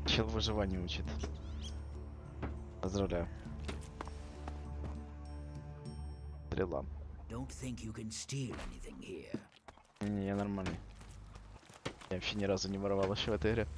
Чел выживание учит. Поздравляю. Стрела. Don't think you can steal anything here. Не, я нормальный. Я вообще ни разу не воровал еще в этой игре.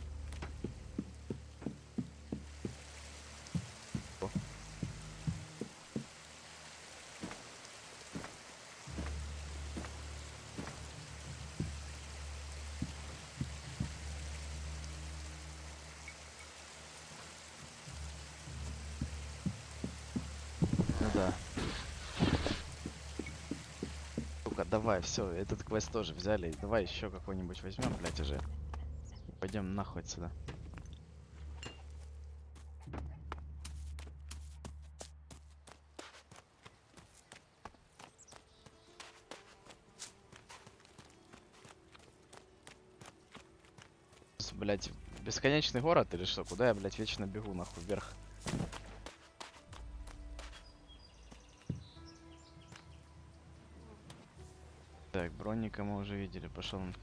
Ну да. Сука, давай, все, этот квест тоже взяли. Давай еще какой-нибудь возьмем, блять, уже. И пойдем нахуй отсюда. Блять, бесконечный город или что? Куда я, блять, вечно бегу нахуй вверх? Так, бронника мы уже видели, пошел он.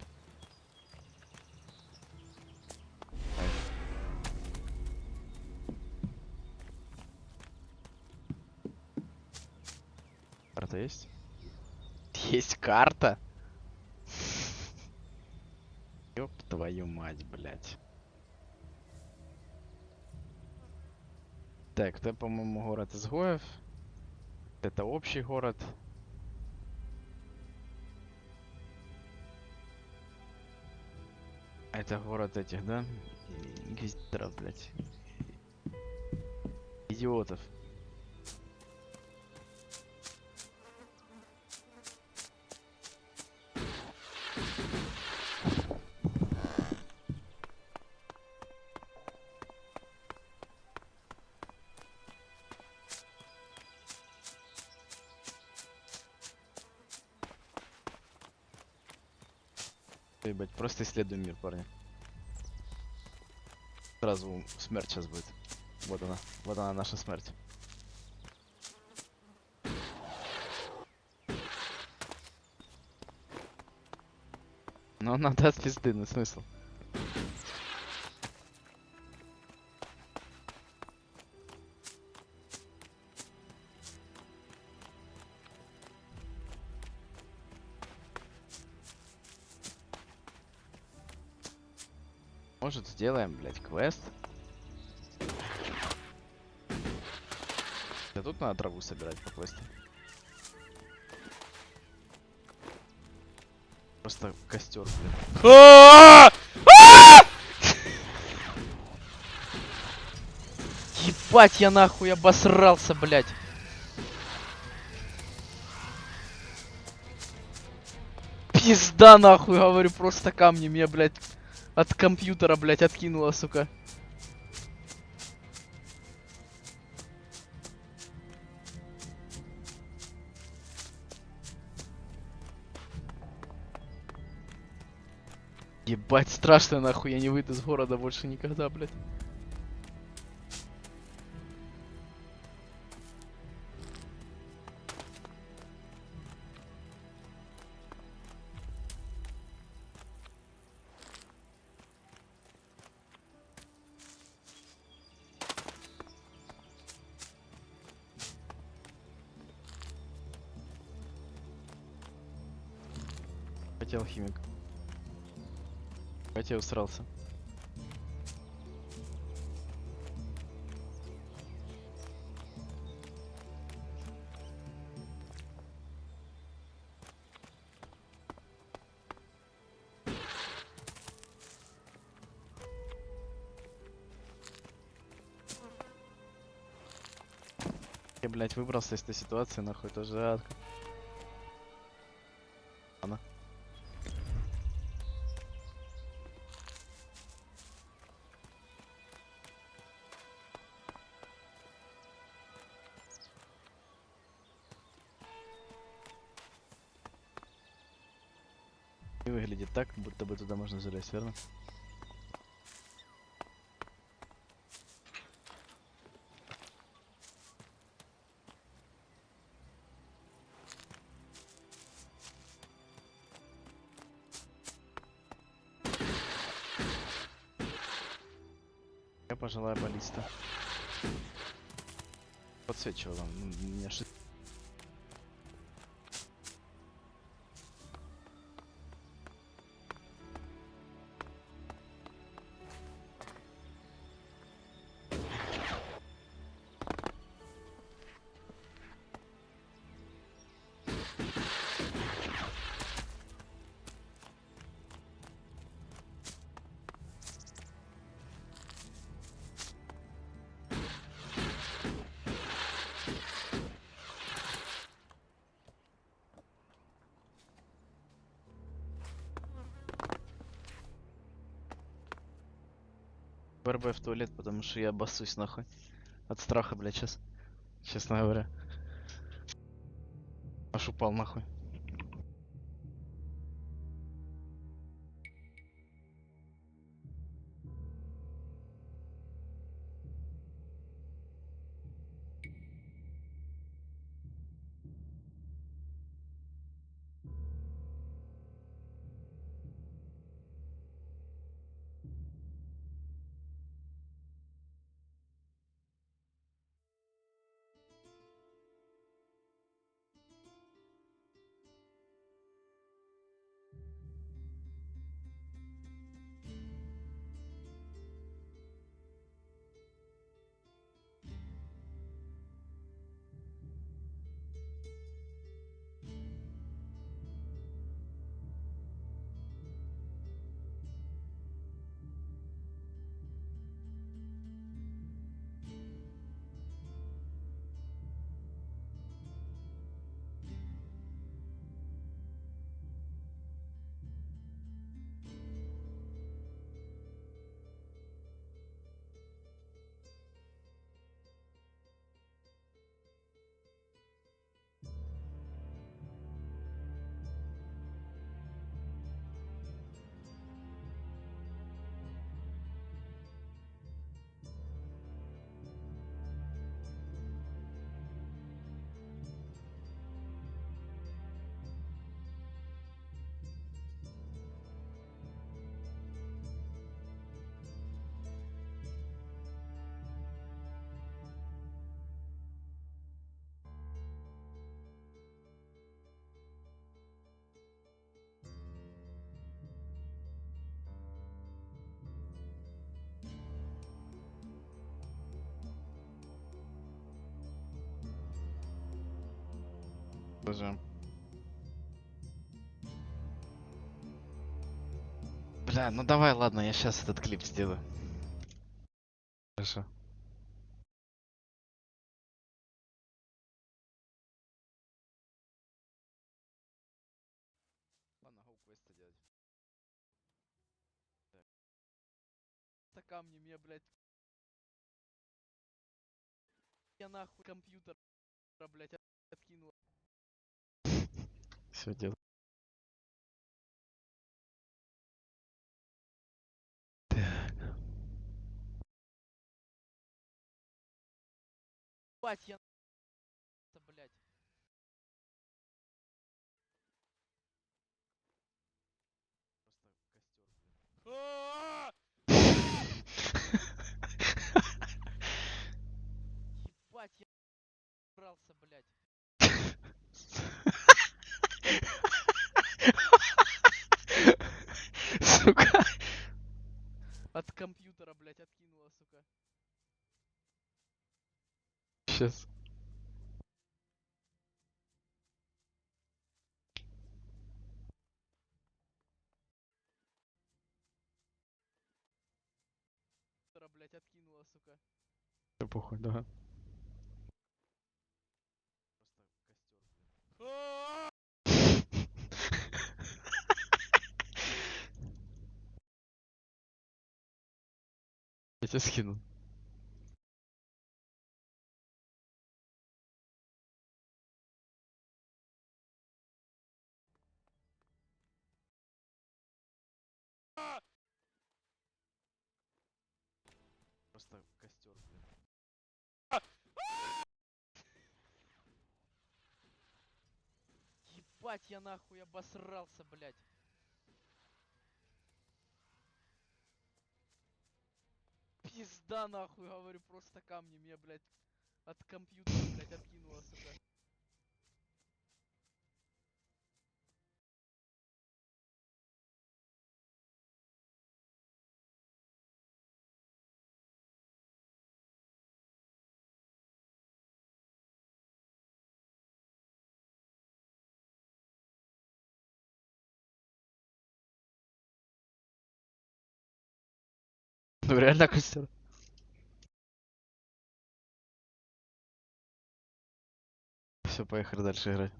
Карта есть? Есть карта? Ёб твою мать, блять. Так, это, по-моему, город изгоев. Это общий город. Это город этих, да? Инквизиторов, блять. Идиотов. Ебать, просто исследуем мир, парни. Сразу смерть сейчас будет. Вот она наша смерть. Но она даст пизды, ну смысл. Может, сделаем, блядь, квест? Да тут надо траву собирать по квесту. Просто костер, блядь. Ебать, я нахуй обосрался, блядь. Пизда нахуй, говорю, просто камни меня, блядь, от компьютера, блядь, откинула, сука. Ебать, страшно нахуй, я не выйду из города больше никогда, блядь. Хотел химик. Хотел усрался. Я, блядь, выбрался из этой ситуации, нахуй, тоже адка. Она. И выглядит так, будто бы туда можно залезть, верно? Я пожелаю баллиста. Подсвечивал вам, меня ши... РБ в туалет, потому что я обоссусь нахуй. От страха, блядь, сейчас. Честно говоря. Аж упал нахуй. Боже. Бля, ну давай, ладно, я сейчас этот клип сделаю. Хорошо. Ладно, гоу квесты делать. Так. За камнями я, блядь. Я нахуй компьютер, блядь, откинул. Все делаю. Бать, я... блядь. Просто костер, блядь. Ебать, я брался, блядь. Сука. От компьютера, блядь, откинула, сука. Сейчас. Блядь, откинула, сука. Да похуй, да. Просто костер, блядь. Я тебя скину. Просто костер, блядь. Ебать, я нахуй обосрался, блядь. Пизда нахуй, говорю, просто камни меня, блядь, от компьютера, блядь, откинула, сука. Ну реально костер. Все, поехали дальше играть.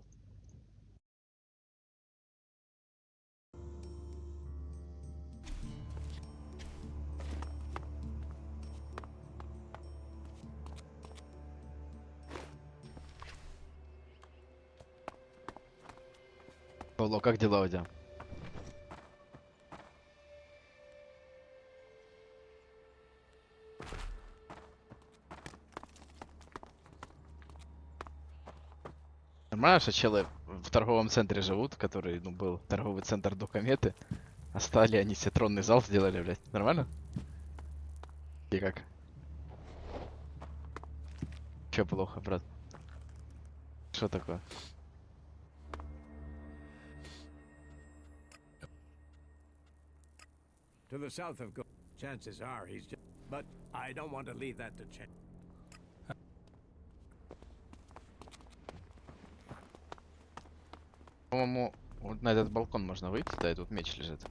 Павло, как дела у тебя? Нормально, что челы в торговом центре живут, который, ну, был торговый центр до кометы, а стали они себе тронный зал сделали, блядь. Нормально? И как? Чё плохо, брат? Что такое? To the south of chances are he's just... But I don't want to leave that to chance. По-моему, вот на этот балкон можно выйти, да, и тут меч лежит.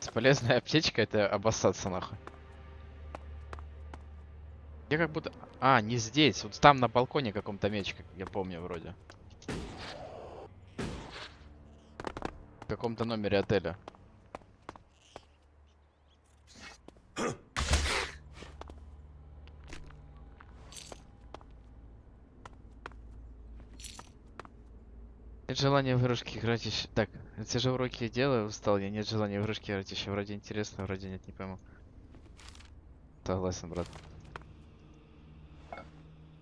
Бесполезная аптечка — это обоссаться нахуй. Я как будто... А, не здесь. Вот там на балконе каком-то меч, как я помню, вроде. В каком-то номере отеля. Нет желания в игрушки играть еще. Так, эти же уроки я делаю, устал. Я нет желания в игрушки играть еще. Вроде интересно, вроде нет, не пойму. Согласен, брат.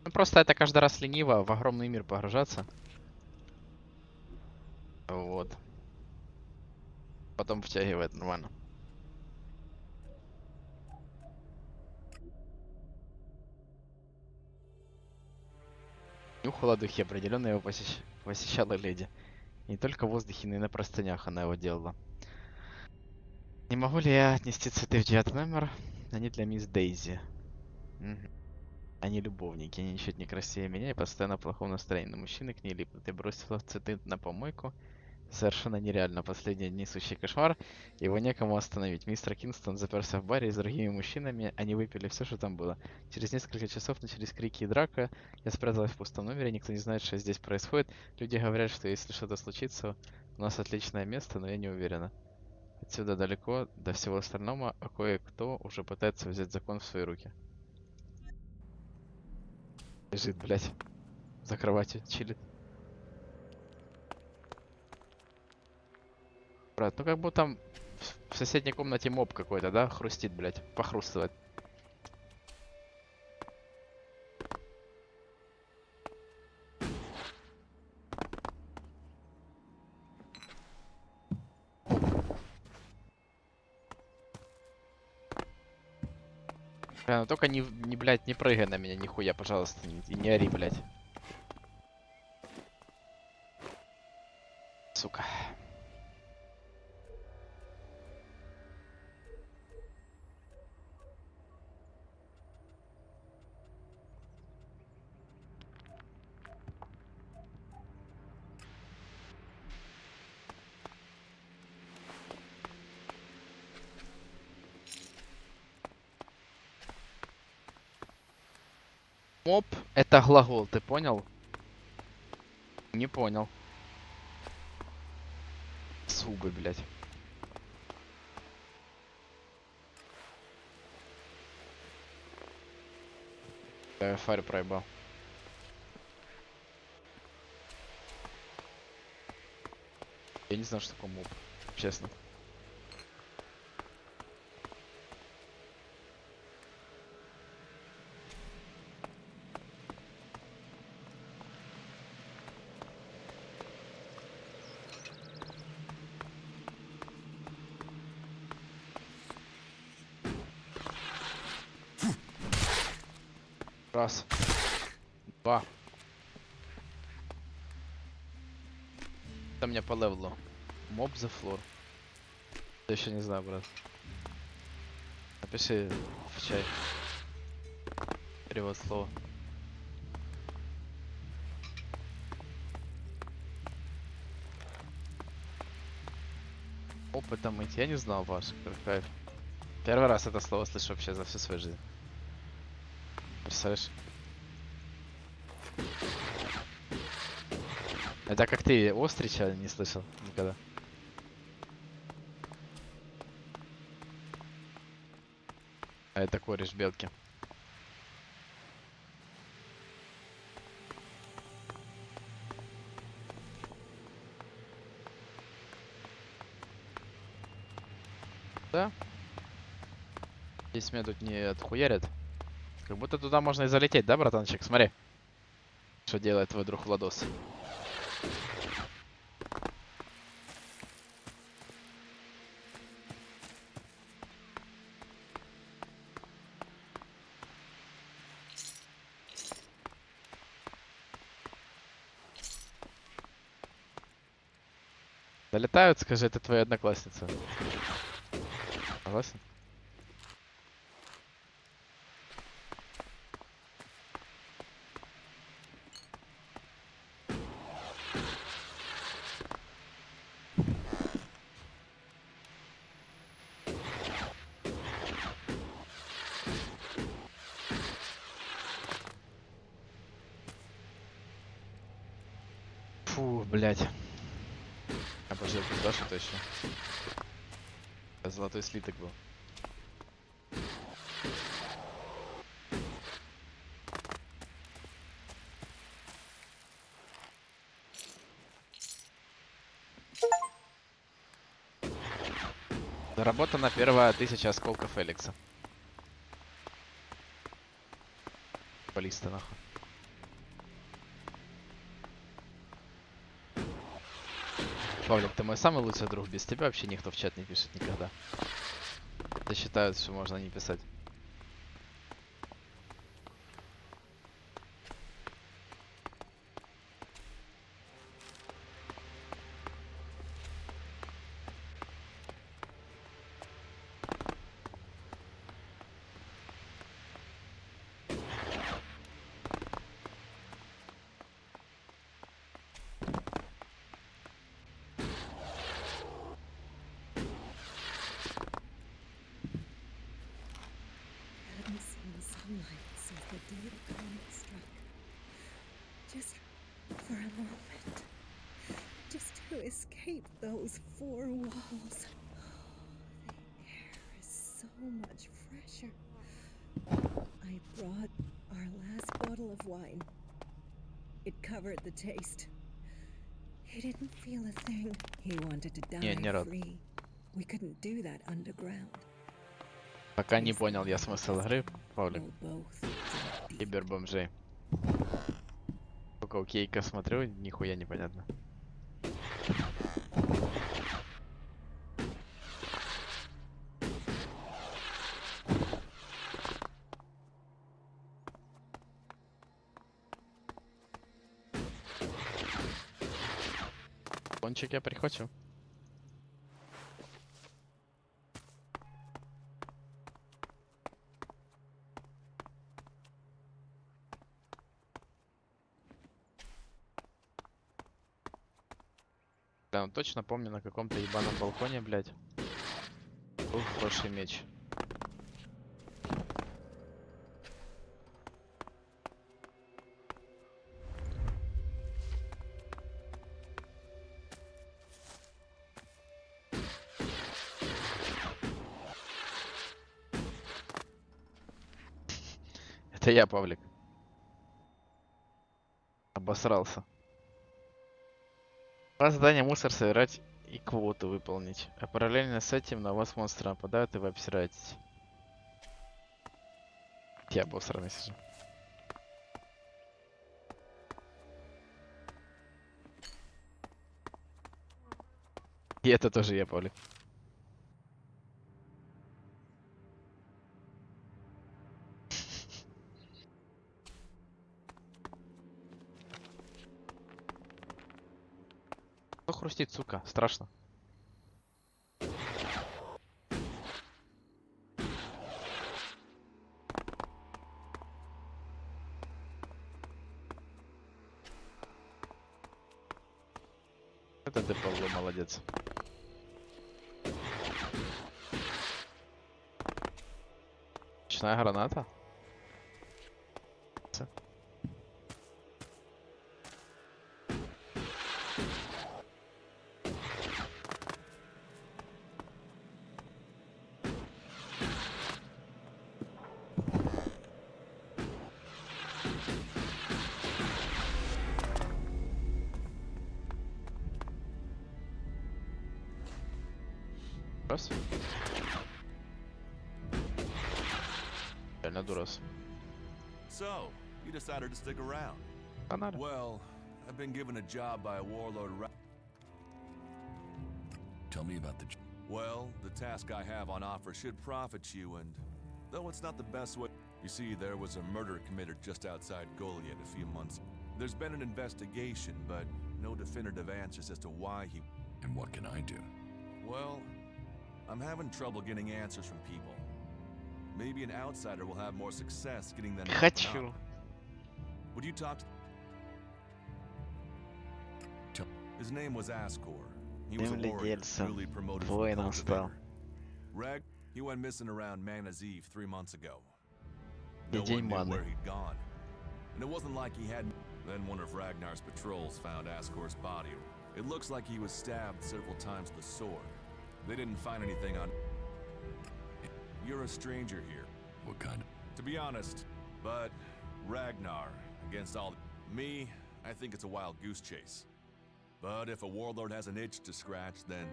Ну просто это каждый раз лениво в огромный мир погружаться. Вот. Потом втягивает нормально. Нюхала духи, определенно его посещала леди. И не только в воздухе, но и на простынях она его делала. Не могу ли я отнести цветы в 9 номер? Они для мисс Дейзи. Мгм. Они любовники, они ничуть не красивее меня и постоянно в плохом настроении. Но мужчины к ней липнут. Я бросила цветы на помойку. Совершенно нереально. Последние дни сущий кошмар. Его некому остановить. Мистер Кингстон заперся в баре с другими мужчинами. Они выпили все, что там было. Через несколько часов начались крики и драка. Я спряталась в пустом номере. Никто не знает, что здесь происходит. Люди говорят, что если что-то случится, у нас отличное место, но я не уверена. Отсюда далеко до всего остального, а кое-кто уже пытается взять закон в свои руки. Лежит, блядь, за кроватью, чилит. Брат, ну как будто там в соседней комнате моб какой-то, да? Хрустит, блядь, похрустывает. Ну только не, блядь, не прыгай на меня, нихуя, пожалуйста, и не ори, блядь. Сука. Моб — это глагол, ты понял? Не понял. Зубы, блядь. Фарь проебал. Я не знаю, что такое моб, честно. Раз. Два. Это мне по левелу. Моб the floor. Я еще не знаю, брат. Напиши в чай. Перевод слова. Опыта мыть. Я не знал ваш. Кайф. Первый раз это слово слышу вообще за всю свою жизнь. Представляешь? Это как ты Острича не слышал никогда. А это кореш белки. Да? Здесь меня тут не отхуярят. Как будто туда можно и залететь, да, братанчик? Смотри. Что делает твой друг Владос. Долетают, скажи, это твоя одноклассница. Согласен? Фу, блядь. А подожди, да, что-то еще? Золотой слиток был. Заработана первая 1000 осколков Элекса. Баллиста, нахуй. Павлик, ты мой самый лучший друг. Без тебя вообще никто в чат не пишет никогда. Ты считают, что можно не писать. Sunlight since the day the comet struck. Just for a moment. Just to escape those four walls. The air is so much fresher. I brought our last bottle of wine. It covered the taste. He didn't feel a thing. He wanted to die free. We couldn't do that underground. Пока не понял я смысл игры, Павлик. Кибербомжей. Только у Кейка смотрю, нихуя непонятно. Пончик я прихвачу. Да, точно помню, на каком-то ебаном балконе, блядь, был хороший меч. Это я, Павлик. Обосрался. Задание мусор собирать и квоту выполнить. А параллельно с этим на вас монстры нападают и вы обсираетесь. Я обосранный сижу. И это тоже я, Павлик. Что хрустит, сука? Страшно. Это ты, Павло, молодец. Ночная граната? Раз. Реально дурос. So, you decided to stick around. Фонарь. Well, I've been given a job by a warlord. Tell me about the... Well, the task I have on offer should profit you, and though it's not the best way... You see, there was a murder committed just outside Goliath a few months. There's been an investigation, but no definitive answers as to why he... And what can I do? Well, I'm having trouble getting answers from people. Maybe an outsider will have more success getting them... Хочу. Would you talk to... His name was Ascor. He was a warrior, newly promoted from cultivator. Rag, he went missing around Mana's Eve 3 months ago. No one knew where he'd gone. And it wasn't like he had... Then one of Ragnar's patrols found Ascor's body. It looks like he was stabbed several times with a sword. They didn't find anything on... You're a stranger here. What kind of... To be honest, but Ragnar, against all... Me, I think it's a wild goose chase. But if a warlord has an itch to scratch, then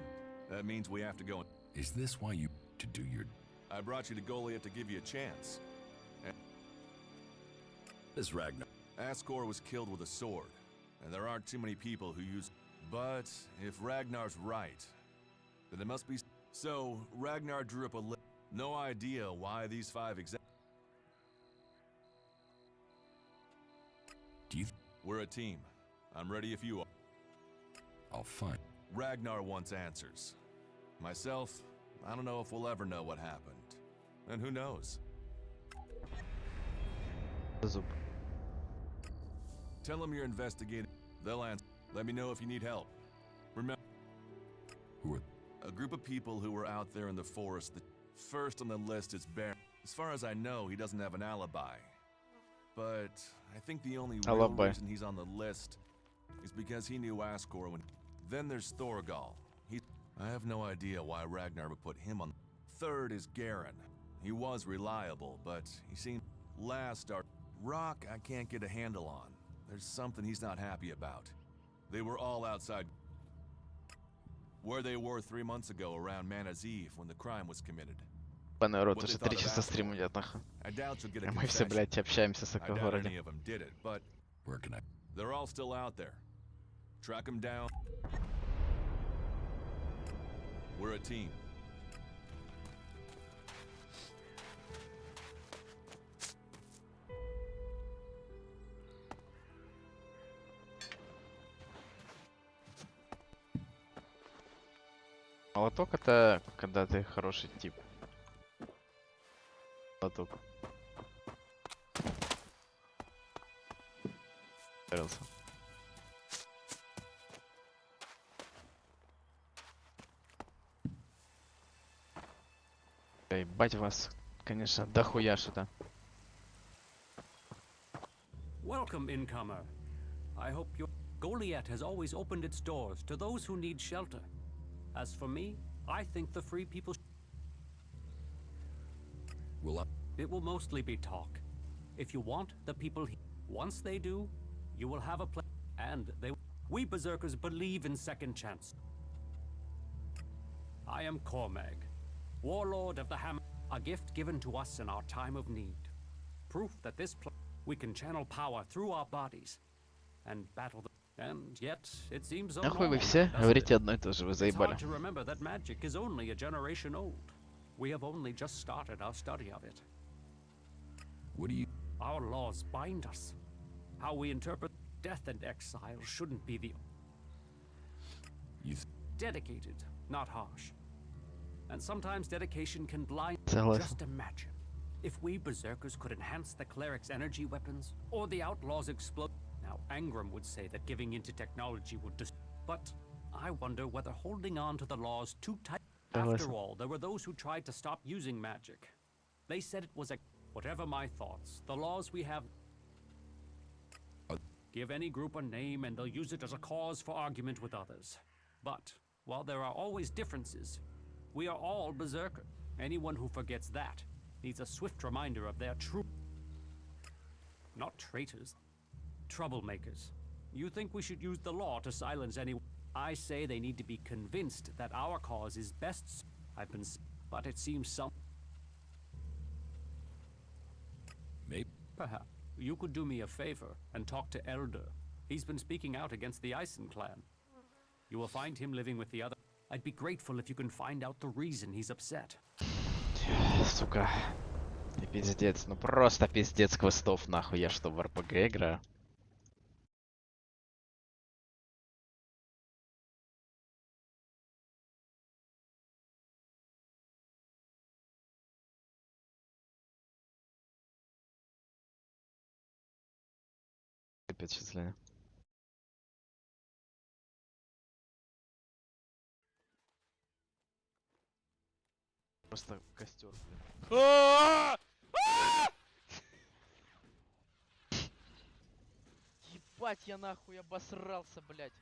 that means we have to go... Is this why you... to do your... I brought you to Goliath to give you a chance. This Ragnar... Ascor was killed with a sword, and there aren't too many people who use... But if Ragnar's right, then it must be... So, Ragnar drew up a list. No idea why these 5 Do you... We're a team. I'm ready if you are. I'll find... Ragnar wants answers. Myself, I don't know if we'll ever know what happened. And who knows? Tell them you're investigating. They'll answer. Let me know if you need help. Remember... Who are... A group of people who were out there in the forest. The first on the list is Baron. As far as I know, he doesn't have an alibi. But I think the only real reason he's on the list is because he knew Ascor when... Then there's Thorgal. I have no idea why Ragnar would put him on... Third is Garen. He was reliable, but he seemed... Last are... Rock I can't get a handle on. There's something he's not happy about. They were all outside... Where they were 3 months ago around Mana's Eve when the crime was committed. Пане народ, уже 3 часа стриму идет, нахуй. А мы все, блядь, общаемся с такой городе. Where can I? They're all still out there. Track them down. We're a team. Молоток это когда ты хороший тип. Молоток. Нравился. Ебать вас, конечно, дохуя что-то. Welcome, incomer. I hope your Goliath has always opened its doors to those who need shelter. As for me, I think the free people... It will mostly be talk. If you want the people... Once they do, you will have a place. And they... We Berserkers believe in second chance. I am Cormag, Warlord of the Hammer. A gift given to us in our time of need. Proof that this... We can channel power through our bodies. And battle the... And yet, it seems so Нахуй вы все говорите одно и то же, вы заебали. It's hard to remember that magic is only a generation old. We have only just started our study of it. What do you... Our laws bind us. How we interpret death and exile shouldn't be the... Dedicated, not harsh. And sometimes dedication can blind... Just imagine. If we Berserkers could enhance the cleric's energy weapons, or the outlaws explode... Now, Angram would say that giving into technology would but I wonder whether holding on to the laws too tight... After all, there were those who tried to stop using magic. They said it was a... Whatever my thoughts, the laws we have... Give any group a name and they'll use it as a cause for argument with others. But, while there are always differences, we are all Berserker. Anyone who forgets that needs a swift reminder of their true... Not traitors. Troublemakers. You think we should use the law to silence anyone? I say they need to be convinced that our cause is best. But it seems some... Maybe. Perhaps you could do me a favor and talk to Elder. He's been speaking out against the Eisen clan. You will find him living with the other. I'd be grateful if you can find out the reason he's upset. Сука. И пиздец. Ну просто пиздец квестов, нахуй. Я что, в РПГ играю? Впечатление. Просто костер, блин. Ебать, я нахуй обосрался, блядь.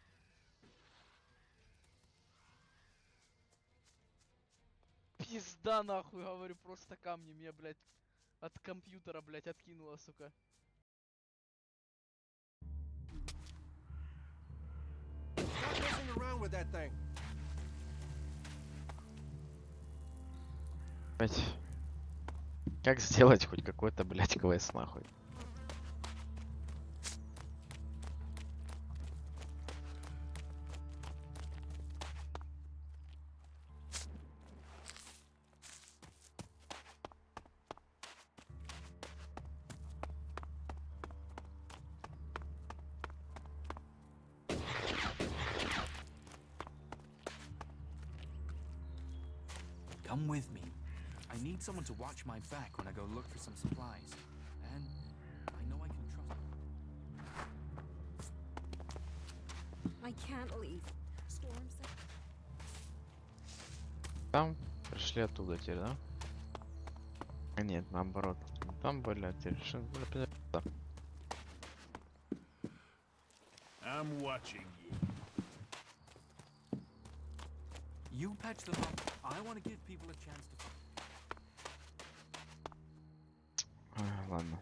Пизда нахуй, говорю, просто камни меня, блядь, от компьютера, блядь, откинуло, сука. Stop messing around with that thing. Блядь. Как сделать хоть какой-то, блядь, квест, нахуй? Come with me. I need someone to watch my back when I go look for some supplies. And I know I can trust. I can't leave. Storm said. Там пришли оттуда теперь, да? А нет, наоборот. Там были, а теперь да. I'm watching you. You patch them up. I want to give people a chance to. Ладно.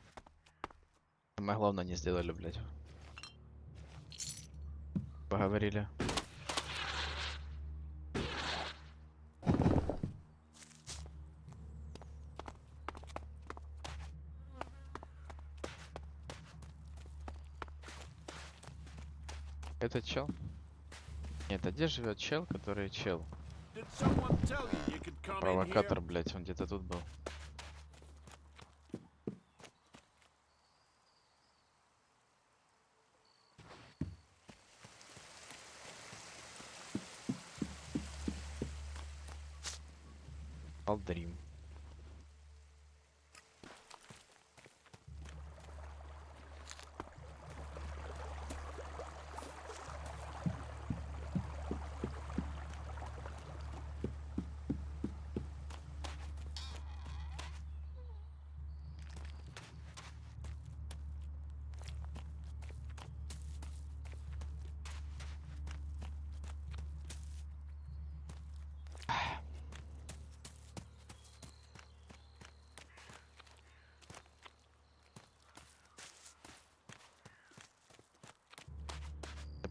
Самое главное не сделали, блядь. Поговорили. Это чел? Нет, а где живет чел, который чел? Провокатор, блядь, он где-то тут был. Алдрим.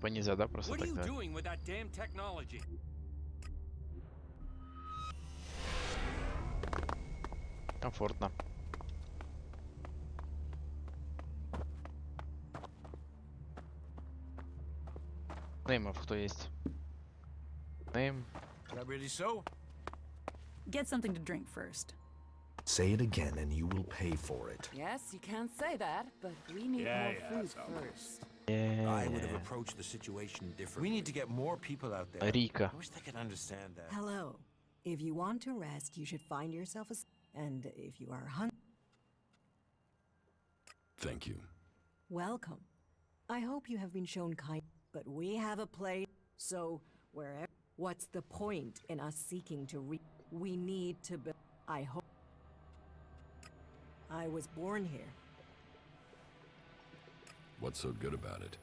Типа нельзя, да, просто What are you тогда? doing with that damn technology? Комфортно. Неймов кто есть? Нейм. That really so? Get something to drink first. Say it again and you will pay for it. Yes, you can't say that, but we need more food first. I would have approached the situation differently. We need to get more people out there. Rika. I wish they could understand that. Hello. If you want to rest, you should find yourself a... And if you are hungry... Thank you. Welcome. I hope you have been shown kind... But we have a place, so wherever... What's the point in us seeking to We need to build... I hope... I was born here. What's so good about it?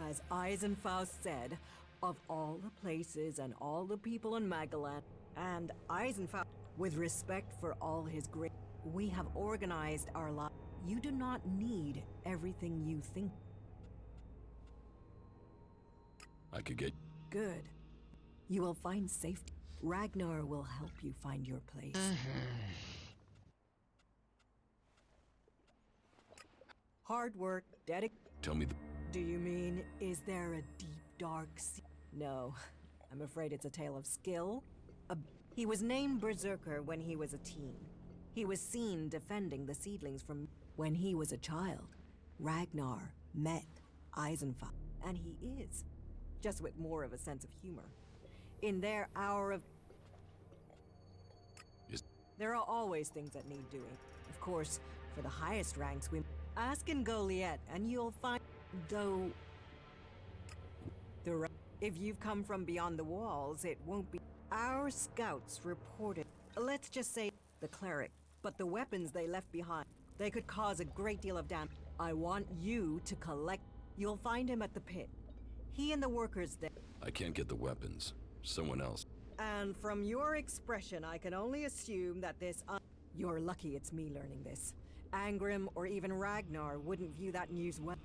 As Eisenfaust said, of all the places and all the people in Magalan, and Eisenfaust, with respect for all his great... We have organized our lives. You do not need everything you think. I could get... Good. You will find safety. Ragnar will help you find your place. Hard work, Tell me the... Do you mean, is there a deep, dark sea? No. I'm afraid it's a tale of skill. He was named Berserker when he was a teen. He was seen defending the seedlings from when he was a child. Ragnar met Eisenfeld, and he is, just with more of a sense of humor. In their hour of... There are always things that need doing. Of course, for the highest ranks, we... Ask in Goliath, and you'll find... Though... If you've come from beyond the walls, it won't be... Our scouts reported... Let's just say the cleric. But the weapons they left behind, they could cause a great deal of damage. I want you to collect... You'll find him at the pit. He and the workers there... I can't get the weapons. Someone else. And from your expression, I can only assume that this... You're lucky it's me learning this. Angrim or even Ragnar wouldn't view that news well.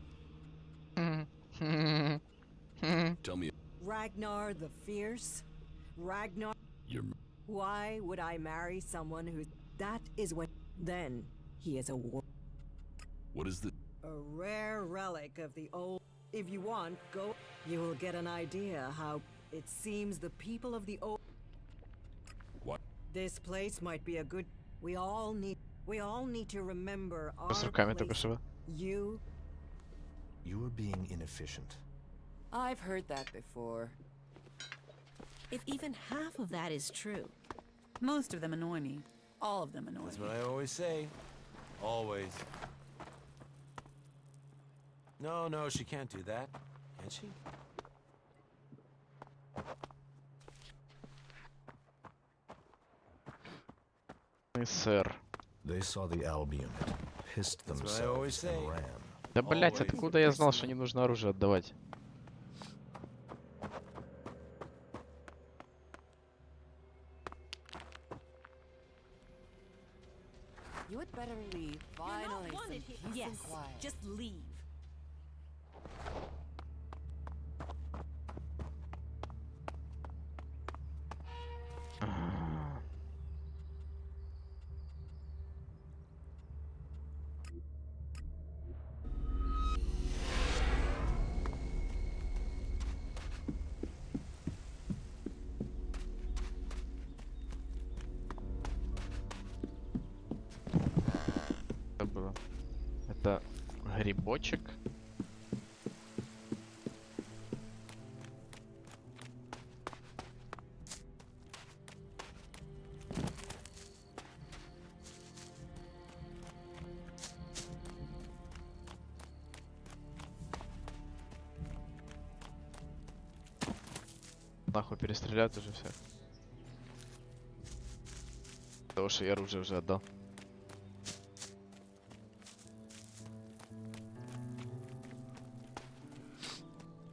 Tell me... Ragnar the Fierce? Ragnar... You're... Why would I marry someone who... That is when... Then, he is a war... What is the... A rare relic of the old... If you want, go... You will get an idea how... It seems the people of the old... What? This place might be a good... We all need to remember our С руками только place. что. You are being inefficient. I've heard that before. If even half of that is true. Most of them annoy me. All of them annoy That's me. what I always say. Always. No, she can't do that. Can she? Сэр. They saw the Albion, pissed That's what I always themselves and say. ran. Да блять, откуда я знал, что не нужно оружие отдавать? You had better leave. Finally, some peace Yes, and quiet. just leave. Это было. Это грибочек. Нахуй перестреляют уже всех. Потому что я оружие уже отдал.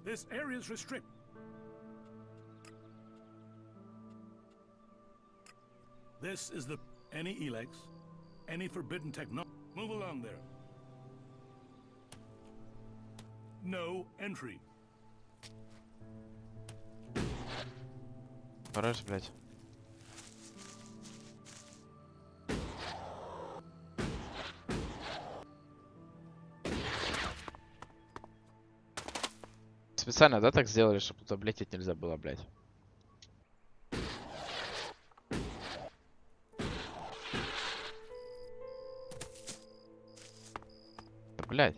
This area is restricted. This is the... Any ELEX, any forbidden technology. Move along there. No entry. Хорош, блять. Специально, да, так сделали, чтобы туда влететь нельзя было, блять. Блять.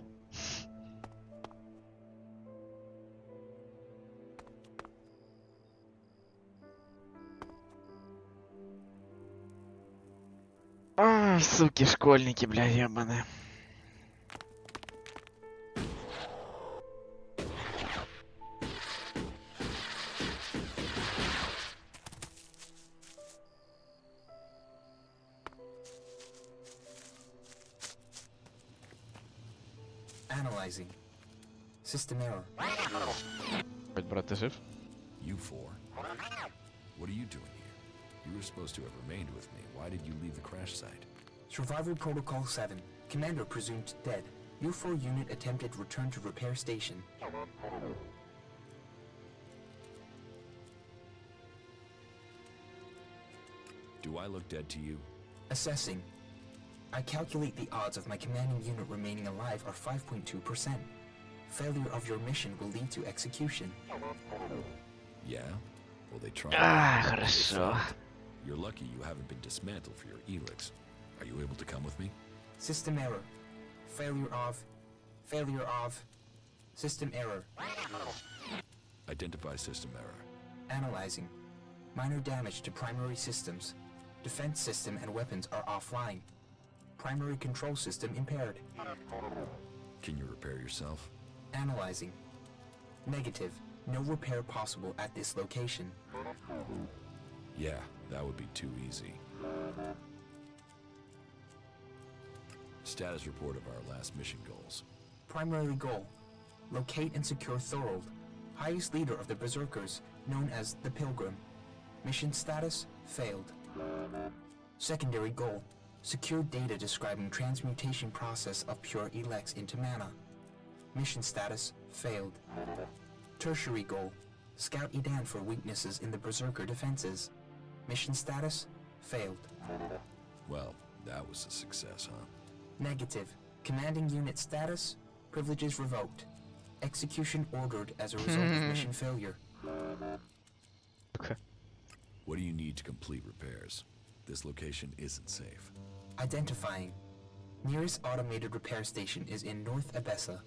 Ай, суки, школьники, бля, ебаные. Analyzing. System error. Хоть, брат, ты жив? You four? What are you doing here? You were supposed to have remained with me. Why did you leave the crash site? Survival Protocol 7. Commander presumed dead. U4 unit attempted return to repair station. Do I look dead to you? Assessing. I calculate the odds of my commanding unit remaining alive are 5.2%. Failure of your mission will lead to execution. Yeah? Well, they tried. Хорошо. You're lucky you haven't been dismantled for your ELEX. Are you able to come with me? System error. Failure of... System error. Identify system error. Analyzing. Minor damage to primary systems. Defense system and weapons are offline. Primary control system impaired. Can you repair yourself? Analyzing. Negative. No repair possible at this location. Yeah, that would be too easy. Status report of our last mission goals. Primary goal. Locate and secure Thorold, highest leader of the Berserkers, known as the Pilgrim. Mission status, failed. Secondary goal. Secure data describing transmutation process of pure ELEX into mana. Mission status, failed. Tertiary goal. Scout Edan for weaknesses in the Berserker defenses. Mission status, failed. Well, that was a success, huh? Negative. Commanding unit status, privileges revoked. Execution ordered as a result of mission failure. Okay. What do you need to complete repairs? This location isn't safe. Identifying. Nearest automated repair station is in North Abessa.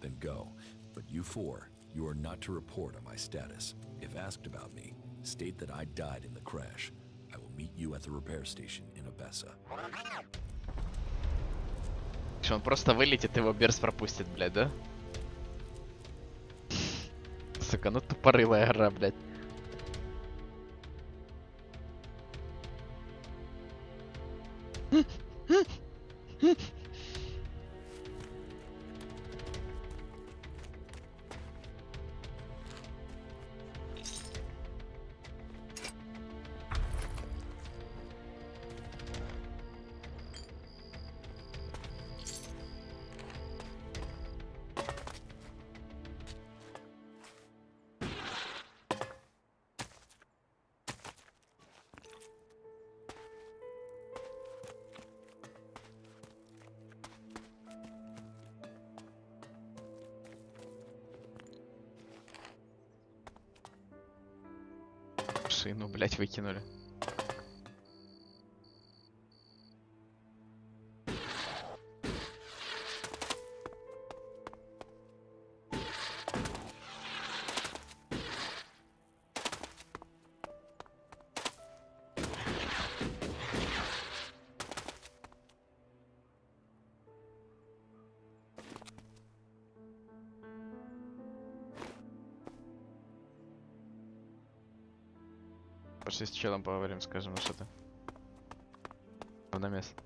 Then go. But you four, you are not to report on my status. If asked about me, state that I died in the crash. I will meet you at the repair station in Abessa. Что, он просто вылетит, его Берс пропустит, блядь, да? Сука, ну тупорылая игра, блядь. Шину, блядь, выкинули. Пошли с челом поговорим, скажем, ну что ты. На место.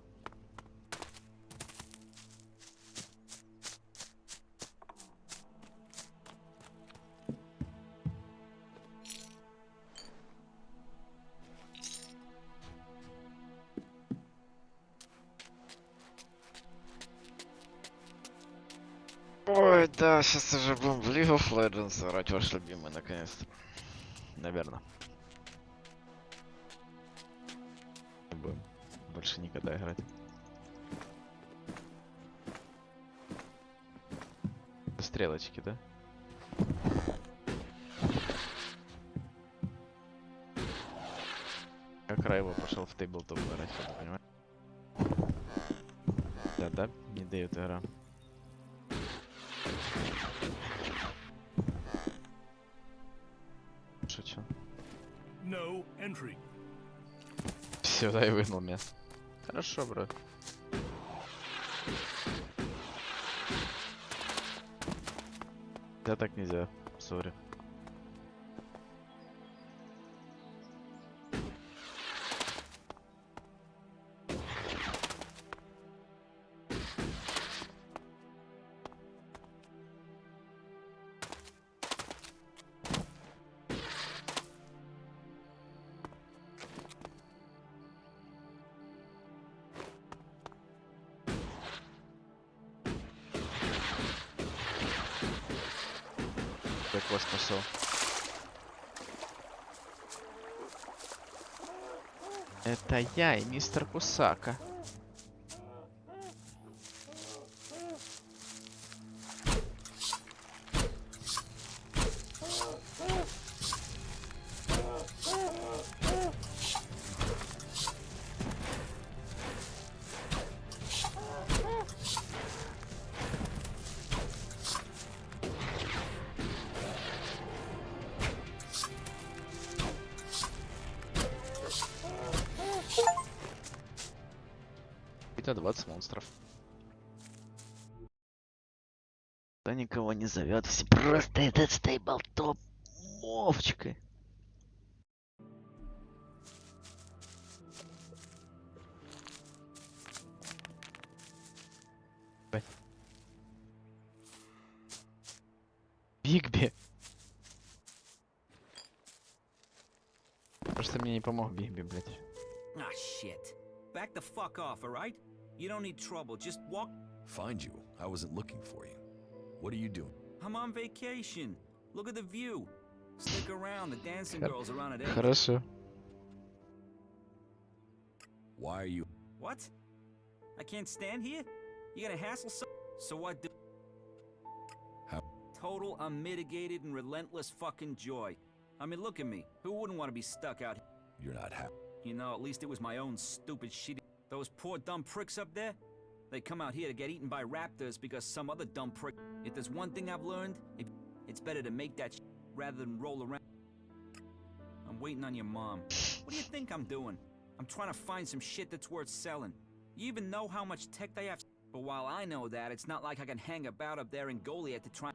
Ой, да, сейчас уже будем в League of Legends играть, ваш любимый, наконец-то. Наверное. Будем больше никогда играть. Стрелочки, да? Как Райво пошел в тейблтоп играть, я понимаю. Да, не дает игра. Шучу. No entry. Все, да, и выгнал меня. Хорошо, бро. Да так нельзя, сори. Как вас спасал? Это я и мистер Кусака. Это 20 монстров. Да никого не зовет, все просто этот стейблтоп мовчкой. Бигби. Просто мне не помог Бигби, блядь. Ah, shit. Back the fuck off, alright? You don't need trouble, just walk. Find you? I wasn't looking for you. What are you doing? I'm on vacation. Look at the view. Stick around, the dancing girls are on at 8. Хорошо. Why are you... What? I can't stand here? You gonna hassle so what do... How... Total unmitigated and relentless fucking joy. I mean, look at me. Who wouldn't want to be stuck out here? You're not happy. You know, at least it was my own stupid shit. Those poor dumb pricks up there? They come out here to get eaten by raptors because some other dumb prick... If there's one thing I've learned, it's better to make that shit rather than roll around. I'm waiting on your mom. What do you think I'm doing? I'm trying to find some shit that's worth selling. You even know how much tech they have? But while I know that, it's not like I can hang about up there in Goliath to try...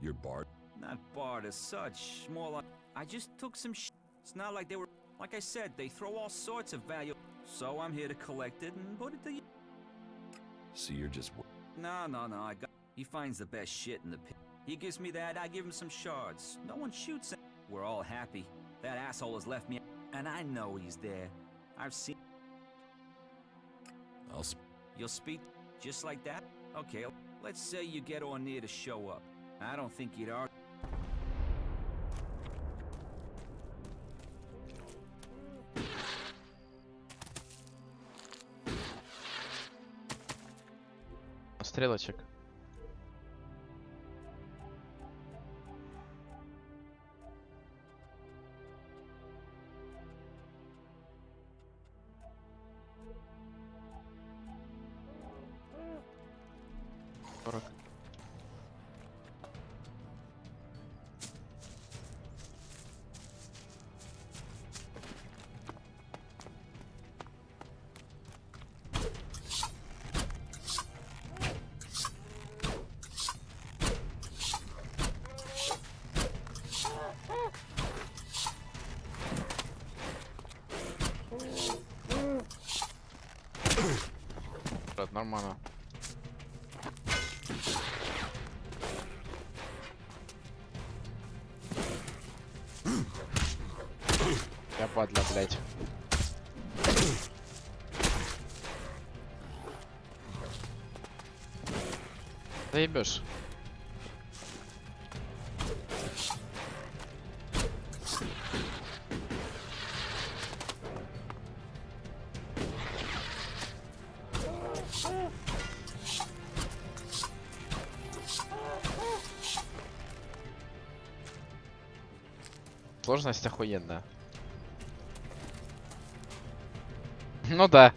You're barred? Not barred as such, more like... I just took some shit. It's not like they were... Like I said, they throw all sorts of value. So I'm here to collect it and put it to you. So you're just... No, I got... He finds the best shit in the pit. He gives me that, I give him some shards. No one shoots him. We're all happy. That asshole has left me... And I know he's there. I've seen... You'll speak just like that? Okay, let's say you get on near to show up. I don't think you'd argue. Стрелочек. Нормально. Я падла, блядь. Заебешь. Сложность охуенная. Ну да.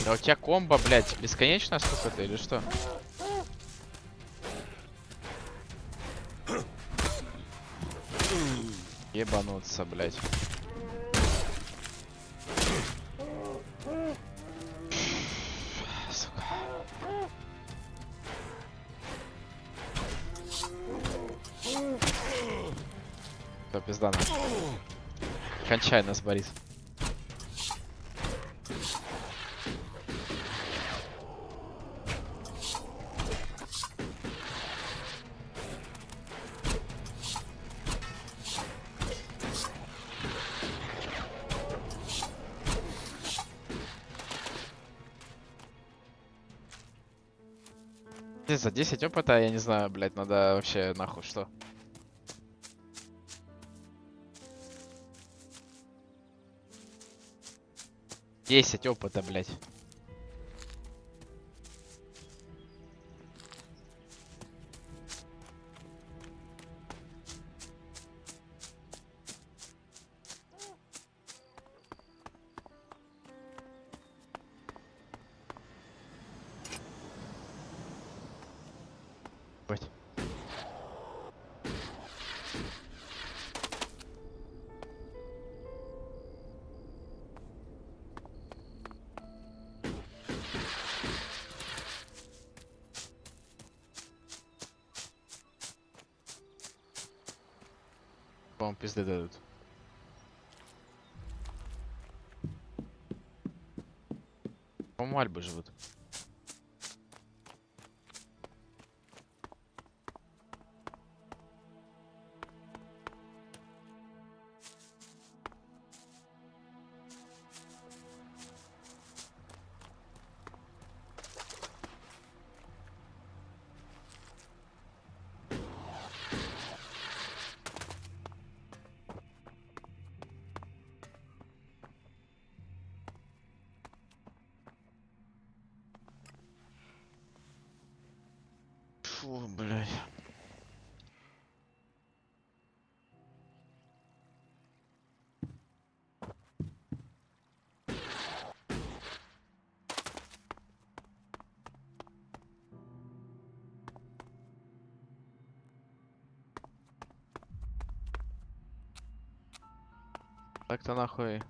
Да у тебя комбо, блядь, бесконечная сколько-то или что? Ебануться, блядь. Сука. Да, пизда нам. Кончай нас, Борис. За 10 опыта, я не знаю, блядь, надо вообще нахуй что. Десять опыта, блядь. вам пизды дадут. По-моему, альбы живут. Фу, блядь. Так-то нахуй.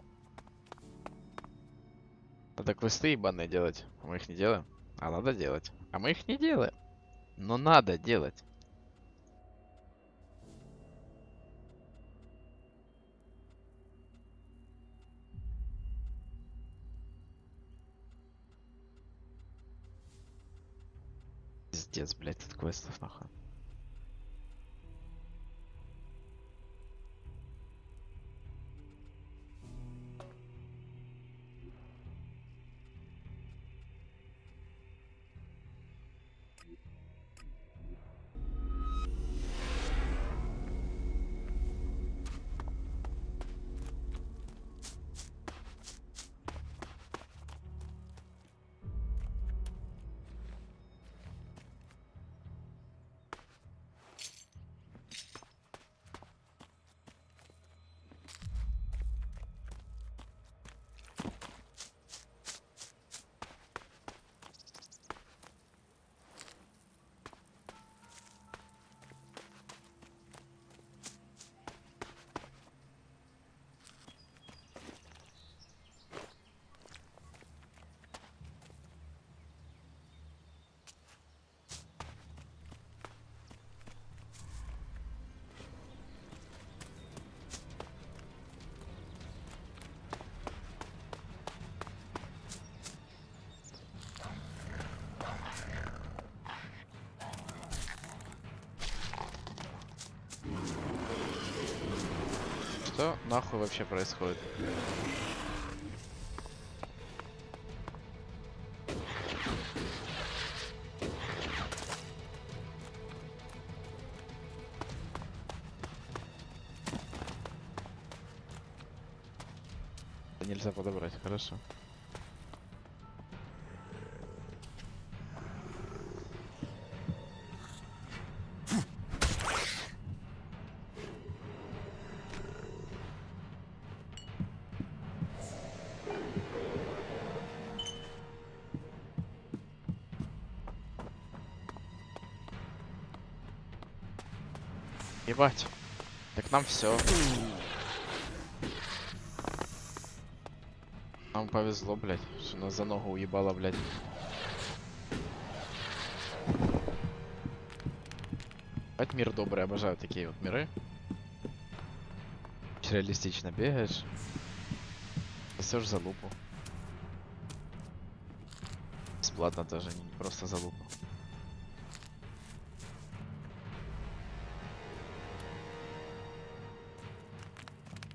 Надо квесты ебаные делать. А мы их не делаем. А надо делать. А мы их не делаем. Но надо делать. Пиздец, блядь, тут квестов нахуй. Что нахуй вообще происходит? Нельзя подобрать, хорошо. Ебать. Так нам все. Нам повезло, блядь, что нас за ногу уебало, блядь. Опять мир добрый, обожаю такие вот миры. Очень реалистично бегаешь. Несешь за лупу. Бесплатно тоже, не просто за лупу.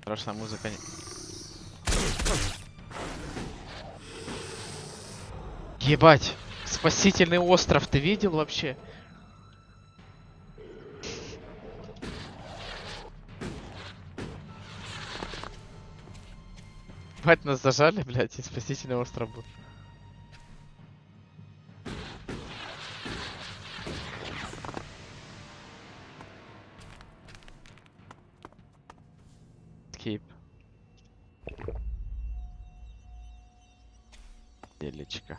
Страшная музыка не... Ебать! Спасительный остров, ты видел вообще? Ебать, нас зажали, блядь, и спасительный остров был. Escape. Делечка.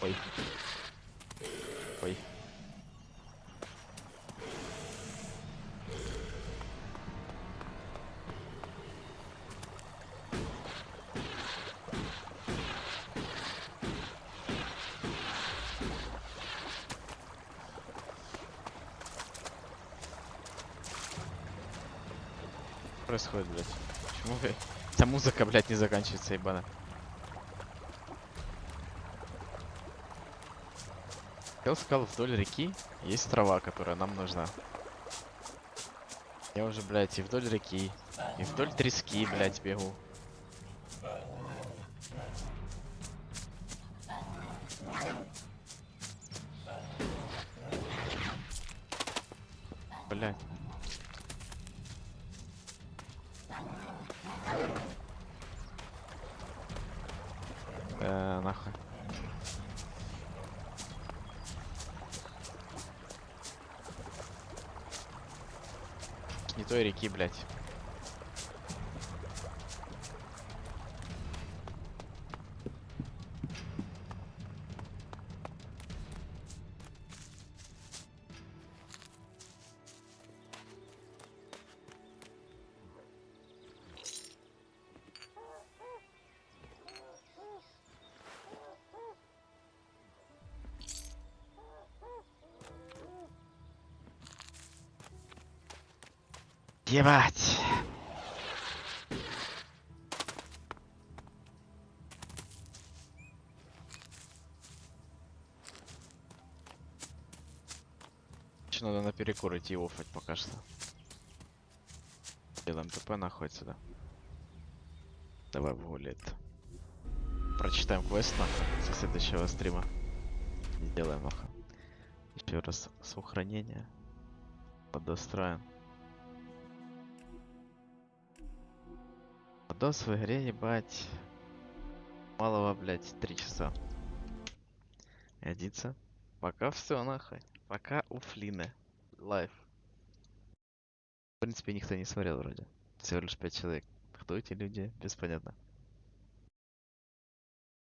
Ой. Ой. происходит, блядь? Почему, блядь? Эта музыка, блядь, не заканчивается, ебана. Я сказал, вдоль реки есть трава, которая нам нужна. Я уже, блядь, и вдоль реки, и вдоль трески, блядь, бегу. Блядь. Нахуй. Не той реки, блядь. Ебать. Еще надо на перекур идти офать пока что. Делаем ТП нахуй отсюда. Давай в гулет. Прочитаем квест нахуй со следующего стрима. И сделаем нахуй. Еще раз сохранение. Подостроим. Подос в игре, ебать. Малого, блять, 3 часа. Годится. Пока все нахуй. Пока уфлины. Лайв. В принципе, никто не смотрел вроде. Всего лишь 5 человек. Кто эти люди? Без понятно.